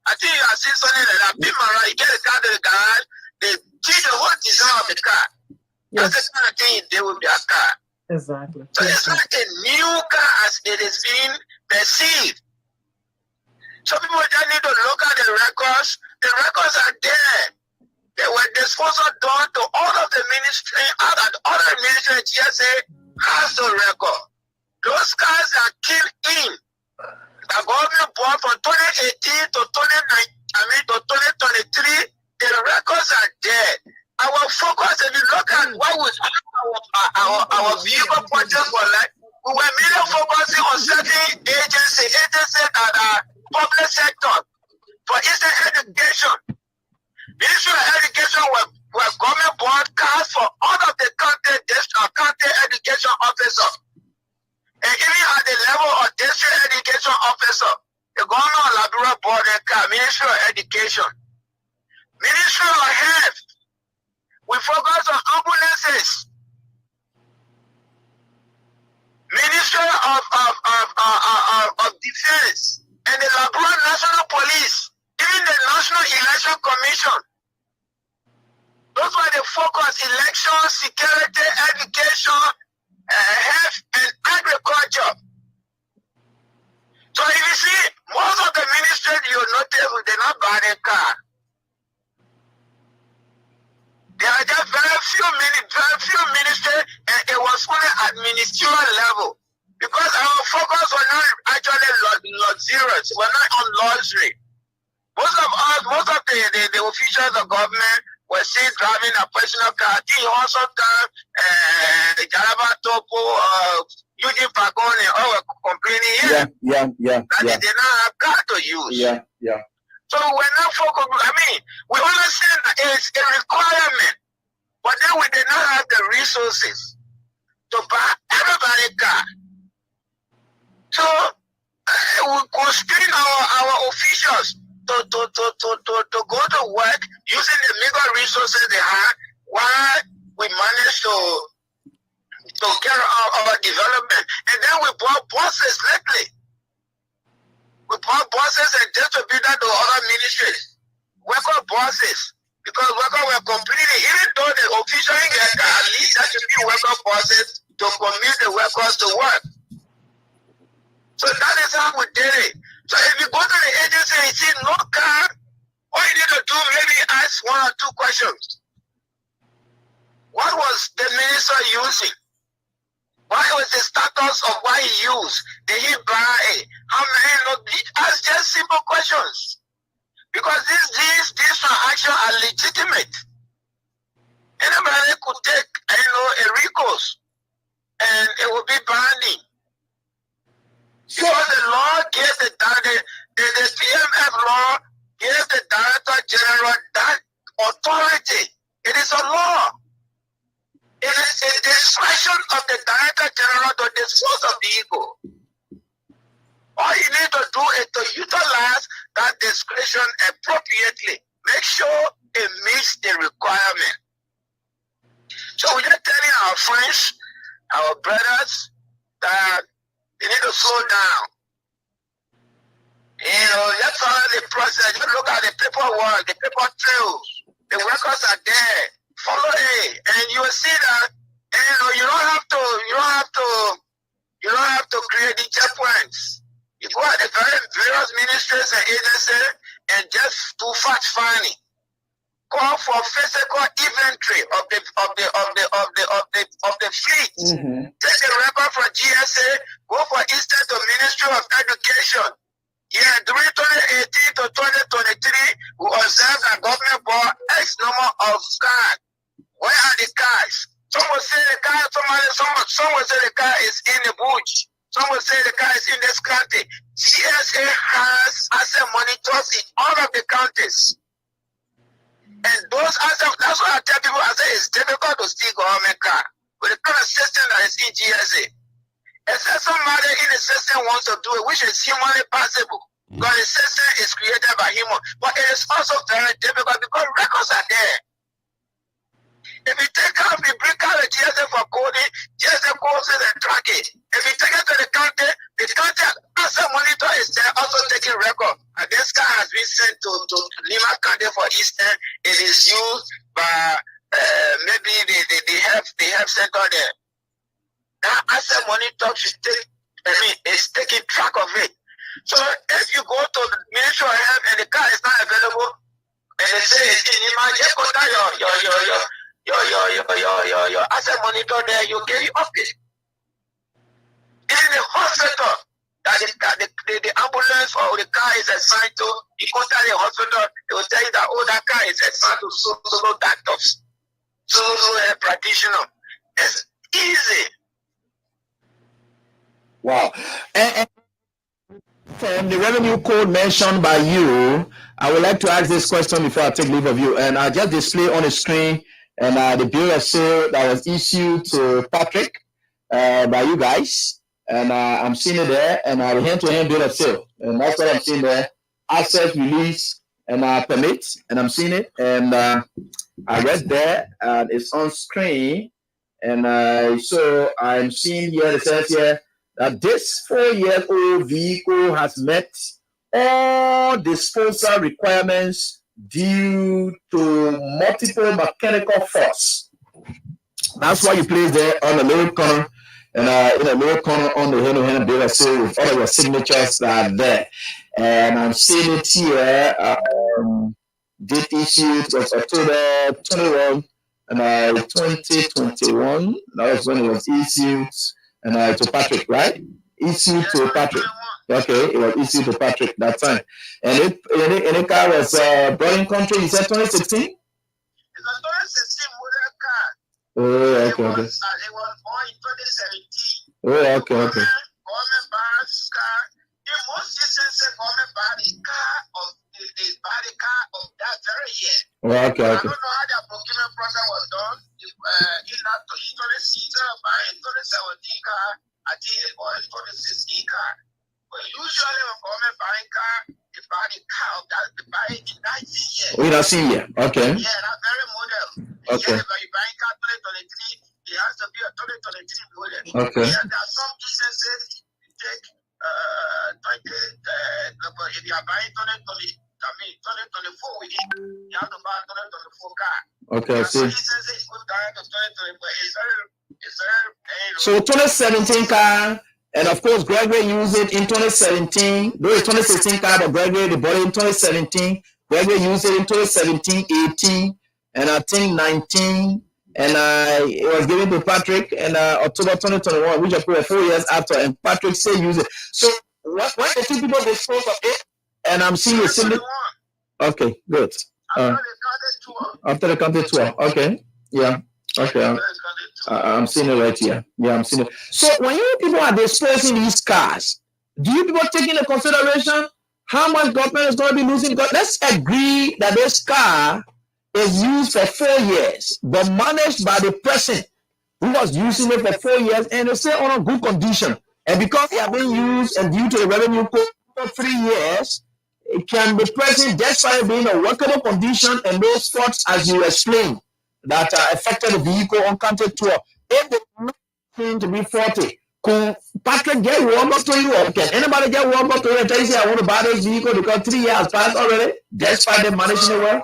I think you have seen something like that. Pimara, you get the car to the garage, they change the whole design of the car. Yes. That's the kind of thing you do with their car. Exactly. So it's like a new car as it is being perceived. So people just need to look at the records. The records are there. They were disposal done to all of the ministry, all the ministry GSA has the record. Those cars that came in, the government bought from 2018 to 2023, the records are there. Our focus, if you look at what was our vehicle purchase was like, we were mainly focusing on certain agencies that are public sector. For instance, education. Ministry of Education were government broadcast for all of the county education officers. And even at the level of district education officer, the government of Liberia board and Ministry of Education. Ministry of Health, we focus on ambulances. Ministry of Defense and the Liberia National Police, even the National Election Commission. Those were the focus: election, security, education, health, and agriculture. So if you see, most of the ministries you notice they're not buying a car. There are just very few ministries, and it was only at ministerial level. Because our focus was not actually luxurious, we're not on luxury. Most of the officials of government were seen driving a personal car. I think also the Jalaba Topo, Eugene Pagone, all were complaining that they did not have car to use. So we're not focused. We understand that it's a requirement, but then we did not have the resources to buy everybody a car. So we constrain our officials to go to work using the meager resources they have while we manage to carry out our development. And then we bought buses lately. We bought buses and distributed to other ministries. Worker buses. Because workers were completing, even though the officially get at least that should be worker buses to commute the workers to work. So that is how we did it. So if you go to the agency and see no car, all you need to do maybe ask 1 or 2 questions. What was the minister using? What was the status of what he used? Did he buy? How many? Ask just simple questions. Because these transactions are legitimate. Anybody could take, a recourse, and it will be binding. Because the law gives the PMF law gives the Director General that authority. It is a law. It is a discretion of the Director General to dispose of the vehicle. All you need to do is to utilize that discretion appropriately. Make sure it meets the requirement. So we're just telling our friends, our brothers, that they need to slow down. Just follow the process. Just look at the paperwork, the paper trails. The records are there. Follow it, and you will see that. You don't have to create the checkpoints. You go at the various ministries and agencies and just do fact finding. Call for physical inventory of the fleet. Take a record from GSA. Go for instance to Ministry of Education. Yeah, during 2018 to 2023, we observed that government bought X number of cars. Where are the cars? Some will say the car, some will say the car is in the bush. Some will say the car is in this county. CSA has asset monitors in all of the counties. And those assets, that's why I tell people, I say it's difficult to steal government car with the kind of system that is in GSA. Except somebody in the system wants to do it, which is humanly possible. Because the system is created by human. But it is also very difficult because records are there. If you take out, you bring out the GSA for coding, GSA codes it and track it. If you take it to the county asset monitor is there also taking record. And this car has been sent to Lima County for Eastern. It is used by maybe they have center there. That asset monitor should take, it's taking track of it. So if you go to the Ministry of Health and the car is not available, and they say it's in Lima, just go down your asset monitor there, you get it off it. In the hospital that the ambulance or the car is assigned to, you contact the hospital, they will tell you that that car is assigned to so doctors, so practitioner. It's easy. Wow. And from the revenue code mentioned by you, I would like to ask this question before I take leave of you. And I just display on the screen and the bill of sale that was issued to Patrick by you guys. And I'm seeing it there, and the hand-to-hand bill of sale. And that's what I'm seeing there. Asset release and permit, and I'm seeing it. And I read there, and it's on screen. And so I'm seeing here, it says here, that this 4-year-old vehicle has met all disposal requirements due to multiple mechanical faults. That's why you place there on the lower corner, and in the lower corner on the hand-to-hand bill of sale with all of your signatures that are there. And I'm seeing it here. Date issued was October 21 and 2021. That was when it was issued. And to Patrick, right? Issued to Patrick. Okay, it was issued to Patrick that time. And the car was brought in country, you said 2016? It's a 2016 model car. Oh, okay, okay. It was born in 2017. Oh, okay, okay. Government buys car. In most instances, government buys the car of that very year. Oh, okay, okay. I don't know how the procurement process was done. I think it was 2016 car. But usually when government buying car, they buy the car that they buy it in 19 years. Oh, that's in here. Okay. Yeah, that's very model. Okay. If you're buying car 2023, it has to be a 2023 model. Okay. Yeah, there are some instances you take if you are buying 2024 with it, you have to buy a 2024 car. Okay, so so 2017 car And of course, Gregory used it in 2017. Though it's 2016 car, but Gregory they bought it in 2017. Gregory used it in 2017, 18, and I think 19. And it was given to Patrick in October 2021, which was 4 years after. And Patrick still used it. So when the two people dispose of it, and I'm seeing a similar. Okay, good. After the county tour. Okay. Yeah. Okay. I'm seeing it right here. Yeah, I'm seeing it. So when you people are disposing these cars, do you people take into consideration how much government is going to be losing? Let's agree that this car is used for 4 years, but managed by the person who was using it for 4 years, and it's still on a good condition. And because they are being used and due to the revenue code for 3 years, it can be present despite being a workable condition and those faults, as you explained, that affected the vehicle on county tour. If they seem to be 40, could Patrick get warm up to you, or can anybody get warm up to you and tell you, say, I want to buy this vehicle because 3 years passed already, despite them managing it well?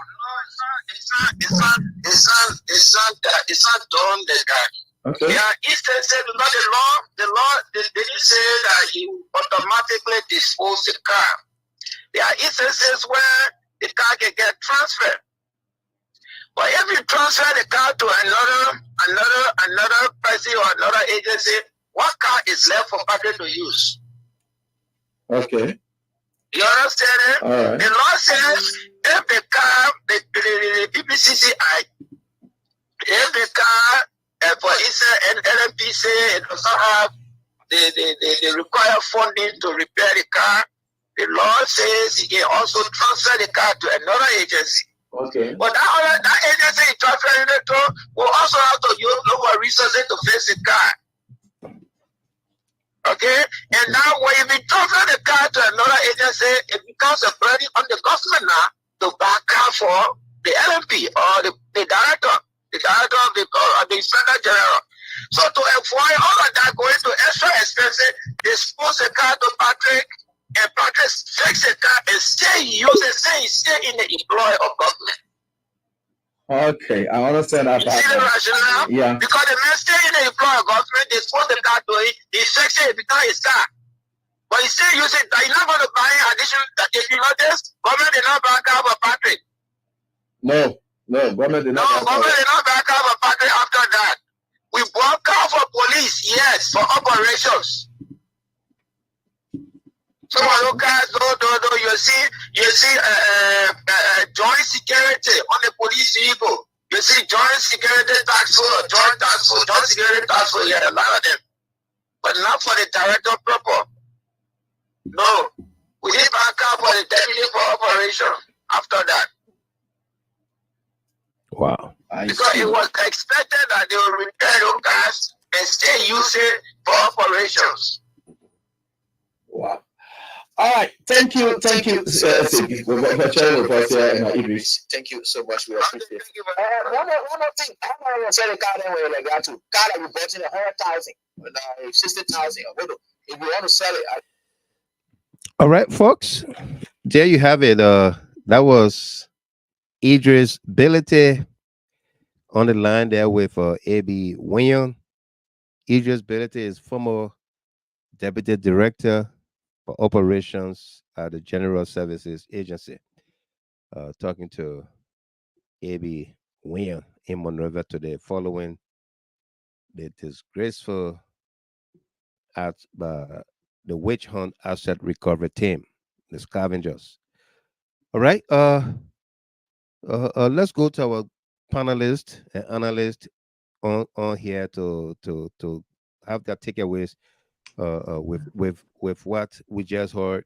It's not done like that. Okay. There are instances, not the law, they didn't say that you automatically dispose the car. There are instances where the car can get transferred. But if you transfer the car to another person or another agency, what car is left for Patrick to use? Okay. You understand it? All right. The law says if the car, the PPCCI, if the car, for instance, an LMPC, it doesn't have the required funding to repair the car, the law says you can also transfer the car to another agency. Okay. But that agency you transferring it to will also have to use lower resources to fix the car. Okay? And now when you transfer the car to another agency, it becomes a burden on the government now to back car for the LMP or the director of the Inspector General. So to avoid all of that going to extra expenses, they dispose the car to Patrick, and Patrick fix the car and stay in the employ of government. Okay, I understand that. You see the rationale? Yeah. Because the man stay in the employ of government, they dispose the car to it, he fix it, it becomes his car. But he still use it, he's not going to buy additional, if you notice, government did not back up for Patrick. No, government did not. No, government did not back up for Patrick after that. We bought car for police, yes, for operations. Some of those cars, though, you see joint security on the police vehicle. You see joint security tax force, joint security tax force, yeah, a lot of them. But not for the director proper. No. We did back up for the deputy for operation after that. Wow. Because it was expected that they will repair those cars and stay using for operations. Wow. All right, thank you, Thank you so much. We appreciate it. One more thing, how am I going to sell the car that way like that too? Car that we bought in 100,000, 60,000, if you want to sell it. All right, folks, there you have it. That was Idris Bility on the line there with A.B. William. Idris Bility is former Deputy Director for Operations at the General Services Agency. Talking to A.B. William in Monrovia today following the disgraceful the witch hunt asset recovery team, the scavengers. All right. Let's go to our panelists and analysts on here to have their takeaways with what we just heard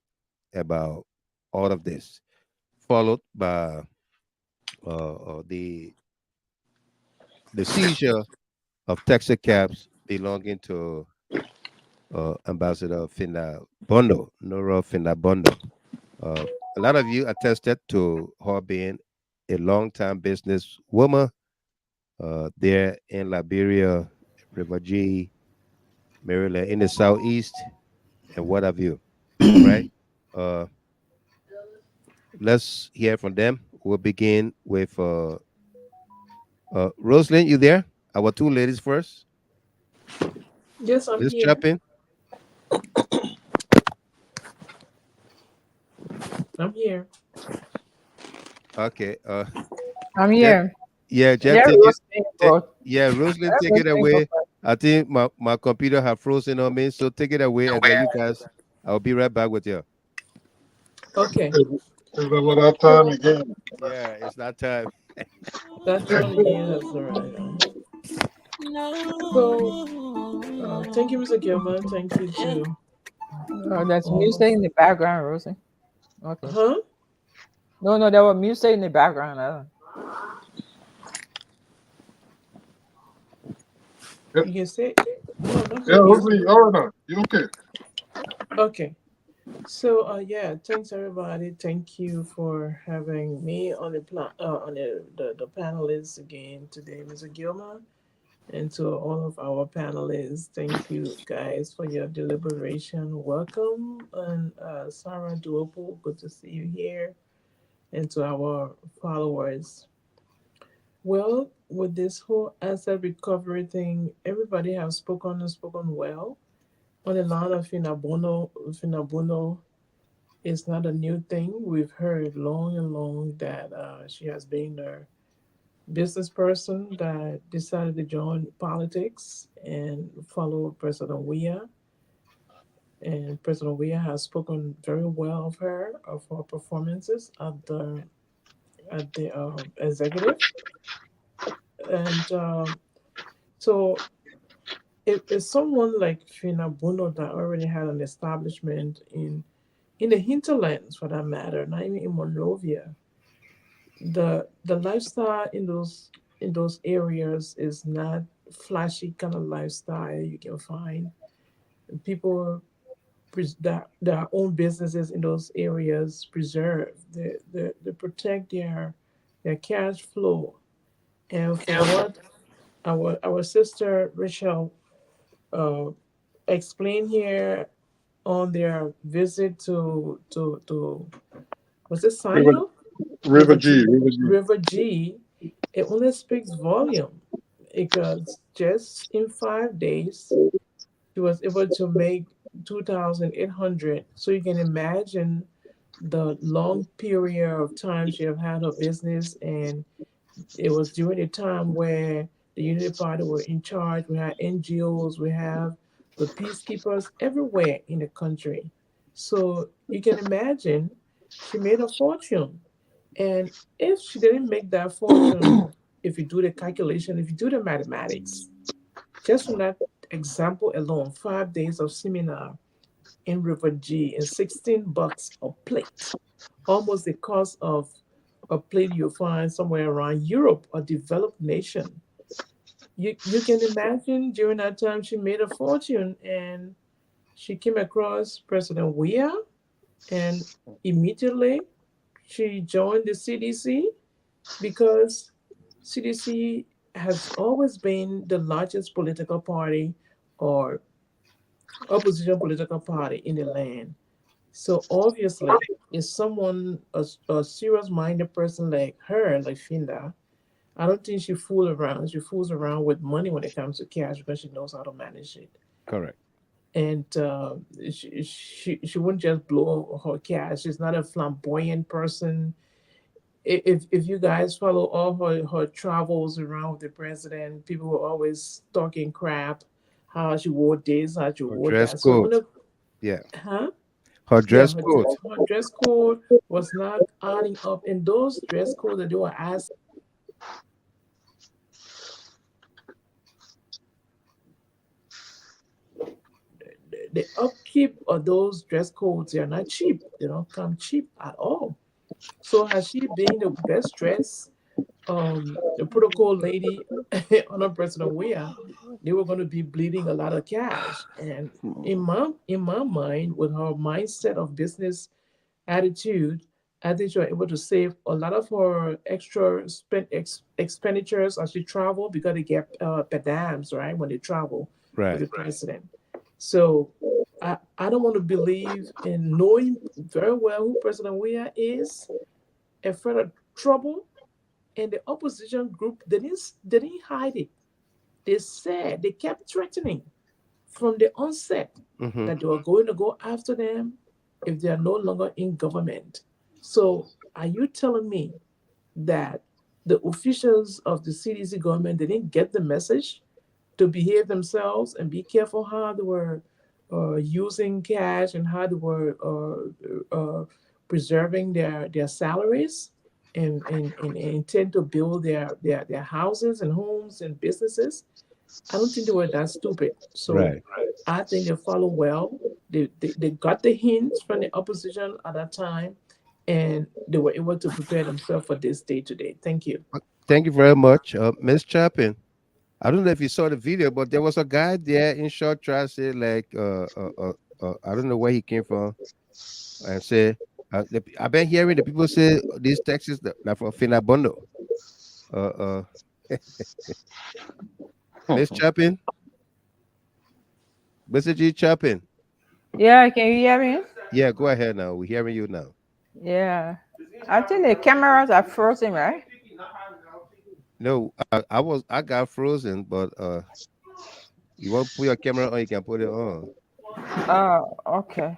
about all of this, followed by the seizure of taxicabs belonging to Ambassador Finda Bundoo, Nora Finda Bundoo. A lot of you attested to her being a long-time business woman there in Liberia, River G, Maryland, in the Southeast, and what have you. Right? Let's hear from them. We'll begin with Rosalind. You there? Our two ladies first. Yes, I'm Let's here. jump in. I'm here. Okay. I'm here. Yeah, Jeff, Yeah, take Roslyn, it. Yeah, Roslyn, take it away. I think my computer have frozen on me, so take it away, and then you guys, I'll be right back with you. Okay. Is that what our time again? Yeah, it's that time. That's time again. That's all right. So, thank you, Mr. Gilman. Thank you too. Oh, that's music in the background, Rosie. Okay. Huh? No, there was music in the background. You can say, yeah, Rosie, all right now. You okay? Okay. So, yeah, thanks everybody. Thank you for having me on the the panelists again today, Mr. Gilman, and to all of our panelists. Thank you guys for your deliberation. Welcome, and Sarah Duopo, good to see you here, and to our followers. Well, with this whole asset recovery thing, everybody has spoken and spoken well. On the line of Finda Bundoo is not a new thing. We've heard long and long that she has been a business person that decided to join politics and follow President Weah. And President Weah has spoken very well of her performances at the executive. And so if someone like Finda Bundoo that already had an establishment in the hinterlands for that matter, not even in Monrovia, the lifestyle in those areas is not flashy kind of lifestyle you can find. People that own businesses in those areas preserve, they protect their cash flow. And for what our sister Rachel explained here on their visit to was it Sanyo? River G. River G, it only speaks volume because just in 5 days she was able to make 2,800. So you can imagine the long period of time she have had her business, and it was during a time where the Unity Party were in charge. We had NGOs, we have the peacekeepers everywhere in the country. So you can imagine she made a fortune. And if she didn't make that fortune, if you do the calculation, if you do the mathematics, just from that example alone, 5 days of seminar in River G and $16 a plate, almost the cost of a plate you'll find somewhere around Europe, a developed nation. You can imagine during that time she made a fortune, and she came across President Weah, and immediately she joined the CDC because CDC has always been the largest political party or opposition political party in the land. So obviously, if someone, a serious-minded person like her, like Finda, I don't think she fools around. She fools around with money when it comes to cash because she knows how to manage it. Correct. And she wouldn't just blow her cash. She's not a flamboyant person. If you guys follow all her travels around with the president, people were always talking crap, how she wore this, how she wore Dress that. So code. Yeah. huh? Her Yeah, dress code. her dress code was not adding up. And those dress codes that they were asking, the upkeep of those dress codes, they are not cheap. They don't come cheap at all. So has she been the best dressed the protocol lady under President Weah, they were going to be bleeding a lot of cash. And in my mind, with her mindset of business attitude, I think she was able to save a lot of her extra expenditures as she traveled because they get per diems, right, when they travel with the president. So I don't want to believe in knowing very well who President Weah is, afraid of trouble. And the opposition group, they didn't hide it. They said, they kept threatening from the onset that they were going to go after them if they are no longer in government. So are you telling me that the officials of the CDC government, they didn't get the message to behave themselves and be careful how they were using cash and how they were preserving their salaries and intend to build their houses and homes and businesses? I don't think they were that stupid. So I think they follow well. They got the hints from the opposition at that time, and they were able to prepare themselves for this day today. Thank you. Thank you very much, Ms. Chapin. I don't know if you saw the video, but there was a guy there in short trial say like I don't know where he came from, and say I've been hearing the people say these taxes that from Finda Bundoo. Ms. Chapin, Mr. G. Chapin. Yeah, can you hear me? Yeah, go ahead now. We're hearing you now. Yeah, I think the cameras are frozen, right? No, I got frozen, but you want to put your camera on, you can put it on. Okay.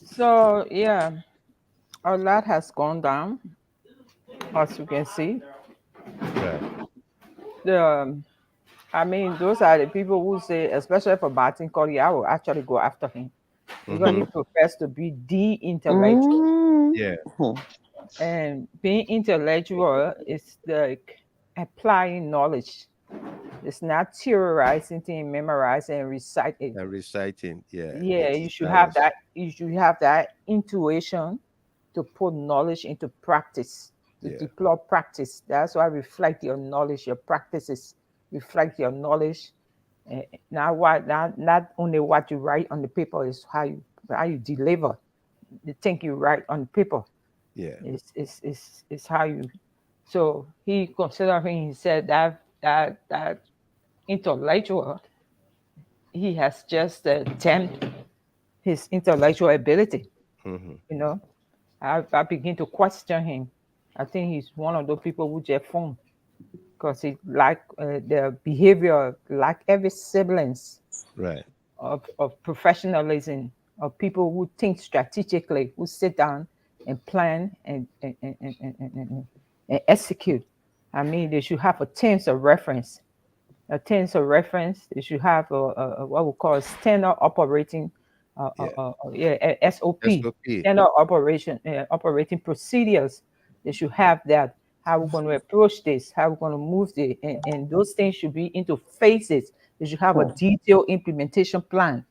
So yeah, a lot has gone down, as you can see. Right. I mean, those are the people who say, especially for Martin Curry, I will actually go after him because he professed to be the intellectual. Yeah. And being intellectual is like applying knowledge. It's not theorizing things, memorizing, and reciting. And reciting, yeah. Yeah, you should have that. You should have that intuition to put knowledge into practice, to deploy practice. That's why reflect your knowledge, your practices. Reflect your knowledge. Not only what you write on the paper is how you deliver the thing you write on paper. Yeah, it's how you. So he considered him. He said that intellectual. He has just tamed his intellectual ability. You know, I begin to question him. I think he's one of those people who just phone. Because he the behavior like every semblance of professionalism, of people who think strategically, who sit down and plan and execute. I mean, they should have a terms of reference. A terms of reference. They should have a what we call a standard operating SOP. Standard operating procedures. They should have that. How we're going to approach this, how we're going to move it, and those things should be into phases. They should have a detailed implementation plan.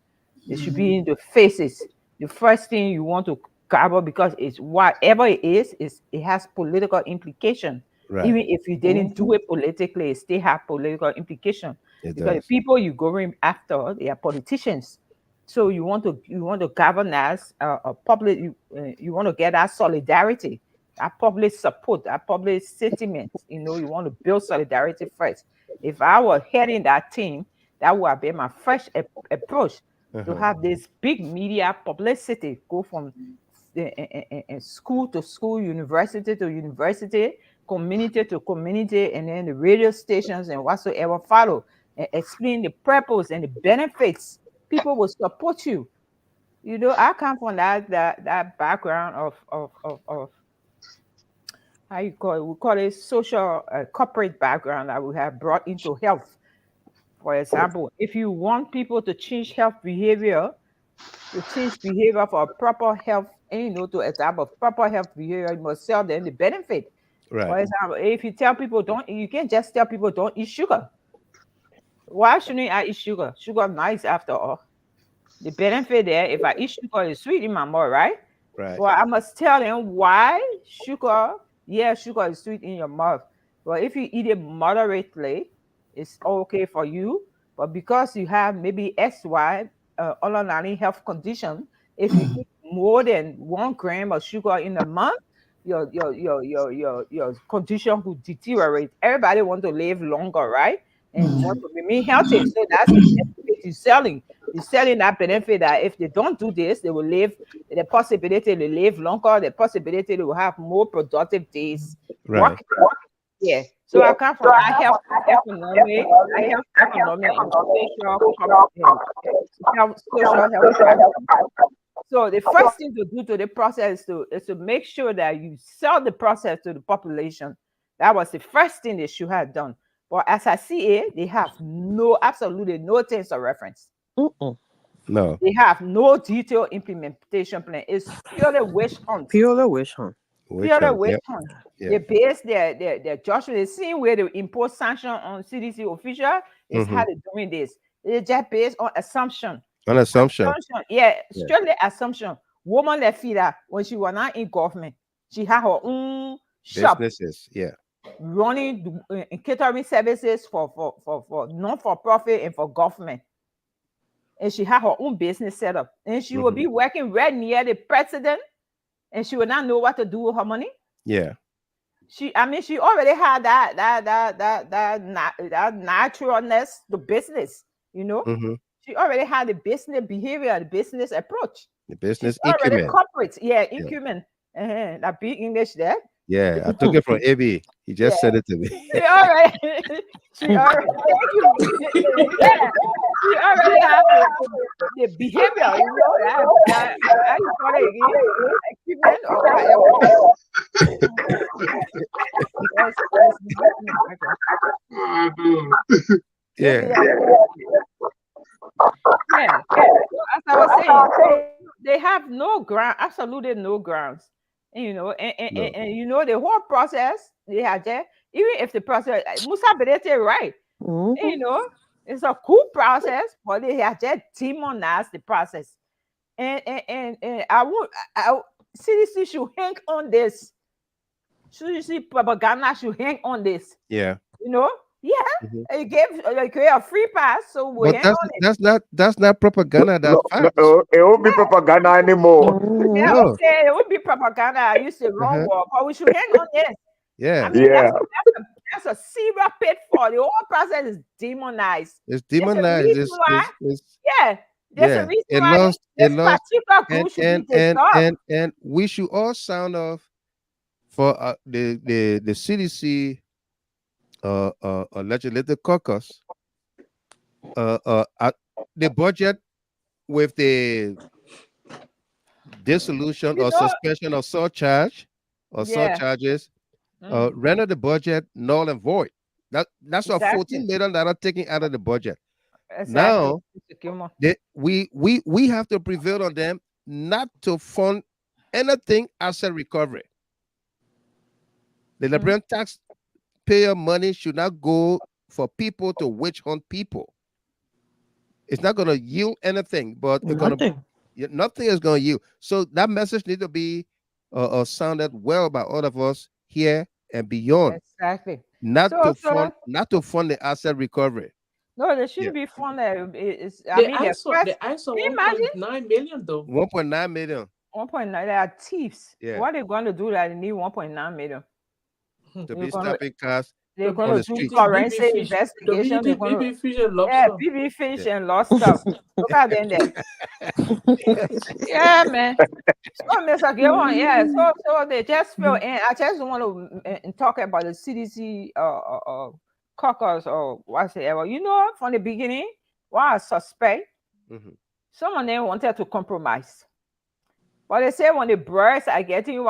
They should be into phases. The first thing you want to cover, because it's whatever it is it has political implication. Even if you didn't do it politically, it still have political implication. Because the people you're going after, they are politicians. So you want to galvanize a public. You want to get that solidarity. That public support, that public sentiment, you want to build solidarity first. If I were heading that team, that would have been my first approach to have this big media publicity, go from school to school, university to university, community to community, and then the radio stations and whatsoever follow, and explain the purpose and the benefits. People will support you. I come from that background of how you call it? We call it social corporate background that we have brought into health. For example, if you want people to change health behavior, for a proper health, and to establish proper health behavior, you must sell them the benefit. Right. For example, if you tell people you can't just tell people don't eat sugar. Why shouldn't I eat sugar? Sugar nice after all. The benefit there, if I eat sugar, it's sweet in my mouth, right? Right. Well, I must tell them why sugar. Yeah, sugar is sweet in your mouth. But if you eat it moderately, it's okay for you. But because you have maybe XY underlying health condition, if you eat more than 1 gram of sugar in a month, your condition will deteriorate. Everybody wants to live longer, right? And want to remain healthy. So that's the benefit you're selling. You're selling that benefit that if they don't do this, they will live, the possibility they live longer, the possibility they will have more productive days. Right. Yeah. So I come from health economic and social health. So the first thing to do to the process is to make sure that you sell the process to the population. That was the first thing they should have done. But as I see it, they have absolutely no terms of reference. No. They have no detailed implementation plan. It's purely wish hunt. Purely wish hunt. Purely wish Yep. hunt. Yeah. They base their judgment. The same way they impose sanction on CDC official is how they're doing this. They just based on assumption. An assumption. Yeah, strictly assumption. Woman left feeder when she was not in government. She had her own shop Businesses. Yeah. running catering services for non-for-profit and for government. And she had her own business set up. And she would be working right near the president, and she would not know what to do with her money. Yeah. She already had that naturalness to business, you know. She already had the business behavior, the business approach. The business She's already acumen. corporate, acumen. That big English there. Yeah, I took it from AB. He just said it to me. She already have the behavior, you know, that you call it acumen or whatever. Yeah. As I was saying, they have no ground, absolutely no grounds. And, you know, and you know the whole process they have there. Even if the process, Musa Bedete, right? You know, it's a cool process, but they have just demonized the process. And CDC should hang on this. CDC propaganda should hang on this. Yeah. You know. Yeah, they gave a free pass, so we But that's not propaganda. That's facts. It won't be propaganda anymore. Yeah, okay, it would be propaganda. I used the wrong word, but we should hang on this. Yeah, I mean, that's a serious pitfall. The whole process is demonized. It's demonized. There's a reason It why lost. this particular group should be dissolved. And we should all sound off for the CDC. Legislative caucus, the budget with the dissolution or suspension of surcharges, render the budget null and void. That's a $14 million that are taken out of the budget. Now, we have to prevail on them not to fund anything asset recovery. The Liberian taxpayer money should not go for people to witch hunt people. It's not going to yield anything, but nothing is going to yield. So that message needs to be sounded well by all of us here and beyond. Exactly. Not to fund the asset recovery. No, they shouldn't be funded. They asked for 1.9 million though. 1.9 million. 1.9. They are thieves. Yeah. What are they going to do that they need 1.9 million? To be stopping cars. They're going to do forensic investigation. BB Fish and lost stuff. Look at them there. Yeah, man. So, Mr. Gilman, so they just feel, and I just want to talk about the CDC caucus or whatever. You know, from the beginning, what I suspect, some of them wanted to compromise. But they say when the birds are getting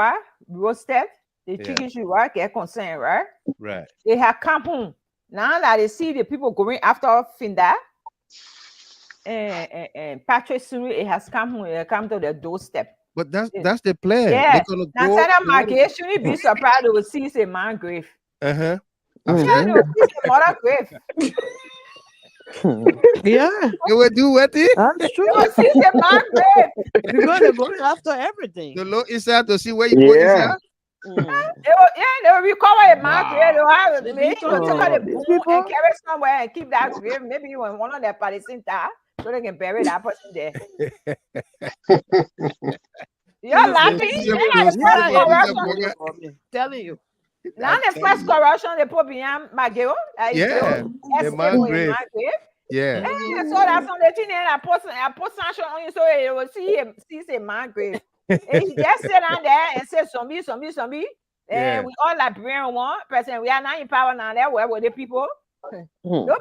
roasted, the chicken should get concerned, right? Right. They have come home. Now that they see the people going after Finda and Patrick Sudue, it has come home. It come to their doorstep. But that's the plan. Yeah. They're gonna now, that market shouldn't be surprised they will see a man grave. Yeah, they will see a mother grave. Yeah. They will do what? That's true. They will see a man grave. Because they're going after everything. The law is out to see where you put inside. They will recover a man grave. They will have maybe take out the boom and carry somewhere and keep that grave. Maybe when one of their Palestinians die, so they can bury that person there. You're laughing. Telling you. Now the first corruption they put behind Mageo. The man grave. Yeah. So that's on the thing and I put sanction on you so you will see a man grave. And he just sit down there and say zombie. And we all Liberian one person. We are not in power now. There where were the people? Those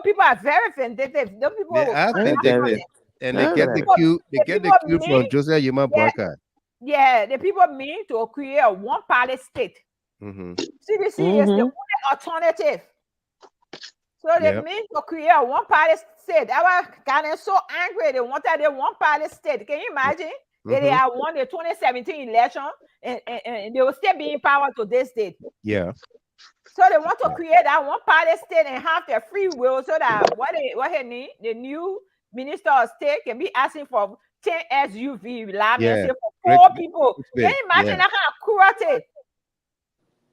people are very vindictive. Those people are vindictive. And they get the cue. They get the cue from Joseph Yuma Boakai. Yeah, the people mean to create a one-party state. CDC is the only alternative. So they mean to create a one-party state. I was kind of so angry. They wanted a one-party state. Can you imagine? They had won the 2017 election and they will still be in power to this date. Yeah. So they want to create that one-party state and have their free will so that what they need, the new minister of state can be asking for 10 SUV for 4 people. Can you imagine that kind of cruelty?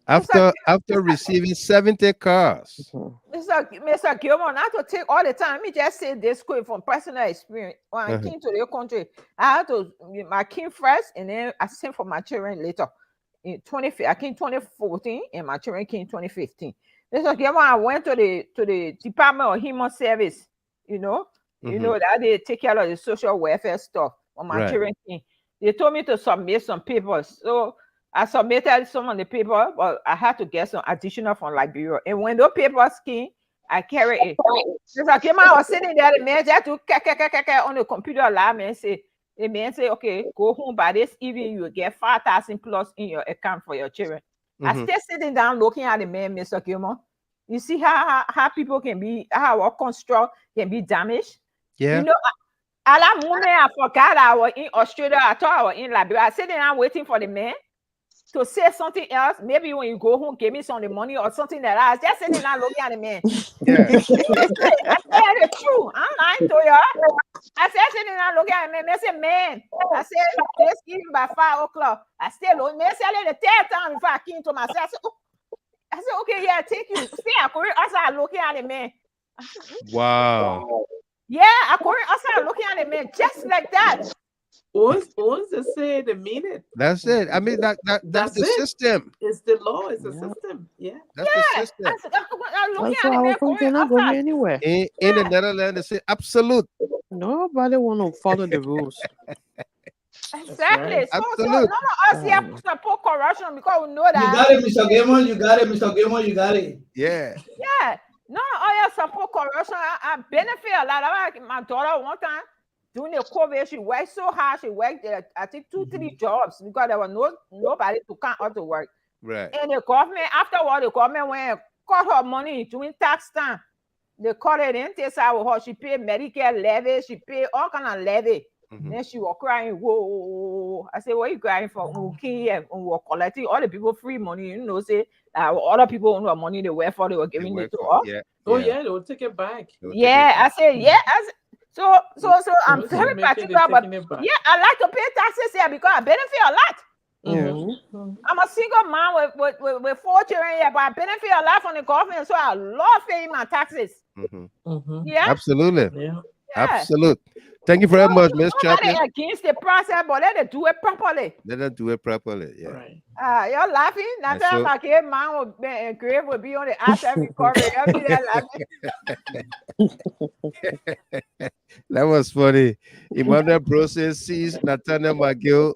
After receiving 70 cars. Mr. Gilmore, not to take all the time. Let me just say this quick from personal experience. When I came to the country, I had to my king first, and then I sent for my children later. I came 2014, and my children came 2015. Mr. Gilmore, I went to the Department of Human Service. You know that they take care of the social welfare stuff. When my children came, they told me to submit some papers. So I submitted some of the paper, but I had to get some additional from Liberia. And when those papers came, I carried it. So I came out, I was sitting there, the man just to on the computer alarm and say, the man say, okay, go home by this evening, you will get 5,000 plus in your account for your children. I still sitting down looking at the man, Mr. Gilmore. You see how people can be, how our construct can be damaged? Yeah. You know, at that moment, I forgot I was in Australia. I thought I was in Liberia. I was sitting down waiting for the man to say something else. Maybe when you go home, give me some of the money or something like that. I was just sitting down looking at the man. Yeah. I said the truth. I'm lying to you. I said sitting down looking at the man. I said, man, I said, this evening by 5 o'clock. I still look. Man, I said the third time before I came to myself. I said, okay, yeah, take you. See, I started looking at the man. Wow. Yeah, I started looking at the man just like that. Once they say they mean it. That's it. I mean, that's the system. It's the law. It's the system. Yeah. That's the system. That's why our country cannot go anywhere. In the Netherlands, they say absolute. Nobody want to follow the rules. Exactly. Right. So Absolute. none of us here support corruption because we know that. You got it, Mr. Gilmore. You got it, Mr. Gilmore. You got it. Yeah. Yeah. None of us here support corruption. I benefit a lot. My daughter one time during the COVID, she worked so hard. She worked there, I think 2-3 jobs because there was nobody to come out to work. Right. And the government, afterward, the government went and cut her money during tax time. They cut it in, take out with her. She paid Medicare levy. She paid all kind of levy. Then she was crying. Whoa. I said, what are you crying for? We were collecting all the people free money. You know, say other people who have money they work for, they were giving it to us. Yeah. Oh yeah, they will take it back. Yeah, I said, yeah. So I'm very particular, but yeah, I like to pay taxes here because I benefit a lot. I'm a single man with 4 children here, but I benefit a lot from the government, so I love paying my taxes. Yeah, Absolutely. Yeah. Absolute. Thank you very much, Miss Nobody Champion. against the process, but let them do it properly. Let them do it properly. Yeah. Right. You're laughing. That's how my kid man would be grave would be on the asset recovery. You'll be there laughing. That was funny. Emmanuel Process sees Nathaniel McGill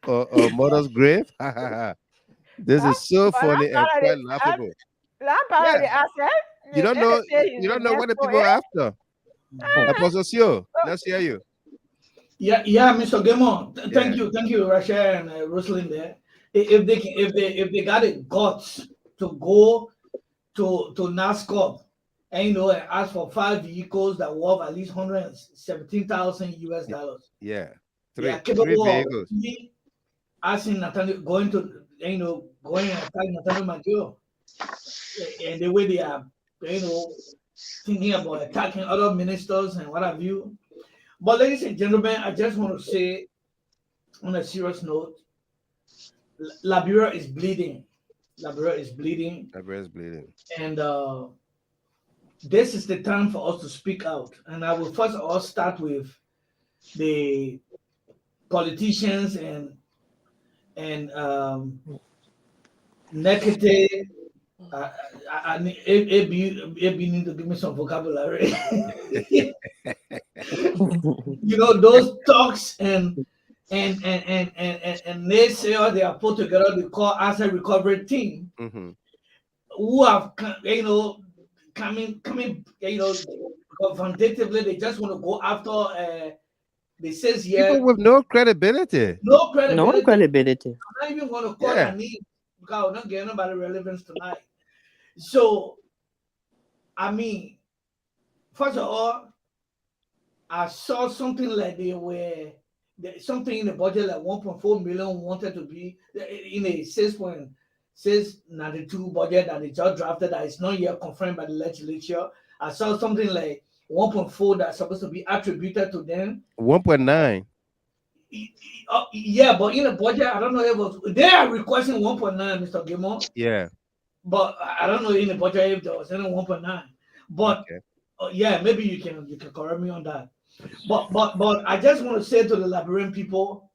or mother's grave. This is so funny and quite laughable. I'm part of the asset. You don't know what the people are after. Apostle Sio, let's hear you. Yeah, Mr. Gilmore. Thank you, Rachel and Rosalind there. If they got the guts to go to NASCOP and ask for 5 vehicles that worth at least $117,000 US. Yeah, Three vehicles. Asking Nathaniel going and attack Nathaniel McGill, and the way they are, thinking about attacking other ministers and what have you. But ladies and gentlemen, I just want to say on a serious note, Liberia is bleeding. Liberia is bleeding. And this is the time for us to speak out. And I will first of all start with the politicians and negative. I need need to give me some vocabulary. Those talks and naysayers they are put together. They call asset recovery team, who have coming confrontatively. They just want to go after They says here people with no credibility. no credibility. No credibility. I'm not even going to call their name because I'm not getting nobody relevance tonight. So, I mean, first of all, I saw something like something in the budget like 1.4 million wanted to be in a 6.692 budget that they just drafted that is not yet confirmed by the legislature. I saw something like 1.4 that's supposed to be attributed to them. 1.9. Yeah, but in the budget, I don't know if they are requesting 1.9, Mr. Gilmore. Yeah. But I don't know in the budget if there was any 1.9. But yeah, maybe you can correct me on that. But I just want to say to the Liberian people,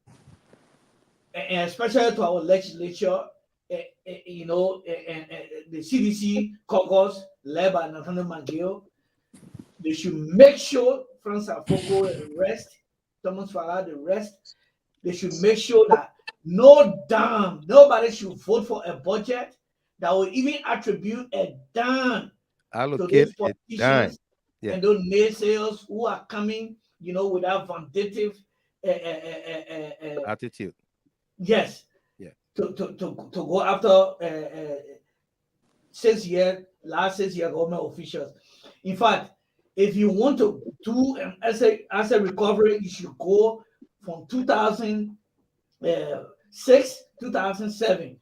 and especially to our legislature, you know, and the CDC caucus led by Nathaniel Mangio, they should make sure Francis Afoko and the rest, Thomas Farah, the rest, they should make sure that nobody should vote for a budget that will even attribute a dime to those politicians and those naysayers who are coming, you know, with that vindictive attitude. Yes. Yeah. To go after last 6 year government officials. In fact, if you want to do an asset recovery, you should go from 2006, 2007.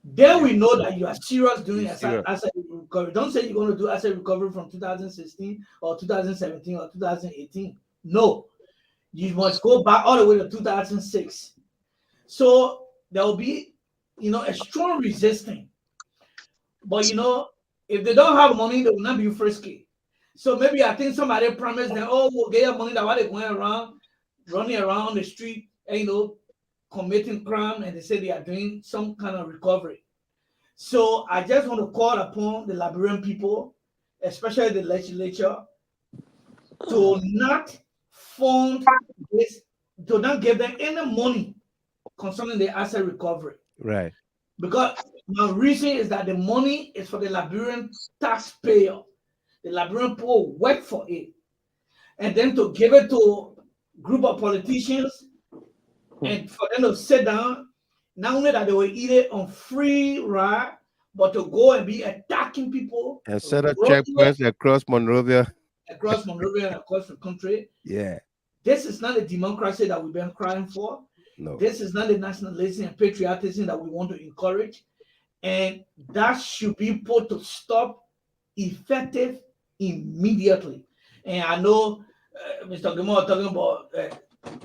Then we know that you are serious doing asset recovery. Don't say you're going to do asset recovery from 2016 or 2017 or 2018. No, you must go back all the way to 2006. So there will be, you know, a strong resistance. But, you know, if they don't have money, they will not be frisky. So maybe I think somebody promised them, oh, we'll get money that while they're going around, running around the street, and, you know, committing crime, and they say they are doing some kind of recovery. So I just want to call upon the Liberian people, especially the legislature, to not fund this, to not give them any money concerning the asset recovery. Right. Because my reason is that the money is for the Liberian taxpayer. The Liberian people work for it. And then to give it to a group of politicians and for them to sit down, not only that they will eat it on free ride, but to go and be attacking people. And set up checkpoints across Monrovia. Across Monrovia and across the country. Yeah. This is not the democracy that we've been crying for. No. This is not the nationalism and patriotism that we want to encourage. And that should be put to stop effective immediately. And I know Mr. Gilmore talking about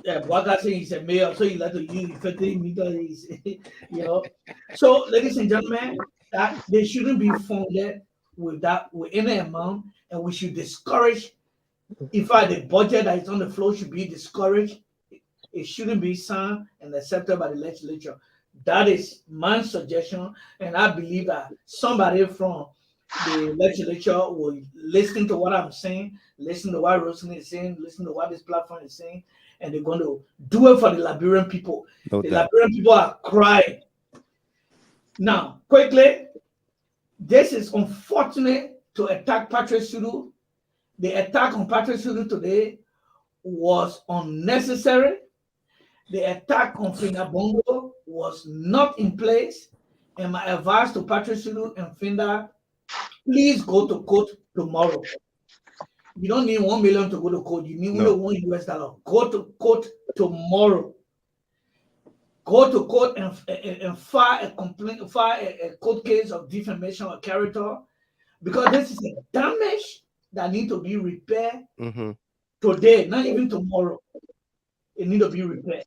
Boakai saying he's a mayor, so he like to use effective immediately, you know. So, ladies and gentlemen, that they shouldn't be funded with any amount, and we should discourage. In fact, the budget that is on the floor should be discouraged. It shouldn't be signed and accepted by the legislature. That is my suggestion, and I believe that somebody from the legislature will listen to what I'm saying, listen to what Roslyn is saying, listen to what this platform is saying, and they're going to do it for the Liberian people. The Liberian people are crying. Now, quickly, this is unfortunate to attack Patrick Sudue. The attack on Patrick Sudue today was unnecessary. The attack on Finda Bundoo was not in place. And my advice to Patrick Sudue and Finda, please go to court tomorrow. You don't need 1 million to go to court. You need only $1. Go to court tomorrow. Go to court and file a complaint, file a court case of defamation of character, because this is a damage that needs to be repaired today, not even tomorrow. It needs to be repaired.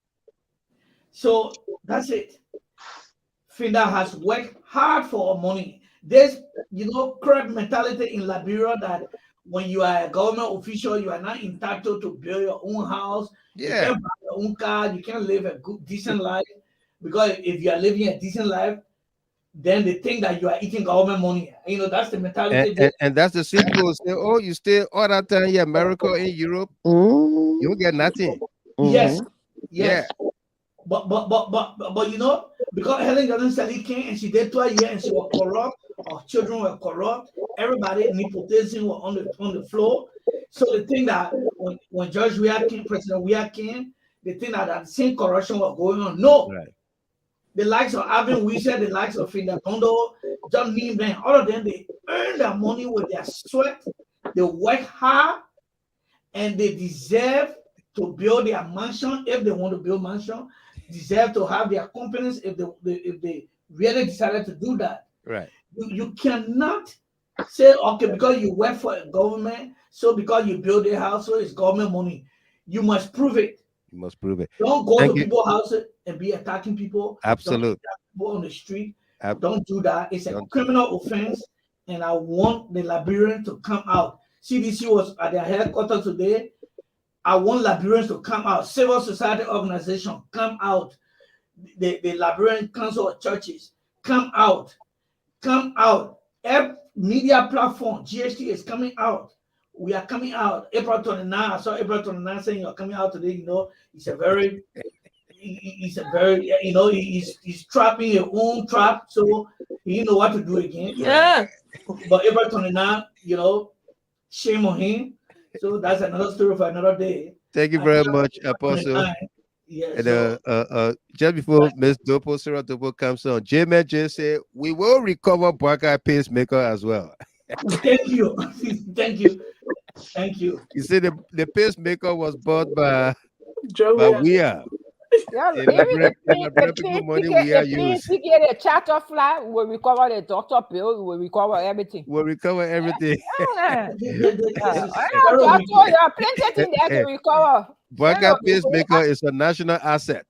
So that's it. Finda has worked hard for our money. There's, correct mentality in Liberia that when you are a government official, you are not entitled to build your own house. You can't buy your own car. You can't live a good, decent life. Because if you are living a decent life, then they think that you are eating government money. That's the mentality. And that's the same people say, oh, you stay all that time in America, in Europe, you don't get nothing. Yes. Yeah. But because Helen Johnson Sally came and she did 12 years and she was corrupt, our children were corrupt, everybody nepotism was on the floor. So they think that, when George Weah came, President Weah came, they think that the same corruption was going on. No. Right. The likes of Alvin Weezer, the likes of Finda Bundoo, John Neiman, all of them, they earn their money with their sweat. They work hard, and they deserve to build their mansion if they want to build mansion. Deserve to have their companies if they really decided to do that. Right. You cannot say, okay, because you work for a government, so because you build a house, so it's government money. You must prove it. You must prove it. Don't go Thank to you. people's houses and be attacking people. Absolutely. Don't attack people on the street. Don't do that. It's a criminal offense, and I want the Liberians to come out. CDC was at their headquarters today. I want Liberians to come out. Civil society organization, come out. The Liberian Council of Churches, come out. Come out. Every media platform, GHT is coming out. We are coming out. April 29. I saw April 29 saying you're coming out today. You know, he's a very, you know, he's trapping your own trap, so he know what to do again. Yeah. But April 29, you know, shame on him. So that's another story for another day. Thank you very much, Apostle. Yeah, and just before Ms. Dopo, Sarah Dopo comes on, J-Man J said, we will recover Boakai pacemaker as well. Thank you. Thank you. Thank you. You see, the pacemaker was bought by Weah. Yeah, the people money we are used. If get a charter flight, we will recover the doctor bill, we will recover everything. We'll recover everything. Plenty things there to recover. Boakai pacemaker is a national asset.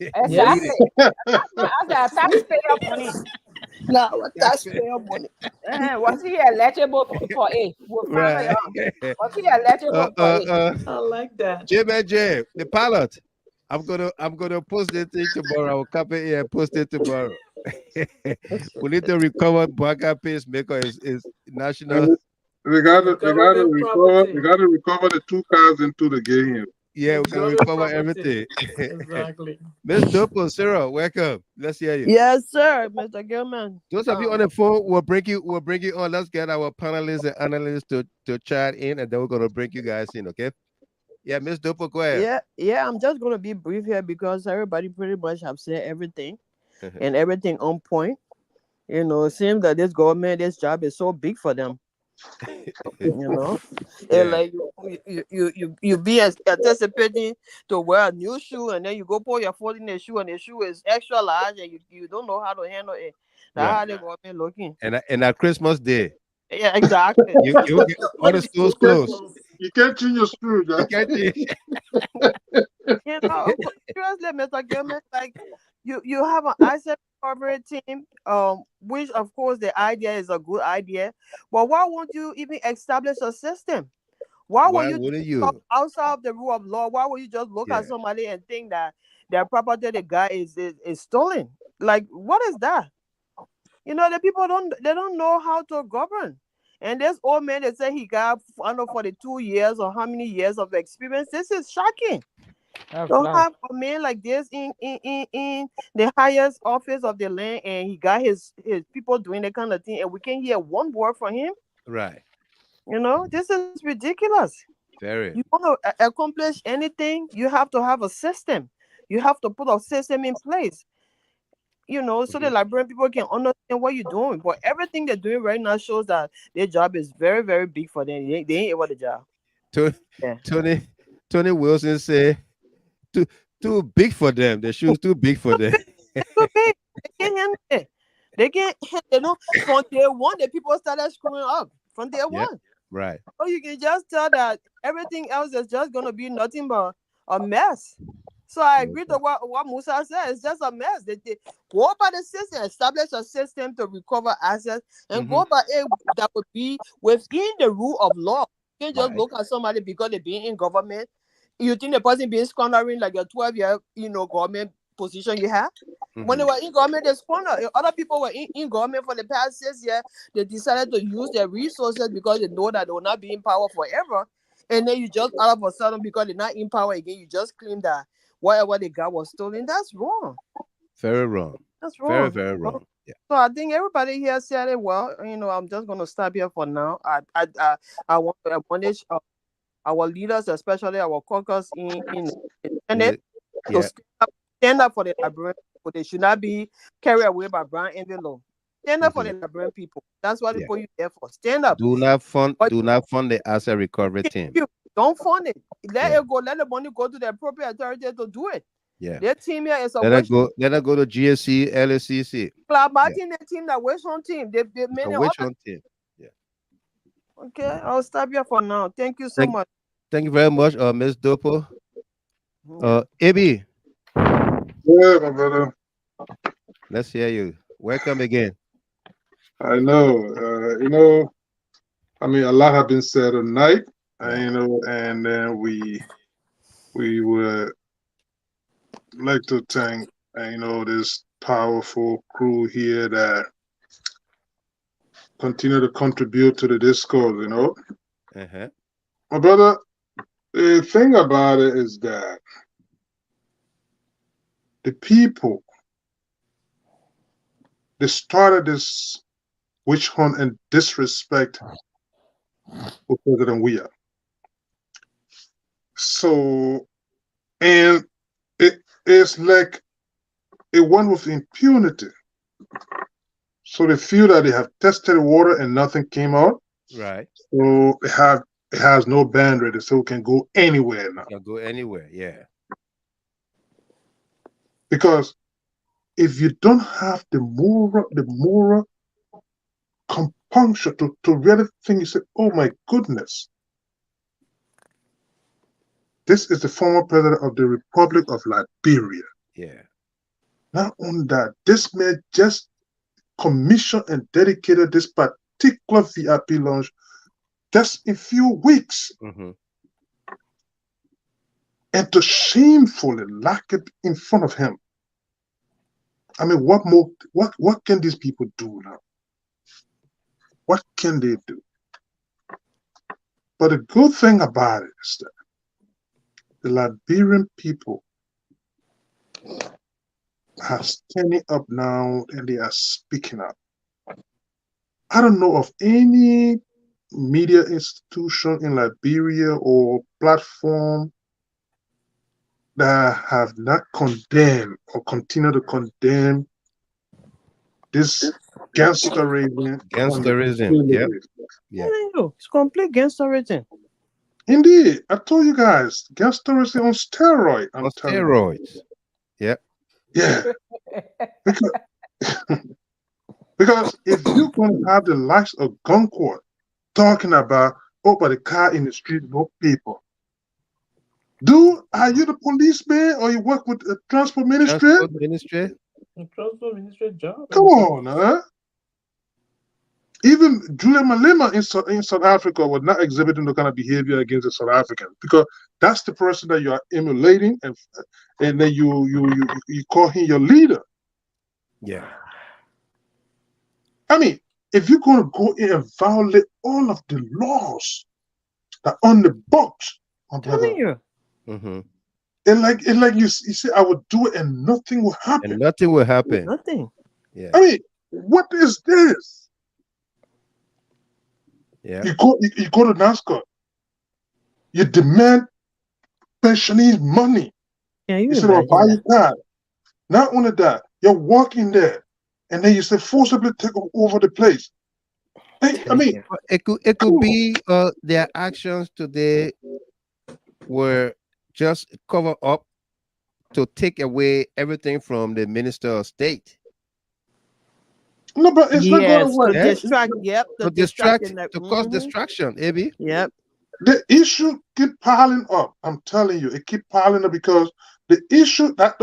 Exactly. That's taxpayer money. No, taxpayer money. Was he eligible for it? Right. Was he eligible for it? I like that. J-Man, the pilot. I'm gonna post it tomorrow. I will copy it and post it tomorrow. We need to recover Boakai pacemaker is national. We gotta recover the 2 cars into the game. Yeah, we're gonna recover everything. Exactly. Ms. Dopo, Sarah, welcome. Let's hear you. Yes, sir, Mr. Gilman. Those of you on the phone, we'll bring you on. Let's get our panelists and analysts to chat in, and then we're gonna bring you guys in, okay? Yeah, Ms. Dopo, go ahead. Yeah, I'm just gonna be brief here because everybody pretty much have said everything and everything on point. You know, it seems that this government, this job is so big for them. You know, and like you be anticipating to wear a new shoe, and then you go put your foot in the shoe, and the shoe is extra large, and you don't know how to handle it. That's how the government looking. And at Christmas Day. Yeah, exactly. you get all the stores closed. You can't change your screw, you can't change. You know, seriously, Mr. Gilman, like you have an asset recovery team, which of course the idea is a good idea, but why won't you even establish a system? Why would you stop outside of the rule of law? Why would you just look at somebody and think that their property the guy is stolen? Like, what is that? You know, the people don't know how to govern. And this old man, they say he got, I don't know, 42 years or how many years of experience. This is shocking. Don't have a man like this in the highest office of the land, and he got his people doing that kind of thing, and we can't hear one word from him. Right. You know, this is ridiculous. Very. You want to accomplish anything, you have to have a system. You have to put a system in place. You know, so the Liberian people can understand what you're doing. But everything they're doing right now shows that their job is very, very big for them. They ain't able to job. Tony Wilson said, too big for them. The shoes too big for them. Too big. They can't handle it. They can't. You know, from day one, the people started screwing up. From day one. Right. So you can just tell that everything else is just gonna be nothing but a mess. So I agree to what Musa said. It's just a mess. They go by the system, establish a system to recover assets, and go by it that would be within the rule of law. You can't just look at somebody because they're being in government. You think the person being squandering like a 12-year, government position you have? When they were in government, they squandered. Other people were in government for the past 6 years. They decided to use their resources because they know that they will not be in power forever. And then you just all of a sudden, because they're not in power again, you just claim that whatever they got was stolen. That's wrong. Very wrong. That's wrong. Very, very wrong. Yeah. So I think everybody here said it well. You know, I'm just gonna stop here for now. I want to admonish our leaders, especially our caucus in the Senate, Yeah. to stand up for the Liberian people. They should not be carried away by Brown envy law. Stand up for the Liberian people. That's what they put you there for. Stand up. Do not fund the asset recovery team. Don't fund it. Let it go. Let the money go to the appropriate authority to do it. Yeah. Their team here is a Let it go to GSC, LSCC. Club Martin, the team that waste on team. They many A witch hunt team. Yeah. Okay, I'll stop here for now. Thank you so much. Thank you very much, Ms. Dopo. AB. Yeah, my brother. Let's hear you. Welcome again. I know. I mean, a lot have been said tonight, and then we would like to thank, this powerful crew here that continue to contribute to the discourse, My brother, the thing about it is that the people, they started this witch hunt and disrespect for President Weah. So, and it's like it went with impunity. So they feel that they have tested the water and nothing came out. Right. So it has no boundary, so it can go anywhere now. Can go anywhere, yeah. Because if you don't have the moral compunction to really think, you say, oh my goodness, this is the former president of the Republic of Liberia. Yeah. Not only that, this man just commissioned and dedicated this particular VIP lounge just in few weeks. And to shamefully lock it in front of him. I mean, what more? What can these people do now? What can they do? But the good thing about it is that the Liberian people are standing up now and they are speaking up. I don't know of any media institution in Liberia or platform that have not condemned or continue to condemn this gangsterism. Yep. Yeah. It's complete gangsterism. Indeed, I told you guys, gangsterism on steroids. On steroids. Yep. Yeah. Because if you're going to have the likes of Guncourt talking about, but the car in the street, no people. Are you the policeman or you work with the transport ministry? Transport ministry job. Come on, huh? Even Julia Malema in South Africa was not exhibiting the kind of behavior against the South Africans, because that's the person that you are emulating, and then you call him your leader. Yeah. I mean, if you're going to go in and violate all of the laws that are on the books, I'm telling you. And like you say, I would do it and nothing will happen. And nothing will happen. Nothing. Yeah. I mean, what is this? Yeah. You go to NASCAR. You demand pensioners money. Yeah, you said, buy your car. Not only that, you're walking there, and then you say forcibly take over the place. Hey, I mean, it could be their actions today were just cover up to take away everything from the Minister of State. No, but it's not going to work. To distract, to cause distraction, Abby. Yep. The issue keep piling up. I'm telling you, it keep piling up because the issue that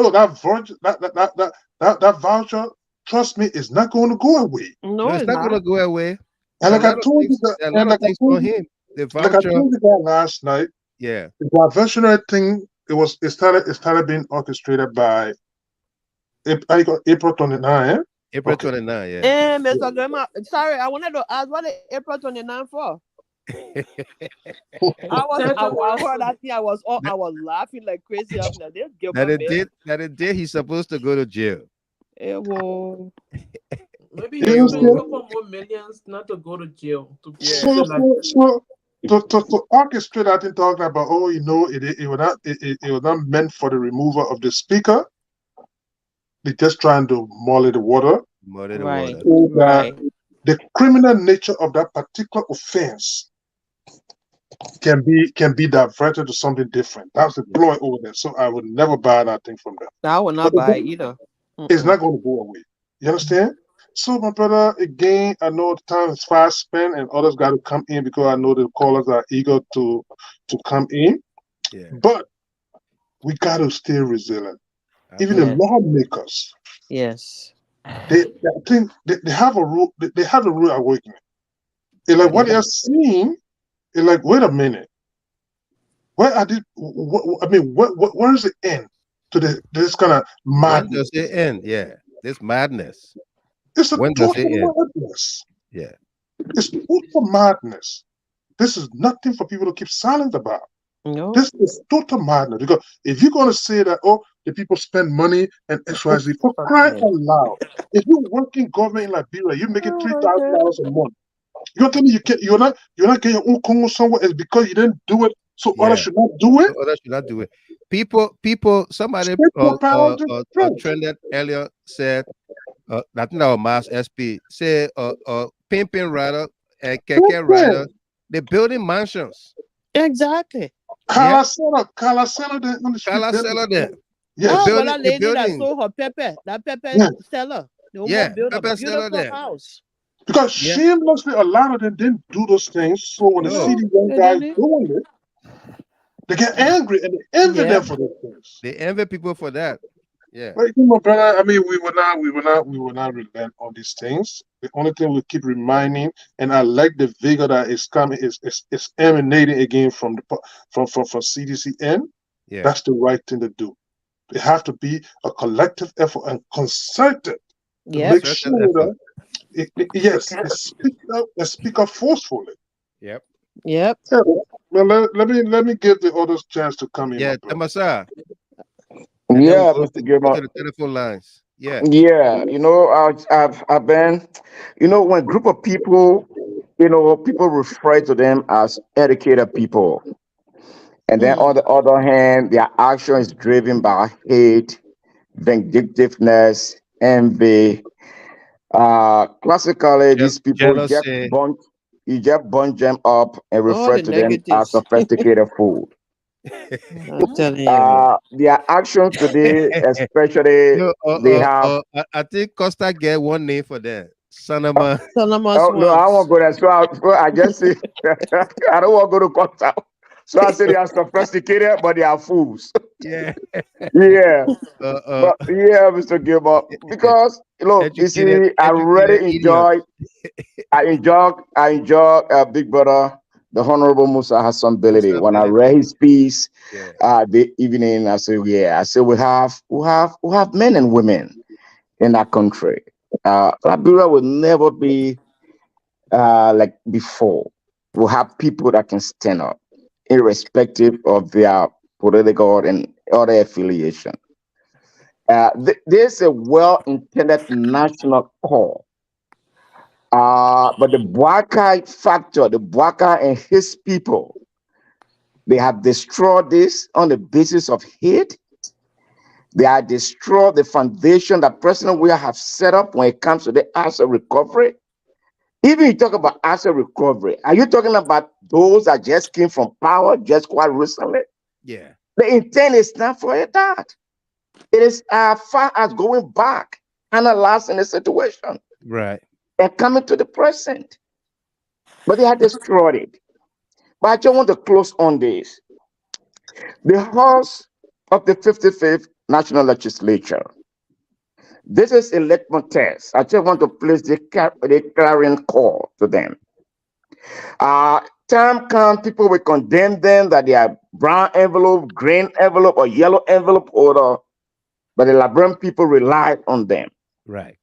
voucher, trust me, is not going to go away. No, it's not going to go away. And like I told you, the voucher. Like I told you that last night. Yeah. The diversionary thing, it started being orchestrated by April 29. April 29, yeah. Hey, Mr. Grandma, sorry, I wanted to ask what is April 29 for? I was laughing like crazy. That the day he's supposed to go to jail. Well, maybe he will a couple more millions not to go to jail. To be to orchestrate that thing, talking about, oh, you know, it was not meant for the removal of the speaker. They're just trying to muddy the water. Right. So Right. the criminal nature of that particular offense can be diverted to something different. That's the ploy over there. So I would never buy that thing from them. I will not buy it either. It's not going to go away. You understand? So, my brother, again, I know the time is fast spent and others got to come in because I know the callers are eager to come in. Yeah. But we got to stay resilient. Even the lawmakers. Yes. They have a rule. They have a rule awakening. It's like what they're seeing. It's like, wait a minute. Where are they? Where is the end to this kind of madness? When does it end? Yeah, this madness. It's a When does total it end? madness. Yeah. It's total madness. This is nothing for people to keep silent about. No. This is total madness. Because if you're going to say that, oh, the people spend money and XYZ, for crying out loud, if you work in government in Liberia, you're making $3,000 a month. You're telling me you're not getting your own Congo somewhere. It's because you didn't do it, so others should not do it. Others should not do it. People. Somebody trended earlier said, I think our Mass SP said, pimping rider and keke rider, they're building mansions. Exactly. Kalasela there. Yeah, building, that lady that building. sold her pepper, that pepper seller. They almost built a pepper seller beautiful there. house. Because shamelessly, a lot of them didn't do those things. So when they see the young guys doing it, they get angry and they envy them for those things. They envy people for that. Yeah. Like, you know, brother, I mean, we will not relent on these things. The only thing we keep reminding, and I like the vigor that is coming, is emanating again from CDCN. Yeah. That's the right thing to do. It have to be a collective effort and concerted to make sure that speak up forcefully. Yep. Yep. Well, let me give the others chance to come in. Yeah, Tamasa. Yeah, Mr. Gilmore. To the telephone lines. Yeah. Yeah, you know, I've been, you know, when a group of people, you know, people refer to them as educated people. And then on the other hand, their action is driven by hate, vindictiveness, envy. Classically, these people you just bunch them up and refer to them as sophisticated food. I'm telling you. Their actions today, especially, they have. I think Costa get one name for that. Sanama. Oh no, I won't go there. So I just say I don't want to go to Costa. So I say they are sophisticated, but they are fools. Yeah. Yeah. But yeah, Mr. Gilbert, because look, you see, I really enjoy Big Brother, the Honorable Musa Hassan Belede. When I read his piece the evening, I said, we have men and women in our country. Liberia will never be like before. We'll have people that can stand up, irrespective of their political and other affiliation. There's a well-intended national call. But the Boakai factor, the Boakai and his people, they have destroyed this on the basis of hate. They have destroyed the foundation that President Weah have set up when it comes to the asset recovery. Even you talk about asset recovery, are you talking about those that just came from power just quite recently? Yeah. The intent is not for that. It is as far as going back, analyzing the situation. Right. And coming to the present. But they had destroyed it. But I just want to close on this. The House of the 55th National Legislature. This is a litmus test. I just want to place the clarion call to them. Time comes, people will condemn them that they are brown envelope, green envelope, or yellow envelope holder, but the Liberian people rely on them. Right.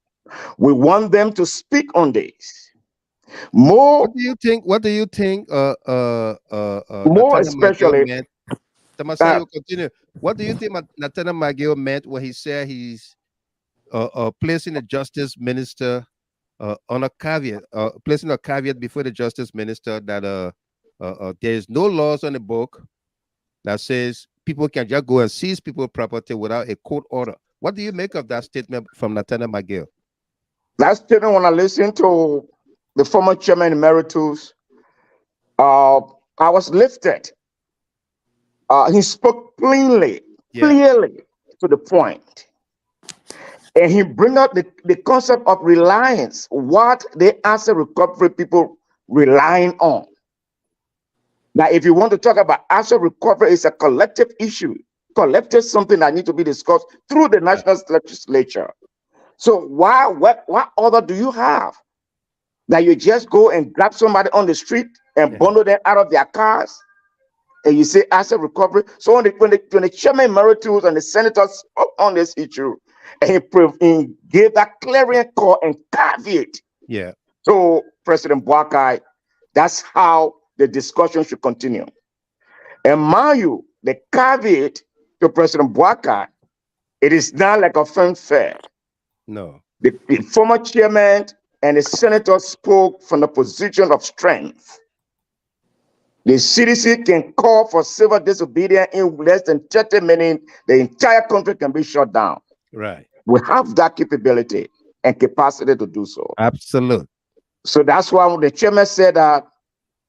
We want them to speak on this. More. What do you think? More especially. Tamasa, you continue. What do you think Nathaniel Mageo meant when he said he's placing the justice minister on a caveat, placing a caveat before the justice minister that There is no laws on the book that says people can just go and seize people's property without a court order. What do you make of that statement from Lieutenant McGill? That statement, when I listened to the former chairman emeritus, I was lifted. He spoke clearly to the point. And he bring up the concept of reliance, what the asset recovery people relying on. Now, if you want to talk about asset recovery, it's a collective issue, collective something that needs to be discussed through the national legislature. So what order do you have? That you just go and grab somebody on the street and bundle them out of their cars, and you say asset recovery? So when the chairman emeritus and the senators spoke on this issue, and he gave that clarion call and caveat. Yeah. So President Boakai, that's how the discussion should continue. And mind you, the caveat to President Boakai, it is not like a fanfare. No. The former chairman and the senator spoke from the position of strength. The CDC can call for civil disobedience in less than 30 minutes. The entire country can be shut down. Right. We have that capability and capacity to do so. Absolutely. So that's why when the chairman said that,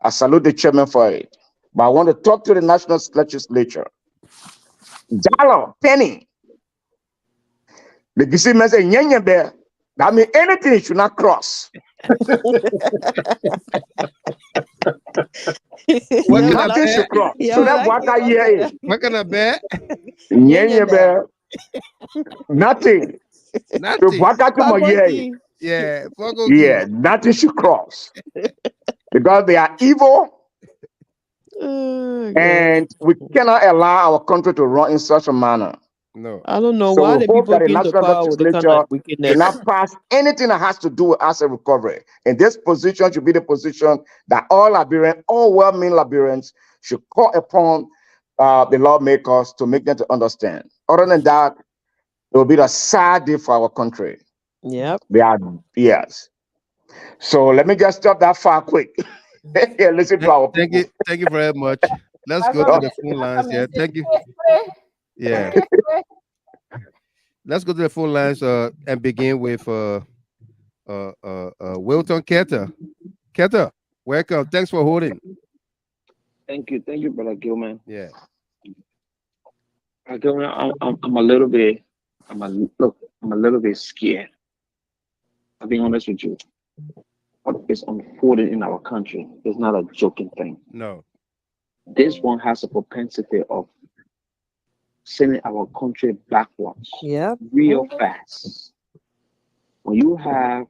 I salute the chairman for it. But I want to talk to the national legislature. Dollar, penny. The GC man say, "Nyenye bear." That means anything should not cross. Nothing should cross. So that's what I hear is. What can I bet? Nyenye bear. Nothing. Nothing. Yeah. Yeah, nothing should cross. Because they are evil. And we cannot allow our country to run in such a manner. No. I don't know So why we the hope people that the came to national power with the kind legislature of wickedness. will not pass anything that has to do with asset recovery. And this position should be the position that all Liberians, all well-meaning Liberians, should call upon the lawmakers to make them to understand. Other than that, it will be a sad day for our country. Yep. Yes. So let me just stop that far quick. Listen to our people. Thank you very much. Let's go to the phone lines. Yeah, thank you. Yeah. Let's go to the phone lines and begin with Wilton Keta. Keta, welcome. Thanks for holding. Thank you, Brother Gilman. Yeah. Gilman, I'm a little bit scared. I'll be honest with you. What is unfolding in our country is not a joking thing. No. This one has a propensity of sending our country backwards. Yeah. Real fast. When you have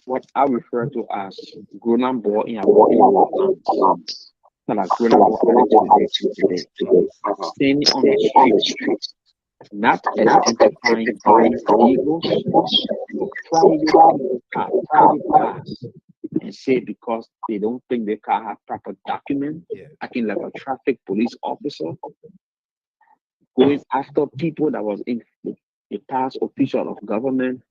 what I refer to as grown boy in our land, not a grown boy today, standing on the street, not identifying vehicles, private cars, and say because they don't think the car have proper document, acting like a traffic police officer, going after people that was in the past official of government.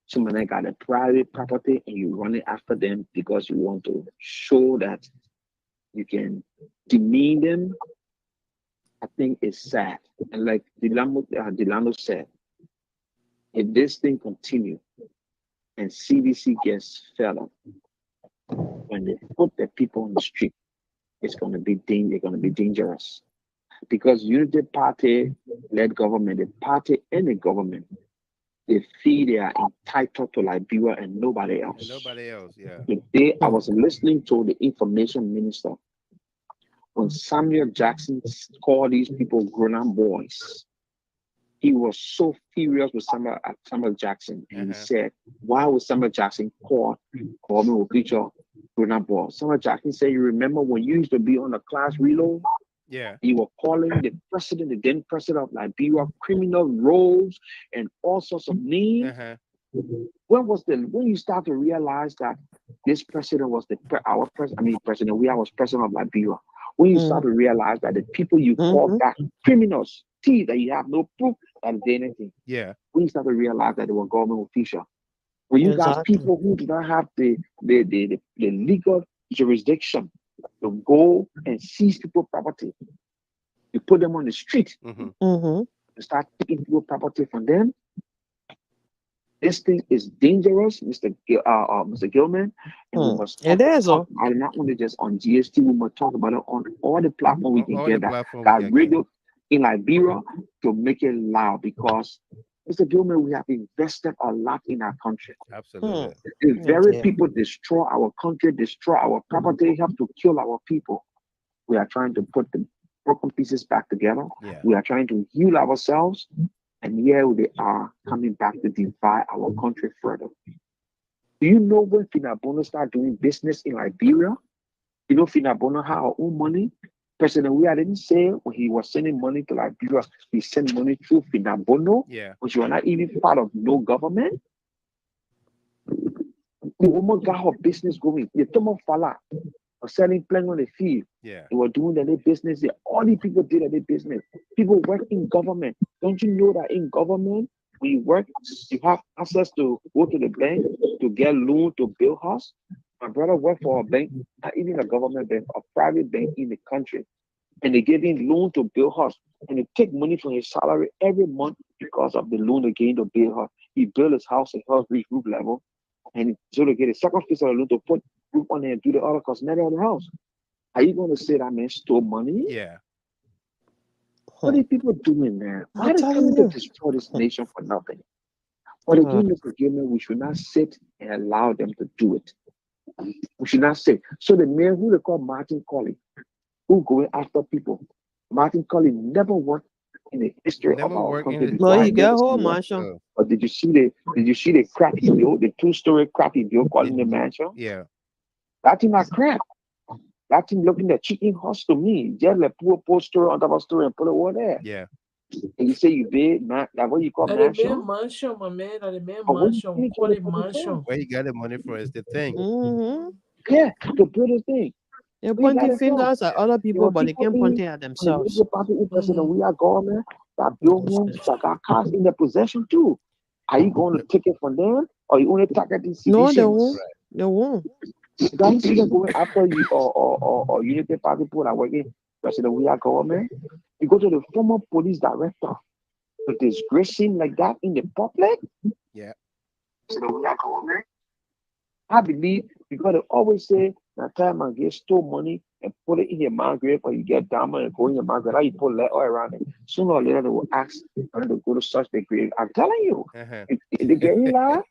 Someone that got a private property and you running after them because you want to show that you can demean them. I think it's sad. And like Delano said, if this thing continue and CDC gets fed up, when they put the people on the street, it's going to be dangerous. Because Unity Party-led government, the party and the government, they feel they are entitled to Liberia and nobody else. Yeah. Today, I was listening to the information minister when Samuel Jackson called these people grown-up boys. He was so furious with Samuel Jackson, and he said, "Why would Samuel Jackson call government official grown-up boys?" Samuel Jackson said, "You remember when you used to be on the class reload? Yeah. You were calling the president, the then president of Liberia, criminal roles and all sorts of names." When you start to realize that this president was president, we was president of Liberia. When you start to realize that the people you call back criminals, that you have no proof that they did anything. Yeah. When you start to realize that they were government officials. When you got people who do not have the legal jurisdiction to go and seize people's property, to put them on the street, to start taking people's property from them. This thing is dangerous, Mr. Gilman, and we must talk about it not only just on GST, we must talk about it on all the platforms we can get that radio in Liberia to make it loud, because Mr. Gilman, we have invested a lot in our country. Absolutely. The very people destroy our country, destroy our property, have to kill our people. We are trying to put the broken pieces back together. We are trying to heal ourselves. And here they are coming back to divide our country further. Do you know when Finda Bundoo started doing business in Liberia? You know, Finda Bundoo had our own money. President we didn't say when he was sending money to Liberia, he sent money through Finda Bundoo, which was not even part of no government. The woman got her business going. The Tomo Fala was selling plant on the field. They were doing their business. All the people did their business. People work in government. Don't you know that in government, when you work, you have access to go to the bank to get loan to build house? My brother worked for a bank, not even a government bank, a private bank in the country. And they gave him loan to build house. And they take money from his salary every month because of the loan they gave him to build house. He built his house and house reached roof level. And so they get a second piece of the loan to put roof on there and do the other cosmetic of the house. Are you going to say that man stole money? What are people doing, man? Why are they coming to destroy this nation for nothing? But again, Mr. Gilman, we should not sit and allow them to do it. We should not sit. So the man who they call Martin Colley, who going after people, Martin Colley never worked in the history of our country. No, he got whole mansion. But did you see the crappy bill, the 2-story crappy bill calling the mansion? That thing not crap. That thing looking at chicken horse to me. Just like poor story on top of story and put it over there. And you say you big, man, like what you call mansion? Mansion, my man, the man mansion. We call it mansion. Where you got the money for is the thing. Yeah, to build a thing. They're pointing fingers at other people, but they can't point it at themselves. We are government that build homes that got cars in their possession too. Are you going to take it from them, or you only target these citizens? No, they won't. They won't. Don't see them going after you or Unity Party people that working President we are government. You go to the former police director to disgrace him like that in the public. President we are government. I believe because they always say that time and get stole money and put it in your mind grave, or you get diamond and go in your mind grave, how you put lead all around it. Sooner or later they will ask them to go to such the grave. I'm telling you, if they get in line,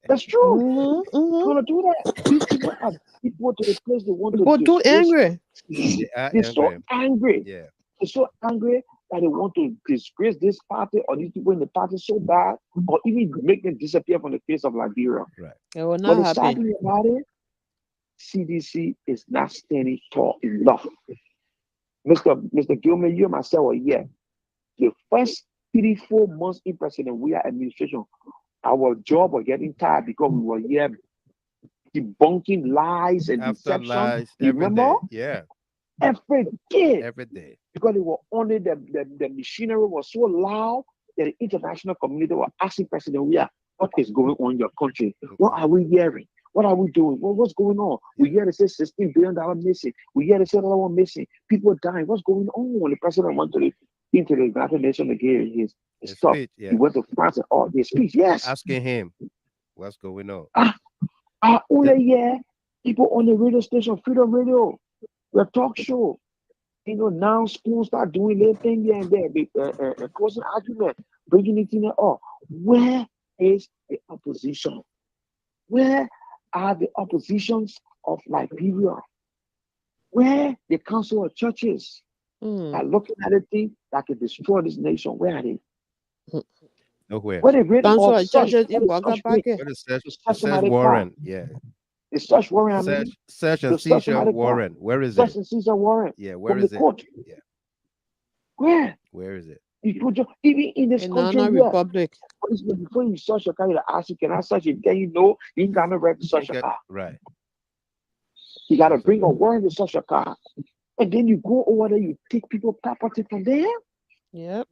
that's true. Gonna do that. These people are people to the place they want to. People too angry. They're so angry. They're so angry that they want to disgrace this party or these people in the party so bad, or even make them disappear from the face of Liberia. It will not happen. But the sad thing about it, CDC is not standing tall enough. Mr. Gilman, you and myself are here. The first 3-4 months in President we are administration, our job was getting tired because we were here debunking lies and deception. Lies, you remember? Every day. Because they were only the machinery was so loud that the international community were asking President we are, what is going on in your country? What are we hearing? What are we doing? What's going on? We hear they say $16 billion missing. We hear they say another one missing. People are dying. What's going on? The president went into the United Nations to give his stuff. Speech, He went to France and all his speech. Yes. Asking him what's going on. Only yeah, people on the radio station, Freedom Radio, the talk show. You know, now schools start doing their thing here and there, causing argument, bringing it in there. Oh, where is the opposition? Where are the oppositions of Liberia? Where the council of churches are looking at a thing that can destroy this nation? Where are they? Nowhere. Where they council of churches in Boakai. Search warrant. The search warrant. Search and seizure warrant. Where is it? Search and seizure warrant. Where is it? Where? Where is it? You put your, even in this country, Republic. Before you search your car, you ask you, can I search it? Then you know you ain't got no right to search your car. Right. You got to bring a warrant to search your car. And then you go over there, you take people's property from there. Yep.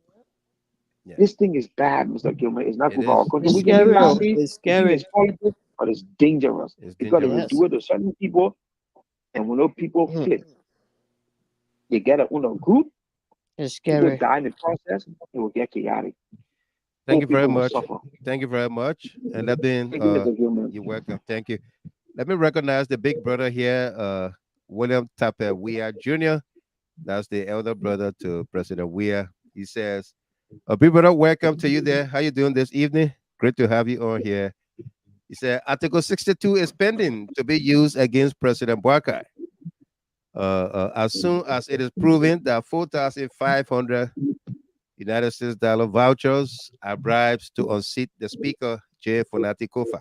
This thing is bad, Mr. Gilman. It's not good for our country. It's scary. It's scary. It's politics, but it's dangerous. Because if we do it to certain people, And when those people flip, they get a group. It's People scary. die in the process. It will get chaotic. Thank you very People will much. suffer. Thank you very much. And let me, Thank you, Mr. Gilman. you're welcome. Thank you. Let me recognize the big brother here, William Tapper Weah Jr. That's the elder brother to President Weah. He says, big brother, welcome to you there. How you doing this evening? Great to have you on here. He said, Article 62 is pending to be used against President Boakai. As soon as it is proven that 4,500 United States dollar vouchers are bribes to unseat the speaker, J. Fonati Kofa.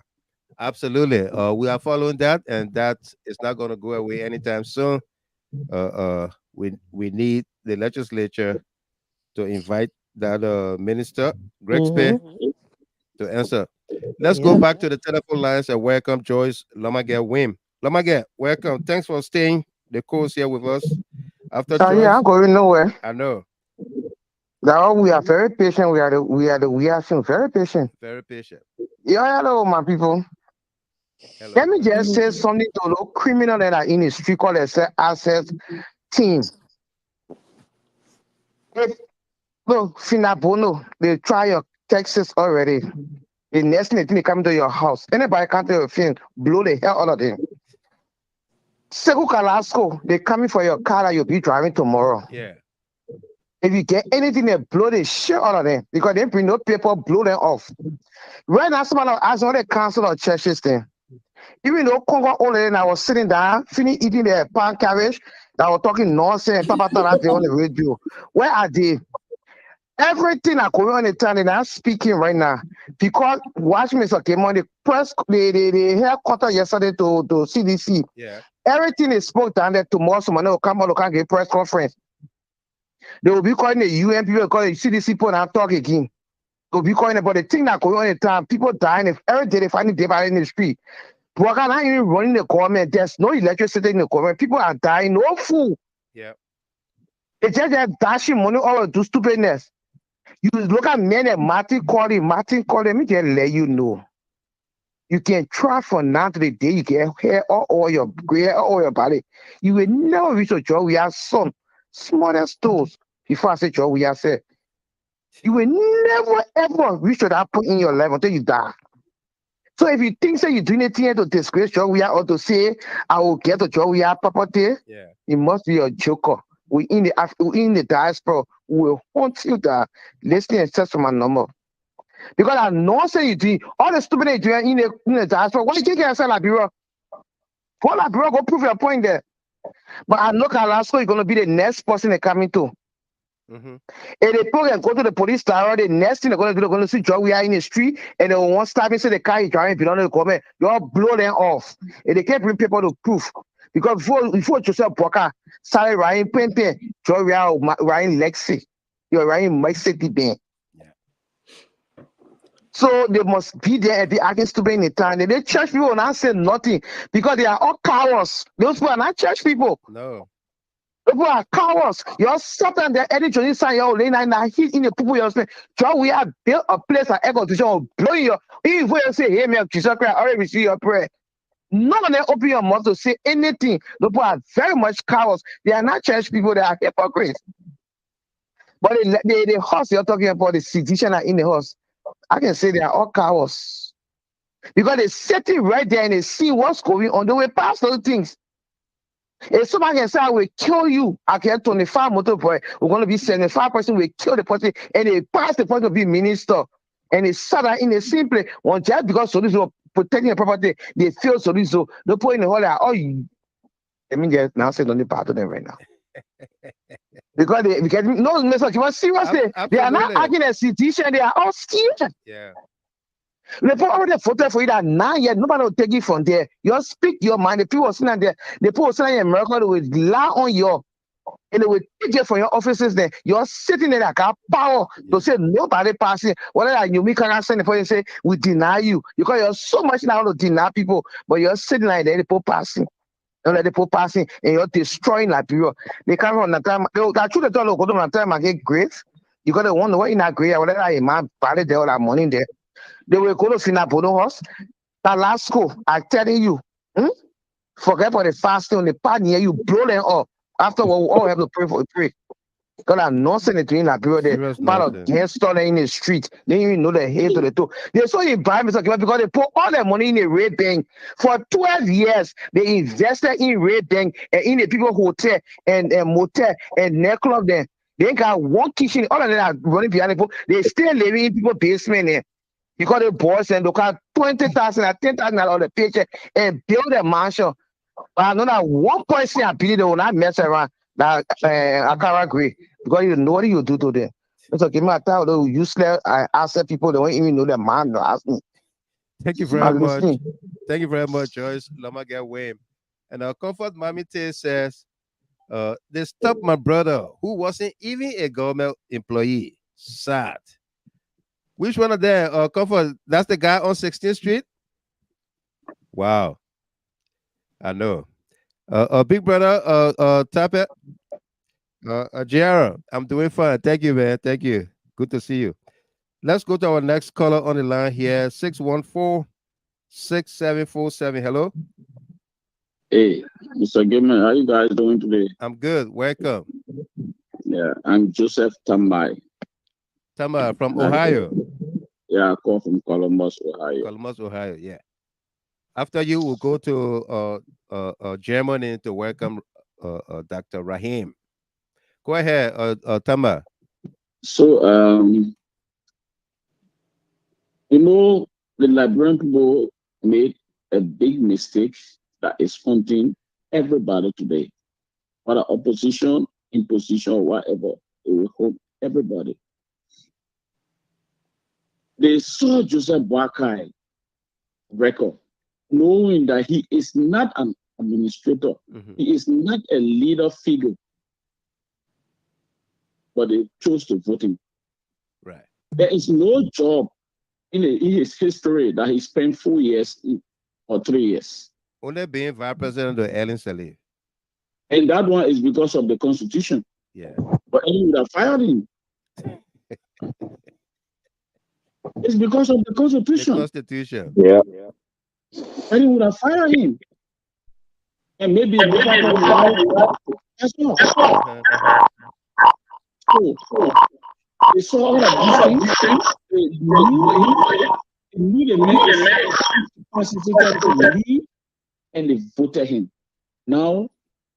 Absolutely. We are following that, and that is not going to go away anytime soon. We need the legislature to invite that minister, Greg Spear, to answer. Let's go back to the telephone lines and welcome Joyce Lomage Wim. Lomage, welcome. Thanks for staying the course here with us. After Joyce, yeah, I'm going nowhere. I know. Now we are very patient. We are very patient. Very patient. Yeah, hello, my people. Hello. Let me just say something to the criminal that are in the street called the asset team. Look, Finda Bundoo, they try your taxes already. The next thing they come to your house. Anybody come to your thing, blow the hell out of them. Sekou Kalasco, they coming for your car that you'll be driving tomorrow. Yeah. If you get anything, they blow the shit out of them because they bring no paper, blow them off. Right now, someone asked all the council or churches thing. Even though Congo only, I was sitting down, finished eating their pan cabbage, I was talking nonsense, Papa on the radio. Where are they? Everything I go on the town, and I'm speaking right now because watch me, okay, on the press, the headquarters yesterday to CDC. Yeah. Everything is spoke down there tomorrow. Someone will come out, they can't get press conference. They will be calling the UN people, calling the CDC people, and talk again. They'll be calling about the thing that going on in town. People dying. Every day they find dead body in the street. But I'm not even running the government. There's no electricity in the government. People are dying. No food. Yeah. It's just that dashing money all do stupidness. You look at men and Martin calling, let me just let you know. You can try from now to the day you get hair all your gray all your body. You will never reach a job. We have some smallest tools. Before I say job, we have said you will never ever reach to that point in your life until you die. So if you think you're doing anything to disgrace job, we are or to say I will get a job, we are property. Yeah. It must be a joker. We in the diaspora will haunt you that listening and search for my number. Because I know say you do all the stupid you doing in the diaspora. Why you can't say Liberia? For Liberia, go prove your point there. But I know Alaska is gonna be the next person they're coming to. Mm-hmm. And they can go to the police tower, the next thing they're gonna do, they're gonna see Joe we are in the street and they won't stop and say the car is driving belong to the government. You all blow them off. And they can't bring people to proof. Because before Joseph Boakai started riding Pente, Joe we are riding Lexi. You're riding Mexico Ben. So they must be there and be acting stupid in the town. And the church people will not say nothing because they are all cowards. Those people are not church people. No. People are cowards. You're something that any Johnny sign your lane and he's in the people you're saying. So we have built a place of echo to blow your even if you say, hey man, Jesus Christ, I already receive your prayer. None of them open your mouth to say anything. The people are very much cowards. They are not church people, they are hypocrites. But the horse you're talking about, the citizen are in the horse. I can say they are all cowards. Because they sitting right there and they see what's going on. They will pass those things. If somebody can say, I will kill you, I can 25 motor boy, we're going to be 75 person, will kill the person, and they pass the person to be minister. And they sat in the same place. One just because Sudue protecting the property, they feel Sudue. They put in the hole like, oh, you. I mean, they're now saying only part of them right now. Because no, seriously, they are not acting as citizens, they are all scared. Yeah. They put all the photo for you that now yet nobody will take it from there. You speak your mind. The people sitting there, the people sitting in America, they will lie on you and they will take it from your offices there. You're sitting there like a power to say nobody passing. Whatever you make cannot send the point and say we deny you. Because you're so much now to deny people, but you're sitting like there, the people passing. Don't let the people passing and you're destroying Liberia. They come from the time that truth they go to the time I get great. You gotta wonder what in that great, whatever I man body there all that money there. They will go to Finda Bundoo house. That last school, I'm telling you. Forget about the fasting on the party here, you blow them up. After what we all have to pray. Because that nonsense between Liberia, the part of gangster in the street, they didn't even know the head to the toe. They saw you buy because they put all their money in the red bank. For 12 years, they invested in red bank and in the people hotel and motel and nightclub there. They ain't got one kitchen, all of them are running behind people. They still living in people's basement there. You got the boys and they got 20,000 and 10,000 on the paycheck and build a mansion. But I know that one person I believe they will not mess around that I can't agree because you know what you do to them. It's okay, my time those useless asset people they don't even know their man. No, ask me. Thank you very much. Thank you very much, Joyce. Lama get Wayne. And Comfort Mommy Tay says, they stopped my brother who wasn't even a government employee. Sad. Which one of them? Comfort, that's the guy on 16th Street? Wow. I know. Big brother, Tapet, Jara, I'm doing fine. Thank you, man. Thank you. Good to see you. Let's go to our next caller on the line here. 614-6747. Hello. Hey, Mr. Gilman, how you guys doing today? I'm good. Welcome. Yeah, I'm Joseph Tamai. Tamai from Ohio. Yeah, I call from Columbus, Ohio. Columbus, Ohio, yeah. After you, we'll go to Germany to welcome Dr. Rahim. Go ahead, Tama. So, you know, the Liberian people made a big mistake that is haunting everybody today. Whether opposition, imposition, whatever, it will haunt everybody. They saw Joseph Boakai record, knowing that he is not an administrator, he is not a leader figure, but they chose to vote him. Right. There is no job in his history that he spent 4 years in, or 3 years. Only being vice president of Ellen Saleh. And that one is because of the constitution. Yeah. But he would have fired him. It's because of the constitution. The constitution. Yeah. And he would have fired him. And maybe that's all. So they saw all of these things. They knew the man constituted to leave, and they voted him. Now,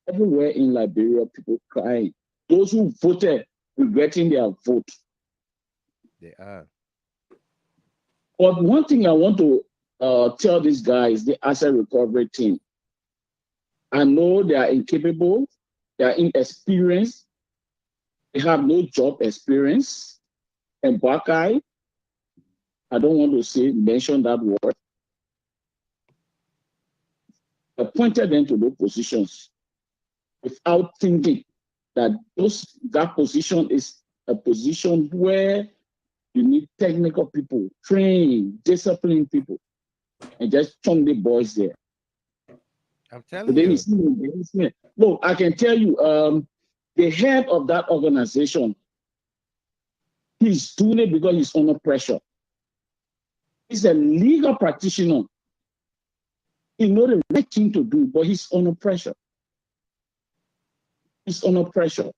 everywhere in Liberia, people crying. Those who voted regretting their vote. They are. But one thing I want to tell these guys, the asset recovery team, I know they are incapable, they are inexperienced, they have no job experience. And Boakai, I don't want to mention that word, appointed them to those positions without thinking that that position is a position where you need technical people, trained, disciplined people, and just chunk the boys there. I'm telling you. Look, I can tell you, the head of that organization, he's doing it because he's under pressure. He's a legal practitioner. He knows the right thing to do, but he's under pressure. He's under pressure.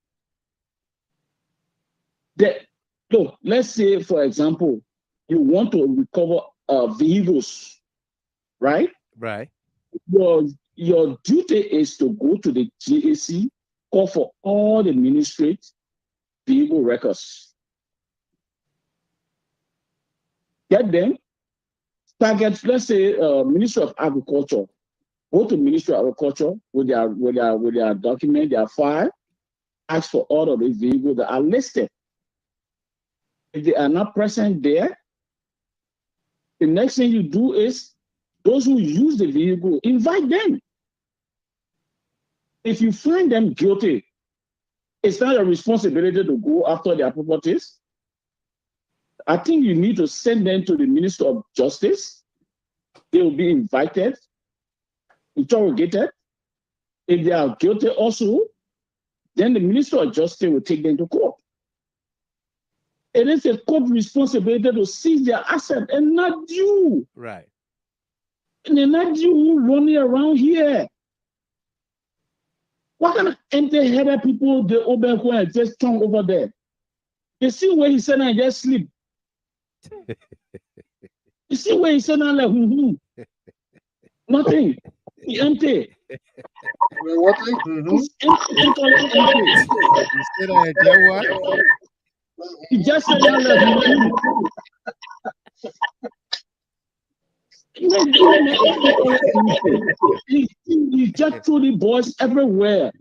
Look, let's say, for example, you want to recover vehicles, right? Right. Your duty is to go to the GAC, call for all the ministry vehicle records. Get them, target, let's say, Ministry of Agriculture. Go to Ministry of Agriculture with their document, their file, ask for all of the vehicles that are listed. If they are not present there, the next thing you do is those who use the vehicle, invite them. If you find them guilty, it's not a responsibility to go after their properties. I think you need to send them to the Minister of Justice. They will be invited, interrogated. If they are guilty also, then the Minister of Justice will take them to court. It is a court responsibility to seize their asset and not you. Right. And they're not you running around here. What kind of empty-headed people the Oberko and just come over there? You see where he said and just sleep. You see where he said and like nothing. He empty. What? He's empty. He just said and like he just threw the boys everywhere.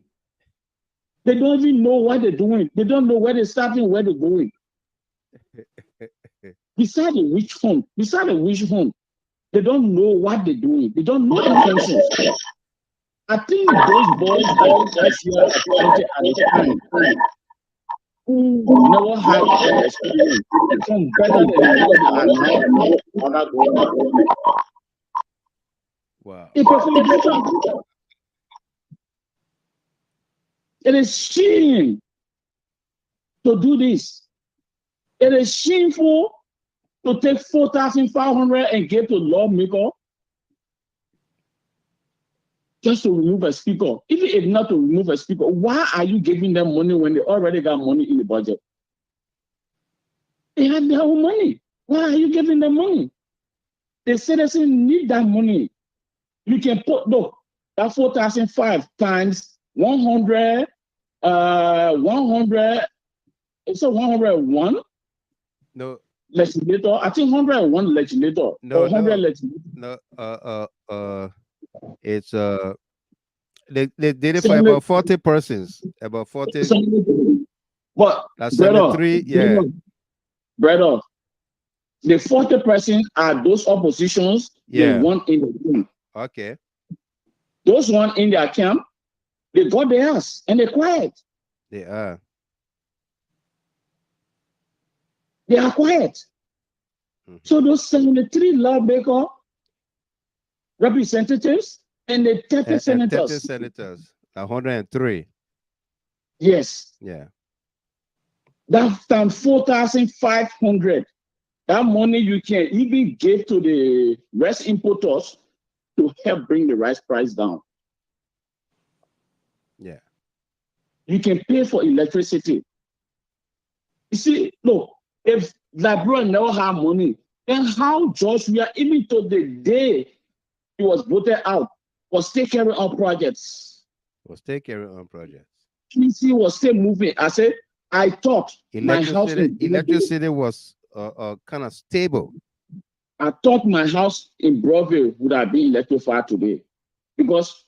They don't even know what they're doing. They don't know where they're starting, where they're going. Beside the witch hunt, they don't know what they're doing. They don't know the functions. I think those boys that just here at the time who never had experience become better than those that are now other going. Wow. It is shame to do this. It is shameful to take 4,500 and give to lawmaker just to remove a speaker. Even if not to remove a speaker, why are you giving them money when they already got money in the budget? They have their own money. Why are you giving them money? The citizens need that money. You can put, look, that 4,005 times 100, 100, it's a 101? No. Legislator, I think 101 legislator. No, 100 no, legislator. no, it's they did it for about 40 persons, about 40. But that's 73, yeah. Brother, the 40 persons are those oppositions, yeah. the one in the room. Okay. Those one in their camp, they got their ass and they're quiet. They are. They are quiet. So those 73 lawmaker representatives and the 30 senators. 30 senators, 103. Yes. Yeah. That's times 4,500. That money you can even give to the rice importers to help bring the rice price down. Yeah. You can pay for electricity. You see, look, if Liberia never have money, then how Joshua, even to the day he was voted out, was still carrying on projects? Was still carrying on projects. PC was still moving. I said, I thought my house electricity was kind of stable. I thought my house in Broadville would have been electrified today because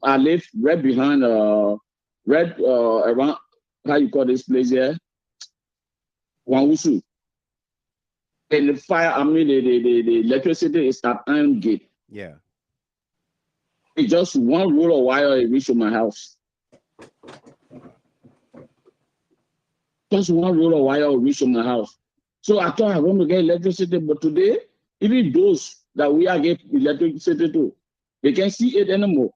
I live right behind around, how you call this place here? Wangusu. And the fire, I mean the electricity is at Iron Gate. Yeah. It's just one roll of wire it reached my house. Just one roll of wire reached my house. So I thought I want to get electricity, but today, even those that we are getting electricity to, they can't see it anymore.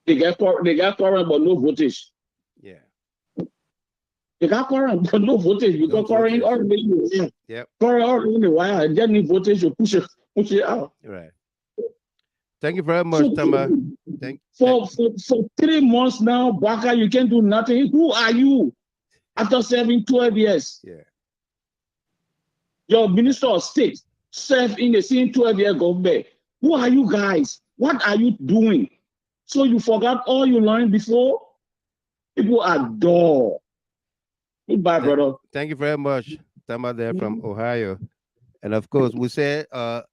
They got current, but no voltage. Yeah. They got current, but no voltage because current already. Yep. Current already in the wire, and then need voltage to push it out. Right. Thank you very much, Tama. For 3 months now, Boakai, you can't do nothing. Who are you? After serving 12 years. Yeah. Your Minister of State served in the same 12-year government. Who are you guys? What are you doing? So you forgot all you learned before? People are dull. Goodbye, brother. Thank you very much, Tama there from Ohio. And of course, we said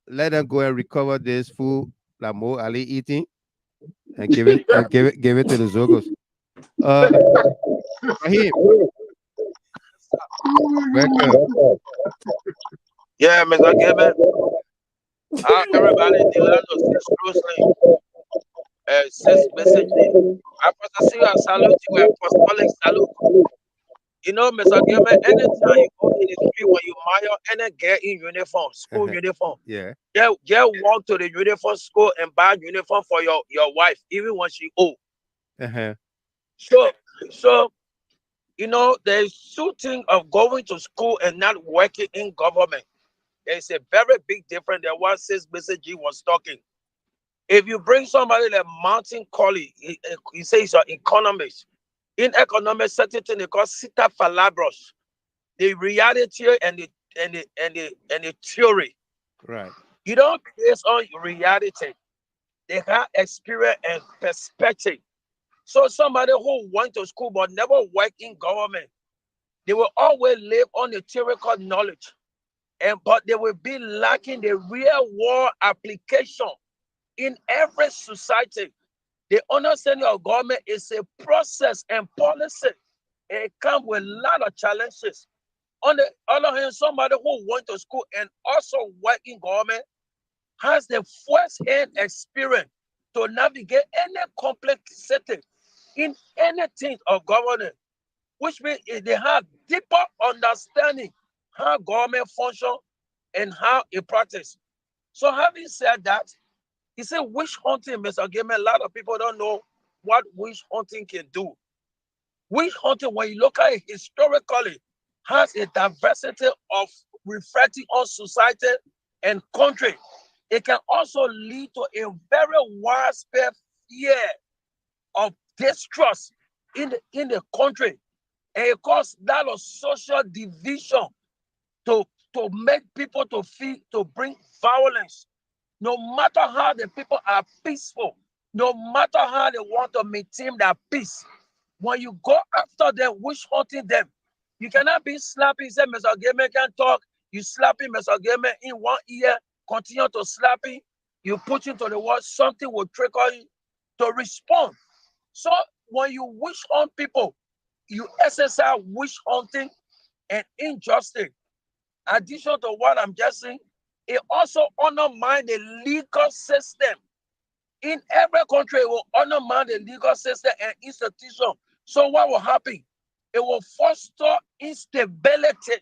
let them go and recover this food that Mo Ali eating and give it give it to the Zogos. Rahim. Welcome. Yeah, Mr. Gilbert. Everybody in the land of closely. Says messaging. Apostle, I salute you, apostolic salute. You know, Mr. Gilbert, anytime you go in the street when you mire any girl in uniform, school uniform, yeah, walk to the uniform school and buy uniform for your wife, even when she old. So, you know, there's two things of going to school and not working in government. There's a very big difference than what says Mr. G was talking. If you bring somebody like Martin Colley, he says he's an economist. In economics, certain thing they call cita falabros, the reality and the theory. Right. You don't base on reality. They have experience and perspective. So somebody who went to school but never worked in government, they will always live on the theoretical knowledge, but they will be lacking the real world application in every society. The understanding of government is a process and policy. It comes with a lot of challenges. On the other hand, somebody who went to school and also work in government has the first-hand experience to navigate any complexity in anything of government, which means they have deeper understanding how government function and how it practice. So having said that, he said witch hunting, Mr. Gamer, a lot of people don't know what witch hunting can do. Witch hunting, when you look at it historically, has a diversity of reflecting on society and country. It can also lead to a very widespread fear of distrust in the country. And it causes a lot of social division to make people to feel, to bring violence. No matter how the people are peaceful, no matter how they want to maintain their peace, when you go after them, witch hunting them, you cannot be slapping. Say, Mr. Gamer can talk. You slapping Mr. Gamer in one ear, continue to slap him. You put him to the wall, something will trigger you to respond. So when you witch hunt people, you exercise witch hunting and injustice. Addition to what I'm just saying, it also undermines the legal system. In every country, it will undermine the legal system and institution. So what will happen? It will foster instability.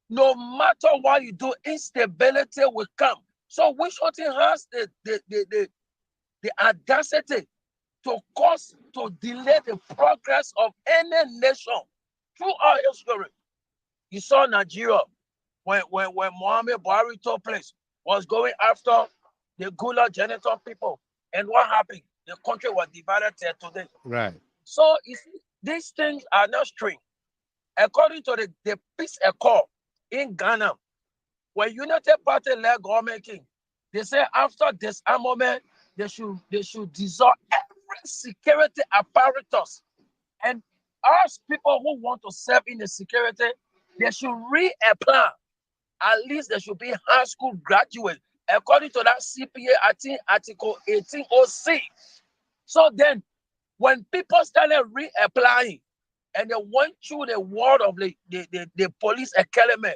No matter what you do, instability will come. So witch hunting has the audacity to cause, to delay the progress of any nation through our history. You saw Nigeria when Muhammad Buhari took place, was going after the Gula genital people. And what happened? The country was divided today. Right. So you see, these things are not strange. According to the peace accord in Ghana, when United Party led government king, they say after disarmament, they should dissolve every security apparatus. And us people who want to serve in the security, they should reapply. At least they should be high school graduate. According to that CPA, I think Article 1806. So then, when people started reapplying and they went through the world of the police academy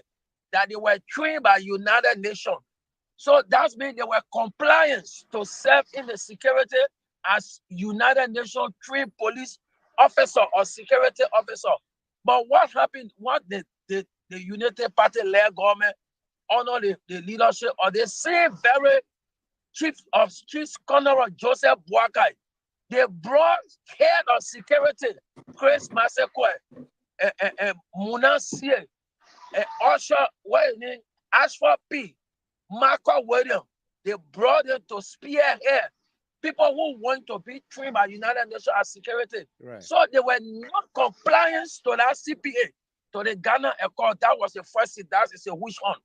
that they were trained by United Nations. So that means they were compliant to serve in the security as United Nations trained police officer or security officer. But what happened? What the United Party led government honor the leadership of the same very chief Colonel Joseph Boakai. They brought head of security, Chris Masekwe, and Munasie, and Usher, Ashford P, Marco William. They brought them to spearhead people who want to be trained by United Nations as security. Right. So they were not compliant to that CPA, to the Ghana Accord. That was the first thing. That is a witch hunt.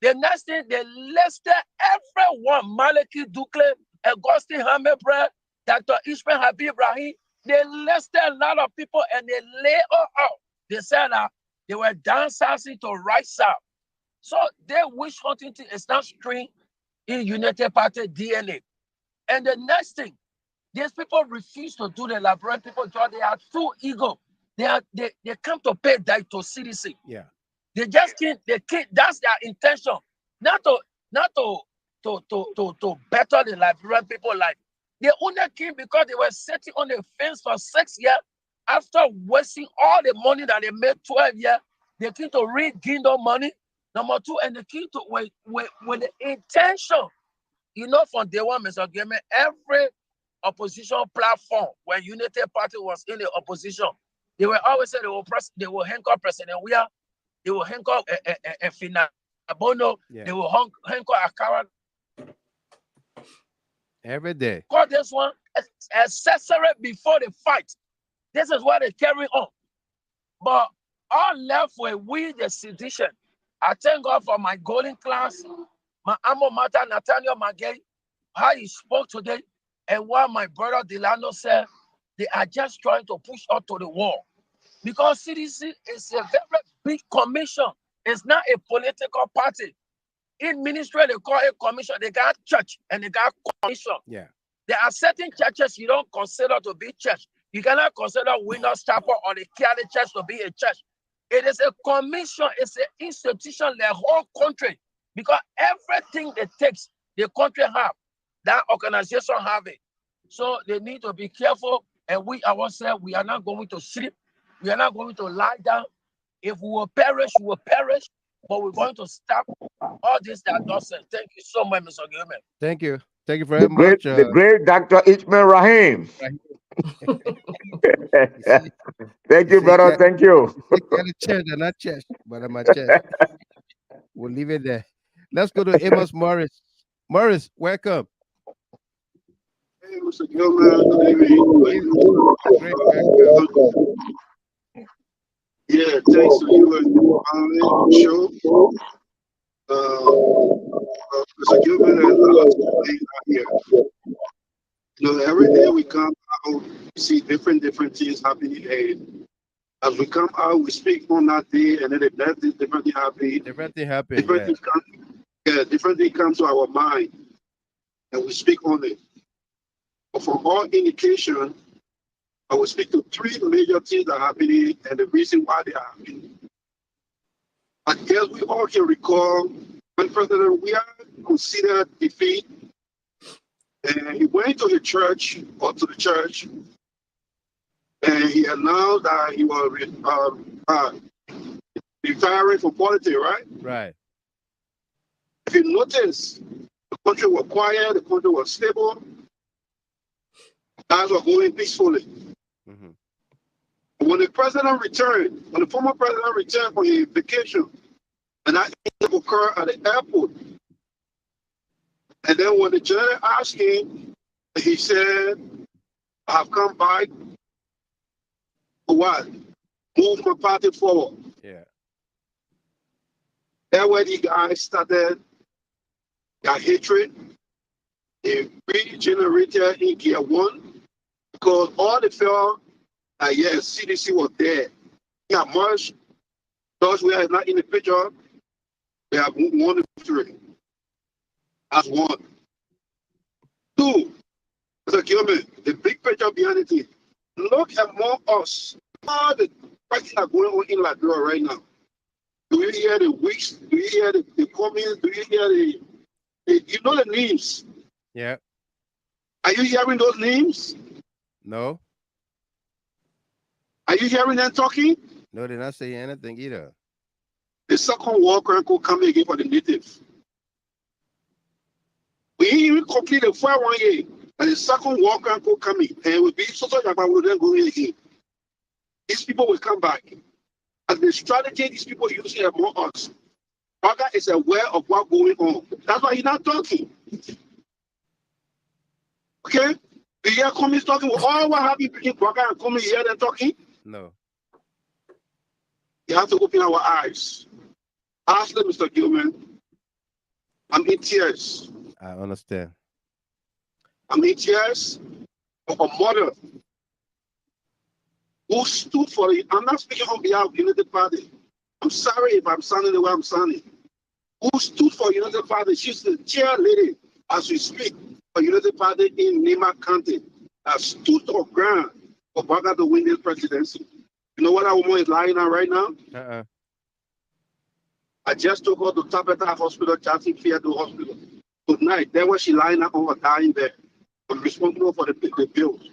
The next thing, they listed everyone, Maliki Dukle, Augustine Hamebre, Dr. Ishmael Habib Rahim. They listed a lot of people and they lay all out. They said that they were downsizing to rise up. So their witch hunting thing is not strange in United Party DNA. And the next thing, these people refuse to do the Liberian people job. They are too ego. They come to pay debt to citizen. Yeah. They just can't, that's their intention. Not to better the Liberian people life. They only came because they were sitting on the fence for 6 years. After wasting all the money that they made 12 years, they came to regain the money. Number two, and they came to with the intention. You know, from day one, Mr. Gamer, every opposition platform when United Party was in the opposition, they were always saying they will handcuff President Weah, they will handcuff Finda Bundoo, they will handcuff Akara. Every day. Call this one accessory before the fight. This is what they carry on. But all left with we, the citizen. I thank God for my golden class, my alma mater, Nathaniel Magay, how he spoke today, and what my brother Delano said. They are just trying to push us to the wall. Because CDC is a very big commission. It's not a political party. In ministry, they call it commission. They got church and they got commission. Yeah. There are certain churches you don't consider to be church. You cannot consider Winners Chapel or the Catholic Church to be a church. It is a commission. It's an institution, the whole country. Because everything it takes, the country have, that organization have it. So they need to be careful. And we ourselves, we are not going to sleep. We are not going to lie down. If we will perish, we will perish. But we're going to stop all this that nonsense. Thank you so much, Mr. Gilman. Thank you. Thank you very much. The great Dr. Ishmael Rahim. Thank you, brother. Thank you. Got a chest, not chest, but on my chest. We'll leave it there. Let's go to Amos Morris. Morris, welcome. Hey, Mr. Gilman. Good evening. Yeah, thanks to you and the show. Mr. Gilman and others here. You know, every day we come out, we see different things happening, and as we come out, we speak on that day, and then the next day, different thing happen. Different thing happen. Different thing comes to our mind, and we speak on it. But from all indication, I will speak to three major things that are happening and the reason why they are happening. I guess we all can recall when President Weah considered defeat, and he went to the church, and he announced that he was retiring from politics, right? Right. If you notice, the country was quiet, the country was stable, guys were going peacefully. When the president returned, when the former president returned from his vacation, and that occurred at the airport, and then when the general asked him, he said, I have come back for what? Move my party forward. Yeah. That's where the guys started their hatred. They regenerated in Gear 1 because all they felt yes, CDC was there. Yeah, much. Those we are not in the picture, we have won the victory. That's one. Two, Mr. Gilman, the big picture behind it. Look among us. All the fighting that are going on in Liberia right now. Do you hear the weeks? Do you hear the comments? Do you hear you know the names? Yeah. Are you hearing those names? No. Are you hearing them talking? No, they're not saying anything either. The second war chronicle coming again for the natives. We even complete the 1 year, and the second war chronicle coming, and will be so that will then go in again. These people will come back. And the strategy these people using among us, Baga is aware of what's going on. That's why he's not talking. Okay? The year coming talking with all what happened between Baga and coming here and talking. No. You have to open our eyes. Ask them, Mr. Gilman. I'm in tears. I understand. I'm in tears of a mother who stood for it. I'm not speaking on behalf of United Party. I'm sorry if I'm sounding the way I'm sounding. Who stood for United Party? She's the chair lady as we speak for United Party in Nima County. I stood on ground for Baga to win this presidency. You know what that woman is lying on right now? I just took her to Tabitha Hospital, Jackson Field Hospital. Tonight, that's where she lying on her dying bed. I'm responsible for the bills.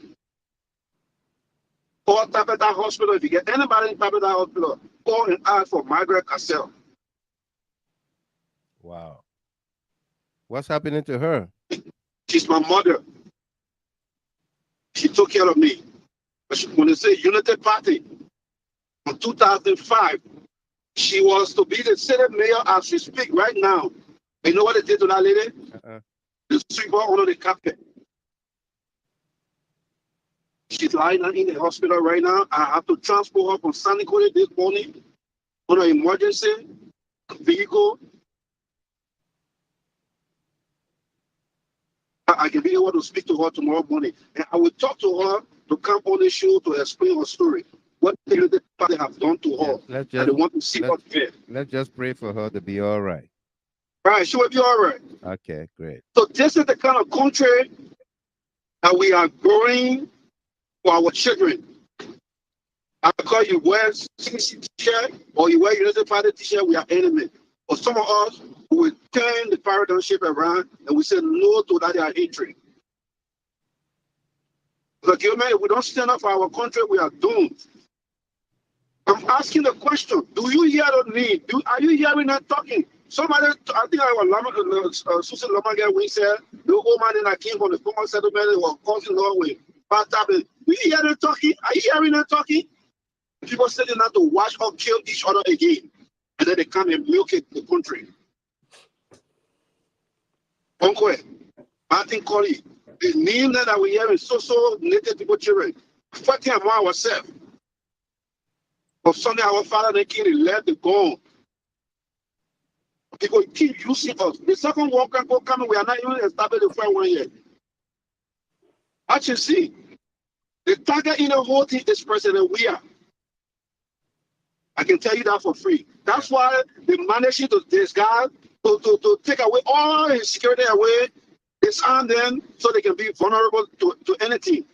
Call Tabitha Hospital. If you get anybody in Tabitha Hospital, call and ask for Margaret Cassell. Wow. What's happening to her? She's my mother. She took care of me. But when they say United Party, in 2005, she was to be the Senate mayor as she speak right now. You know what they did to that lady? They sweep her under the carpet. She's lying in the hospital right now. I have to transport her from San Nicolas this morning on an emergency vehicle. I can be able to speak to her tomorrow morning. And I will talk to her to come on the show to explain her story. What they have done to her. Let's and they want to see her there. Let's just pray for her to be all right. All right, she will be all right. Okay, great. So this is the kind of country that we are growing for our children. Because you wear CC t-shirt or you wear United Party t-shirt, we are enemies. But some of us who will turn the paradigm shift around and we say no to that hatred. Because if we don't stand up for our country, we are doomed. I'm asking the question, do you hear the need? Are you hearing that talking? Somebody, I think I was Susan Lomaga, we said, the old man in that came from the former settlement was causing Norway. Do you hear them talking? Are you hearing them talking? People sitting out to watch or kill each other again. And then they come and milk the country. Uncle, Martin Colley, the name that we hear is so native people children. Fighting among ourselves. But Sunday, our father, the king, left the goal. People keep using us. The second World War coming, we are not even established the first one yet. As you see, the target in the whole thing is President Weah. I can tell you that for free. That's why they managed to disguise, to take away all his security away, disarm them so they can be vulnerable to anything.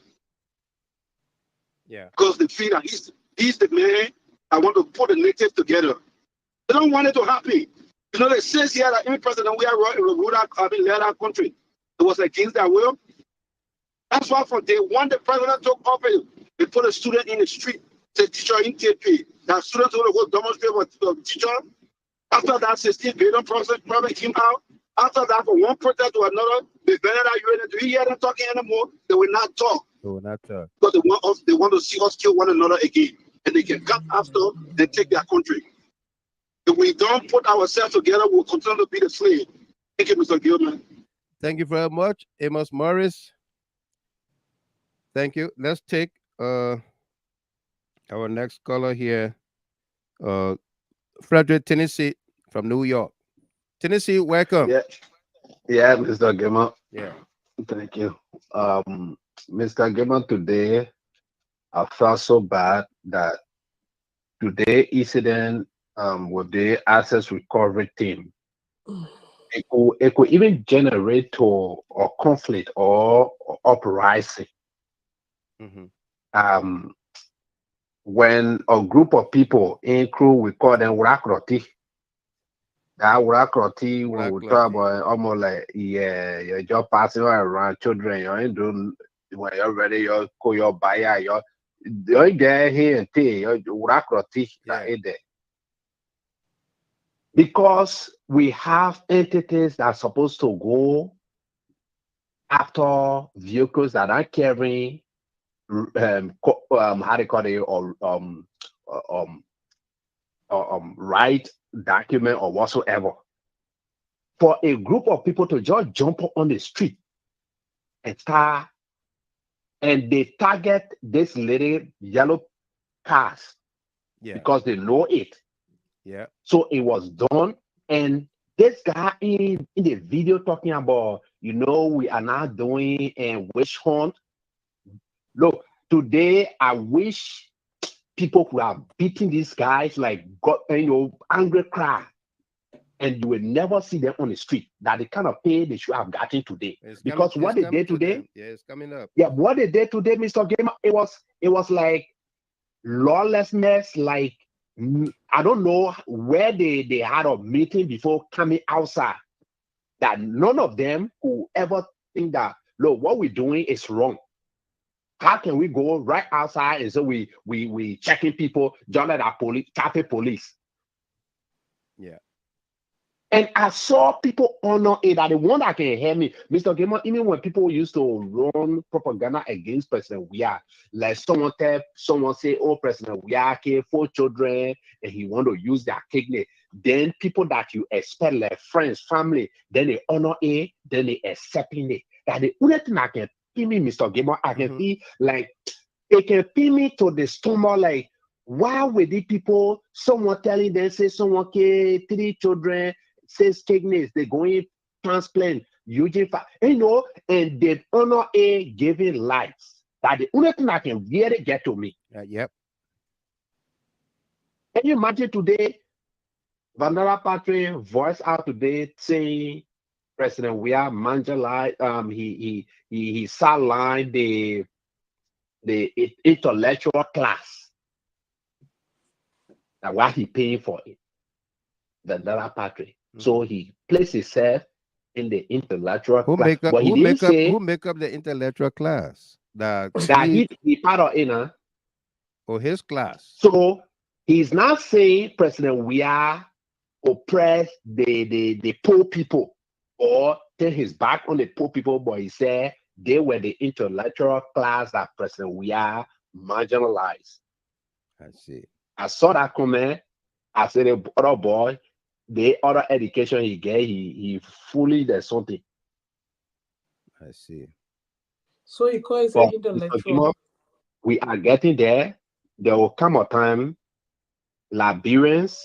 Yeah. Because they feel that he's the man I want to put the native together. They don't want it to happen. You know, it says here that any president we are led our country. It was against their will. That's why from day one, the president took office. They put a student in the street, say teacher in TP. That students will go demonstrate with the teacher. After that, 16 billion problem came out. After that, from one protest to another, they better that UN. Do you hear them talking anymore? They will not talk. They will not talk. Because they want to see us kill one another again. And they can come after and take their country. If we don't put ourselves together, we'll continue to be the slave. Thank you, Mr. Gilman. Thank you very much, Amos Morris. Thank you. Let's take our next caller here. Frederick, Tennessee, from New York. Tennessee, welcome. Yeah, Mr. Gilman. Yeah. Thank you. Mr. Gilman, today I felt so bad that today incident with the access recovery team, it could even generate to a conflict or uprising. Mm-hmm. When a group of people in crew, we call them Wurakroti. That Wurakroti, when we talk about almost like, yeah, you're just passing around children, you ain't doing, when you're ready, you're call your buyer, you're get here and there, you're Wurakroti, that is there. Because we have entities that are supposed to go after vehicles that are carrying how they call it, or right document or whatsoever. For a group of people to just jump on the street and start, and they target this little yellow cars because they know it. Yeah. So it was done, and this guy in the video talking about, you know, we are now doing a witch hunt. Look, today I wish people who are beating these guys like God, angry cry, and you will never see them on the street. That the kind of pay they should have gotten today. Because what they did today, it's coming up. Yeah, what they did today, Mr. Gamer, it was like lawlessness. Like I don't know where they had a meeting before coming outside. That none of them who ever think that, look, what we're doing is wrong. How can we go right outside and so we checking people, just like our traffic police? Yeah. And I saw people honor it. That the one that can hear me, Mr. Gamer, even when people used to run propaganda against President Weah, like someone say, oh, President Weah had 4 children and he want to use their kidney. Then people that you expect, like friends, family, then they honor it, then they accepting it. That the only thing I can me, Mr. Gamer, I can feel like it can pin me to the stomach. Like, why would the people, someone telling them, say someone killed 3 children, says kidneys, they going transplant, using, and they honor a giving lives. That the only thing that can really get to me. Yep. Can you imagine today, Vandana Patre voiced out today saying President Weah marginalized, he sidelined the intellectual class. That's why he paying for it. Vandana Patre. So he placed himself in the intellectual class. But he didn't say who make up the intellectual class? That he part of it, or his class. So he's not saying President Weah oppress the poor people or turn his back on the poor people, but he said they were the intellectual class that President Weah marginalized. I see. I saw that comment. I said the other boy, the other education he get, he fully does something. I see. So he calls it intellectual. We are getting there. There will come a time Liberians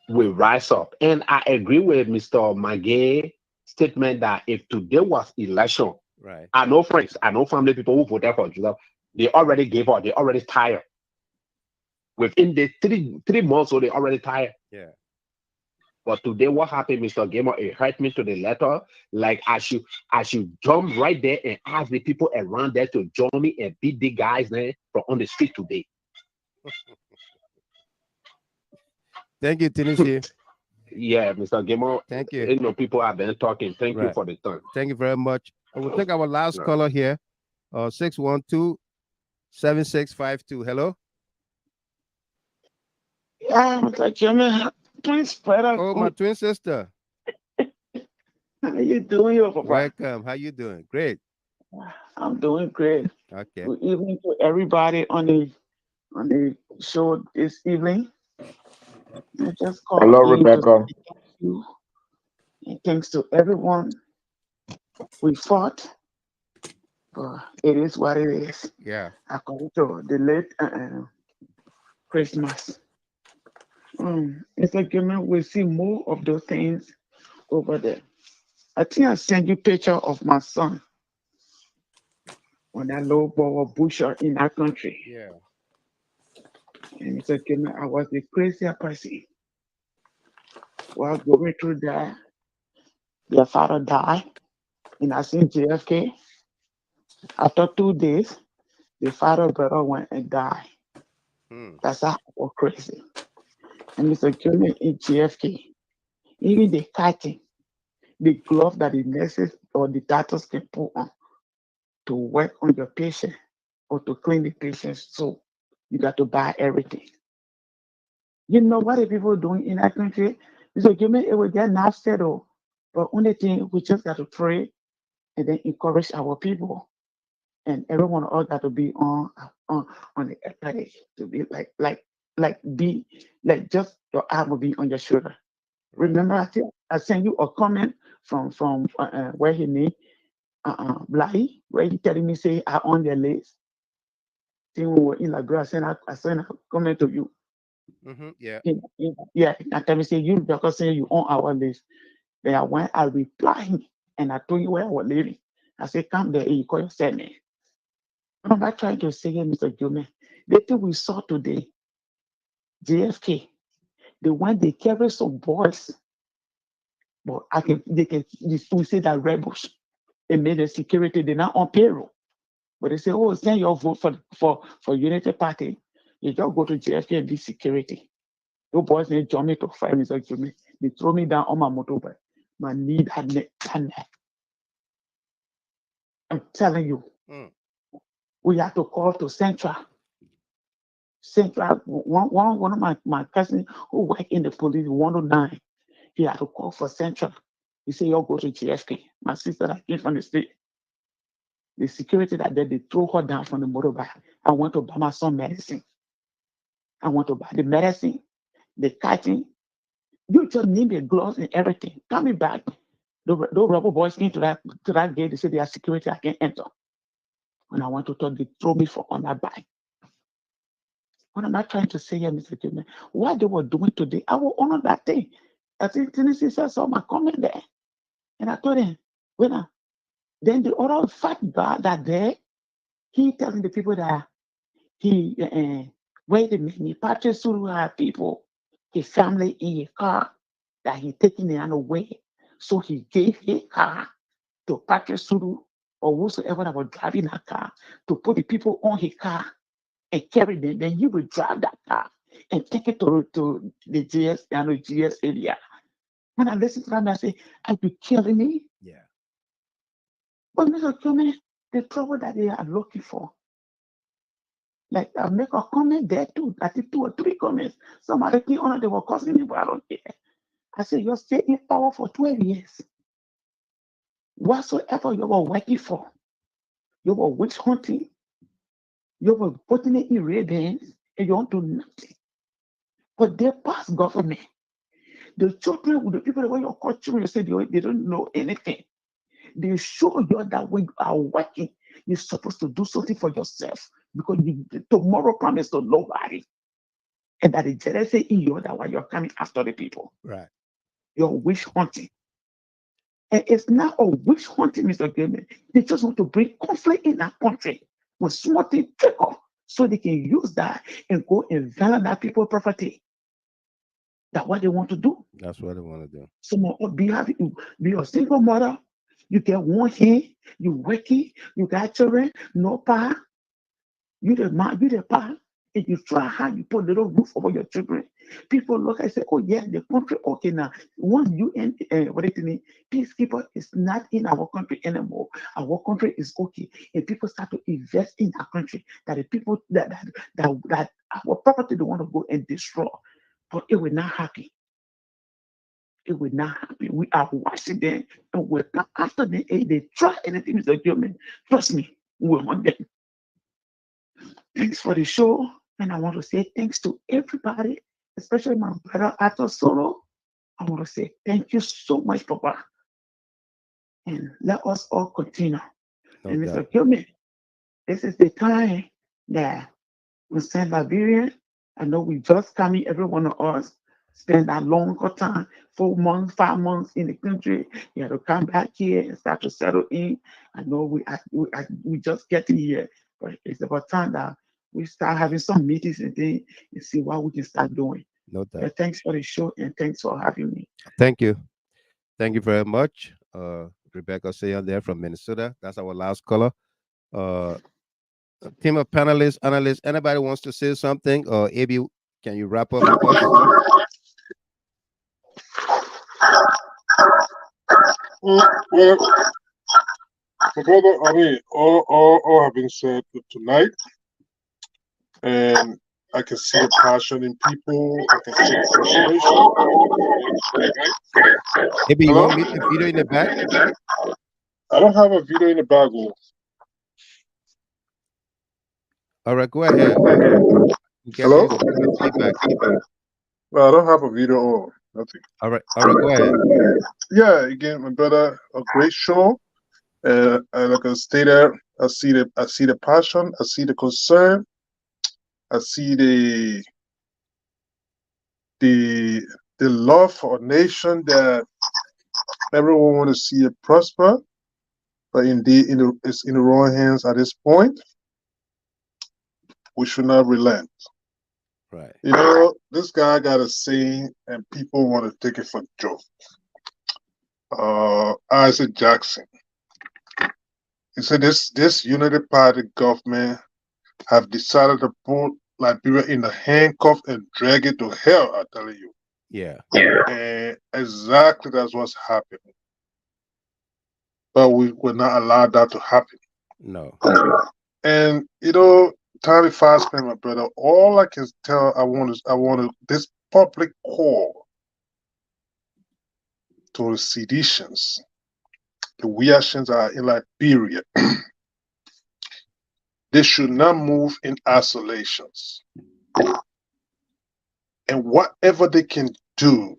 will rise up. And I agree with Mr. Magay's statement that if today was election, right? I know friends, I know family people who voted for Joseph, they already gave up, they already tired. Within the three months, so they already tired. Yeah. But today, what happened, Mr. Gamer? It hurt me to the letter. Like I should jump right there and ask the people around there to join me and beat the guys there from on the street today. Thank you, Tennessee. Yeah, Mr. Gamer. Thank you. You know, people have been talking. Thank you for the time. Thank you very much. We'll take our last caller here. 612-7652. Hello. Yeah, Mr. Chairman, twins brother. Oh, my twin sister. How you doing, your papa? Welcome. How you doing? Great. I'm doing great. Okay. Good evening to everybody on the show this evening. I just called. Hello, Rebecca. And thanks to everyone. We fought, but it is what it is. Yeah. According to the late Christmas. It's like, we see more of those things over there. I think I sent you a picture of my son on that low ball busher in that country. Yeah. And it's like, I was the craziest person. While going through that, their father died, and I seen JFK. After 2 days, the father brother went and died. That's how I was crazy. And Mr. Junior in JFK, even the cutting, the glove that the nurses or the doctors can put on to work on your patient or to clean the patient's soul, you got to buy everything. You know what the people doing in that country? Mr. Junior, it will get not settled, but only thing we just got to pray and then encourage our people, and everyone else got to be on the athletic to be like just your arm will be on your shoulder. Remember, I sent you a comment from where he need Blahi, where he telling me say I on their list. Then we were in Liberia, I sent a comment to you. Yeah. Yeah, and tell me say you because say you on our list. Then when I reply him and I told you where I was living, I said come there and you call yourself man. I'm not trying to say it, Mr. Jome. The thing we saw today, JFK, they carry some boys, but we say that rebels. They made the security, they're not on payroll. But they say, oh, send your vote for Unity Party. You just go to JFK and be security. Those boys need join me to fight Mr. Jome. They throw me down on my motorbike. My knee had neck. I'm telling you. We have to call to Central. One of my cousins who work in the police, 109, he had to call for Central. He said, you'll go to GFK. My sister that came from the state. The security that they threw her down from the motorbike. I went to buy my son medicine. I want to buy the medicine, the cutting. You just need the gloves and everything. Coming back, those rubber boys came to that gate. They said they are security, I can't enter. When I went to talk, they throw me for on that bike. What am I trying to say here, Mr. Chairman? What they were doing today, I will honor that thing. I think Tennessee saw my comment there. And I told him, when then the other fat guy that day, he telling the people that he, wait a minute, Patrick Sudue had people, his family in his car, that he taking them away. So he gave his car to Patrick Sudue or whosoever that was driving that car to put the people on his car and carry them. Then he will drive that car and take it to the GS area. When I listen to them, I say, are you killing me? Yeah. But Mr. Chairman, the trouble that they are looking for. Like I make a comment there too. I think 2 or 3 comments. Somebody think they were causing me, but I don't care. I said, you're staying in power for 12 years. Whatsoever you were working for, you were witch hunting, you were putting it in red bands, and you don't do nothing. But they pass government. The children, the people that were your culture, you say they don't know anything. They show you that when you are working, you're supposed to do something for yourself because tomorrow promise to nobody. And that the jealousy in you that why you're coming after the people. Right. You're witch hunting. And it's not a witch hunting, Mr. Goodman. They just want to bring conflict in that country with small things trickle so they can use that and go and violate that people's property. That's what they want to do. That's what they want to do. Someone be a single mother. You get one hand, you working, you got children, no power. You the man, you the power, and you try hard, you put a little roof over your children. People look and say, oh yeah, the country okay now. Once UN peacekeeper is not in our country anymore. Our country is okay. And people start to invest in our country. That the people that our property they want to go and destroy. But it will not happen. It will not happen. We are watching them and we're not after them. If they try anything, Mr. Gilman, trust me, we're on them. Thanks for the show. And I want to say thanks to everybody, especially my brother Arthur Solo. I want to say thank you so much, Papa. And let us all continue. No and doubt. Mr. Gilman, this is the time that we send Liberian. I know we just coming, every one of us spend that longer time, 4 months, 5 months in the country. You have to come back here and start to settle in. I know we just getting here, but it's about time that we start having some meetings and things and see what we can start doing. No doubt. Thanks for the show and thanks for having me. Thank you. Thank you very much. Rebecca Sayan there from Minnesota. That's our last caller. Team of panelists, analysts, anybody wants to say something? Or Abby, can you wrap up with us? Well, brother, I mean, all have been said tonight, and I can see the passion in people. I can see the frustration. Maybe you want me to video in the back? I don't have a video in the back. All right, go ahead. Hello? No, I don't have a video on. Nothing. All right, go ahead. Yeah, again, my brother, a great show. And like I stated, I see the passion, I see the concern, I see the love for a nation that everyone want to see it prosper, but indeed it's in the wrong hands at this point. We should not relent. Right. You know, this guy got a saying, and people want to take it for a joke. Isaac Jackson. He said this Unity Party government have decided to put Liberia in a handcuff and drag it to hell, I'm telling you. Yeah. And exactly that's what's happening. But we will not allow that to happen. No. And you know, Tiny Fastman, my brother, all I can tell I want this public call to the seditions. The reactions are in Liberia. They should not move in isolations. And whatever they can do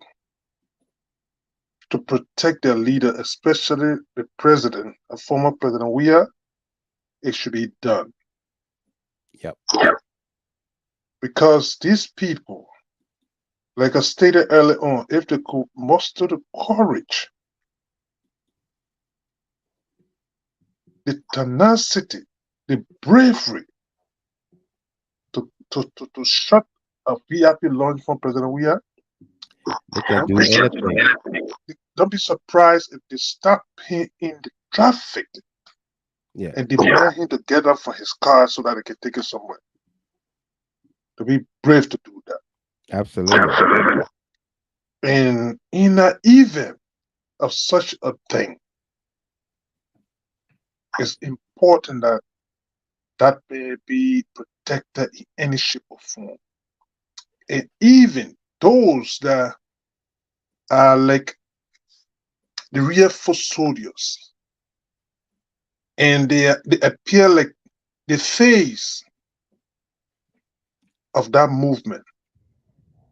to protect their leader, especially the president, a former president, it should be done. Yep. Because these people, like I stated earlier on, if they could muster the courage, the tenacity, the bravery to shut a VIP law enforcement president we are, they can do anything. Don't be surprised if they start paying in the traffic and demand him to get up from his car so that they can take it somewhere. To be brave to do that. Absolutely. And in an event of such a thing, it's important that that may be protected in any shape or form. And even those that are like the real foot soldiers, and they appear like the face of that movement,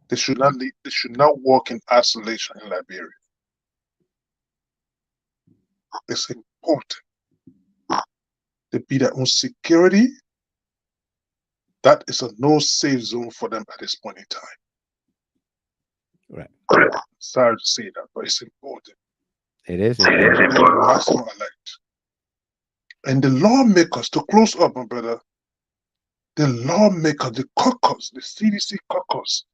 they should not work in isolation in Liberia. It's important to be their own security. That is a no safe zone for them at this point in time. Right. Sorry to say that, but it's important. It is important. Maximum alert. And the lawmakers, to close up, my brother, the lawmakers, the caucus, the CDC caucus,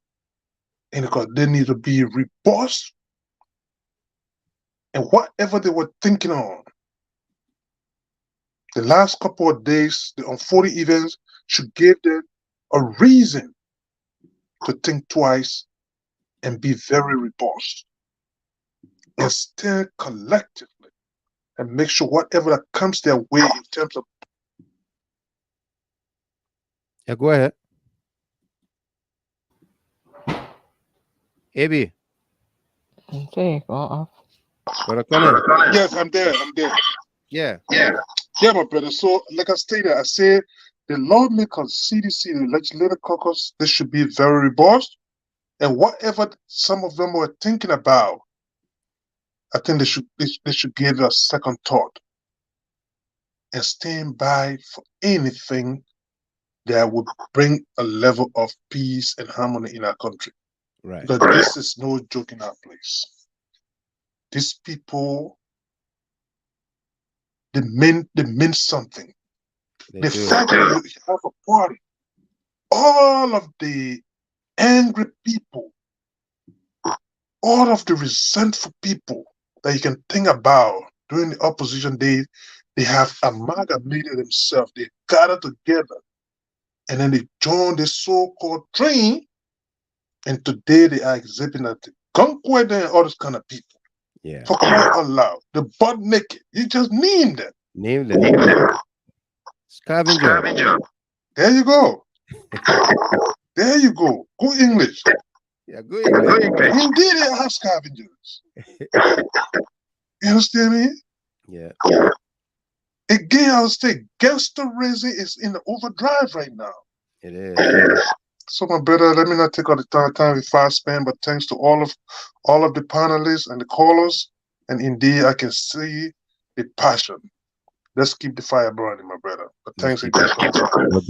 and because they need to be robust, and whatever they were thinking on the last couple of days, the unfolding events should give them a reason to think twice and be very robust and stand collectively and make sure whatever that comes their way in terms of. Yeah, go ahead. AB. Okay, go off. Yes, I'm there. Yeah, my brother. So, like I stated, I said the lawmakers, CDC, the legislative caucus, they should be very robust. And whatever some of them were thinking about, I think they should give it a second thought and stand by for anything that would bring a level of peace and harmony in our country. Right. Because this is no joke in our place. These people, they mean something. The fact that you have a party, all of the angry people, all of the resentful people that you can think about during the opposition days, they have amalgamated themselves. They gathered together and then they joined the so-called train. And today they are exhibiting at the gunpoint and all this kind of people. Yeah. For crying out loud. The butt naked. You just name them. Name them. Scavenger. There you go. There you go. Good English. Yeah, good English. Indeed, they are scavengers. You understand me? Yeah. Again, I would say gangster raising is in the overdrive right now. It is. So, my brother, let me not take all the time with fast span, but thanks to all of the panelists and the callers, and indeed, I can see the passion. Let's keep the fire burning, my brother. But thanks again for the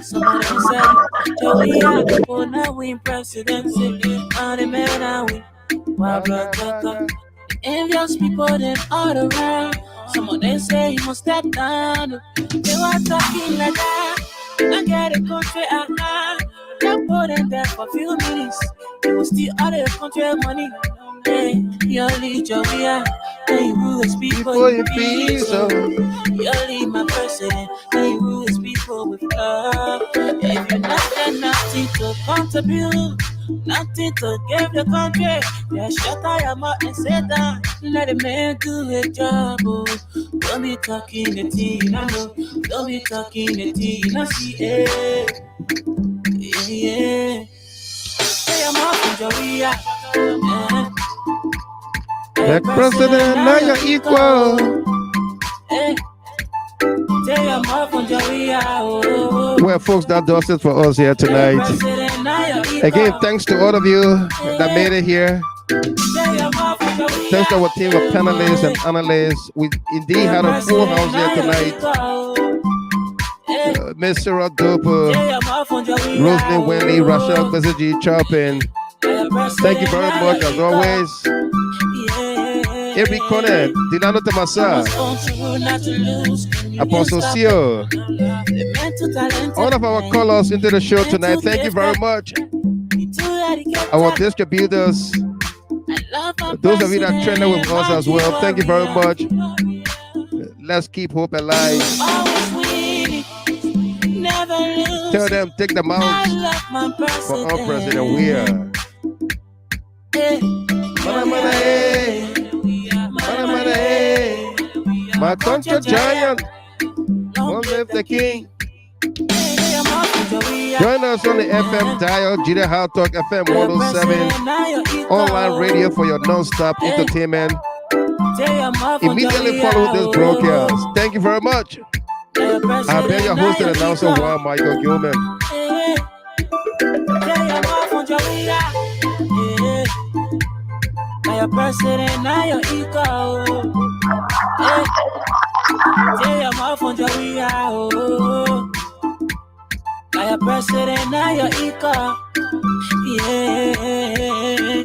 Somebody said, Joey, will not win presidency. And the man I win. Envious people, them all around. Someone they say you must step down. They were talking like that. I get a country at night. They put in there for a few minutes. They will steal all the country money. Hey, you lead Joey, hey, you is people in peace. You lead my president, hey, you is people with love. If you're not then nothing to contribute, Nothing to give the country. Yeah, shut I up and sit down. Let the man do his job. Oh. Don't be talking the tea, I know. Don't be talking the tea, I see it. Yeah. Hey, I'm off from Joria. The president, now you're equal. Hey. Hey, I'm off from Joria. Well, folks, that does it for us here tonight. Again, thanks to all of you that made it here. Thanks to our team of panelists and analysts. We indeed had a full house here tonight. Miss Sarah Doper, Roslyn Wendy, Rashad Bezaji Chopin. Thank you very much as always. Every corner, Dilano Tamasa, Apostle Sio, all of our callers into the show tonight. Thank you very much. Our distributors, those of you that train with us as well, thank you very much. Let's keep hope alive. Tell them, take them out for our president. We are. My country giant, long live the king. Join us on the FM dial, Jida How Talk FM 107, online radio for your non-stop entertainment. Immediately follow this broadcast. Thank you very much. I've been your host and announcer, Juan Michael Gilman. Now your president, now your equal. Hey, I'm off on Joria. Now your president, now your equal. Yeah.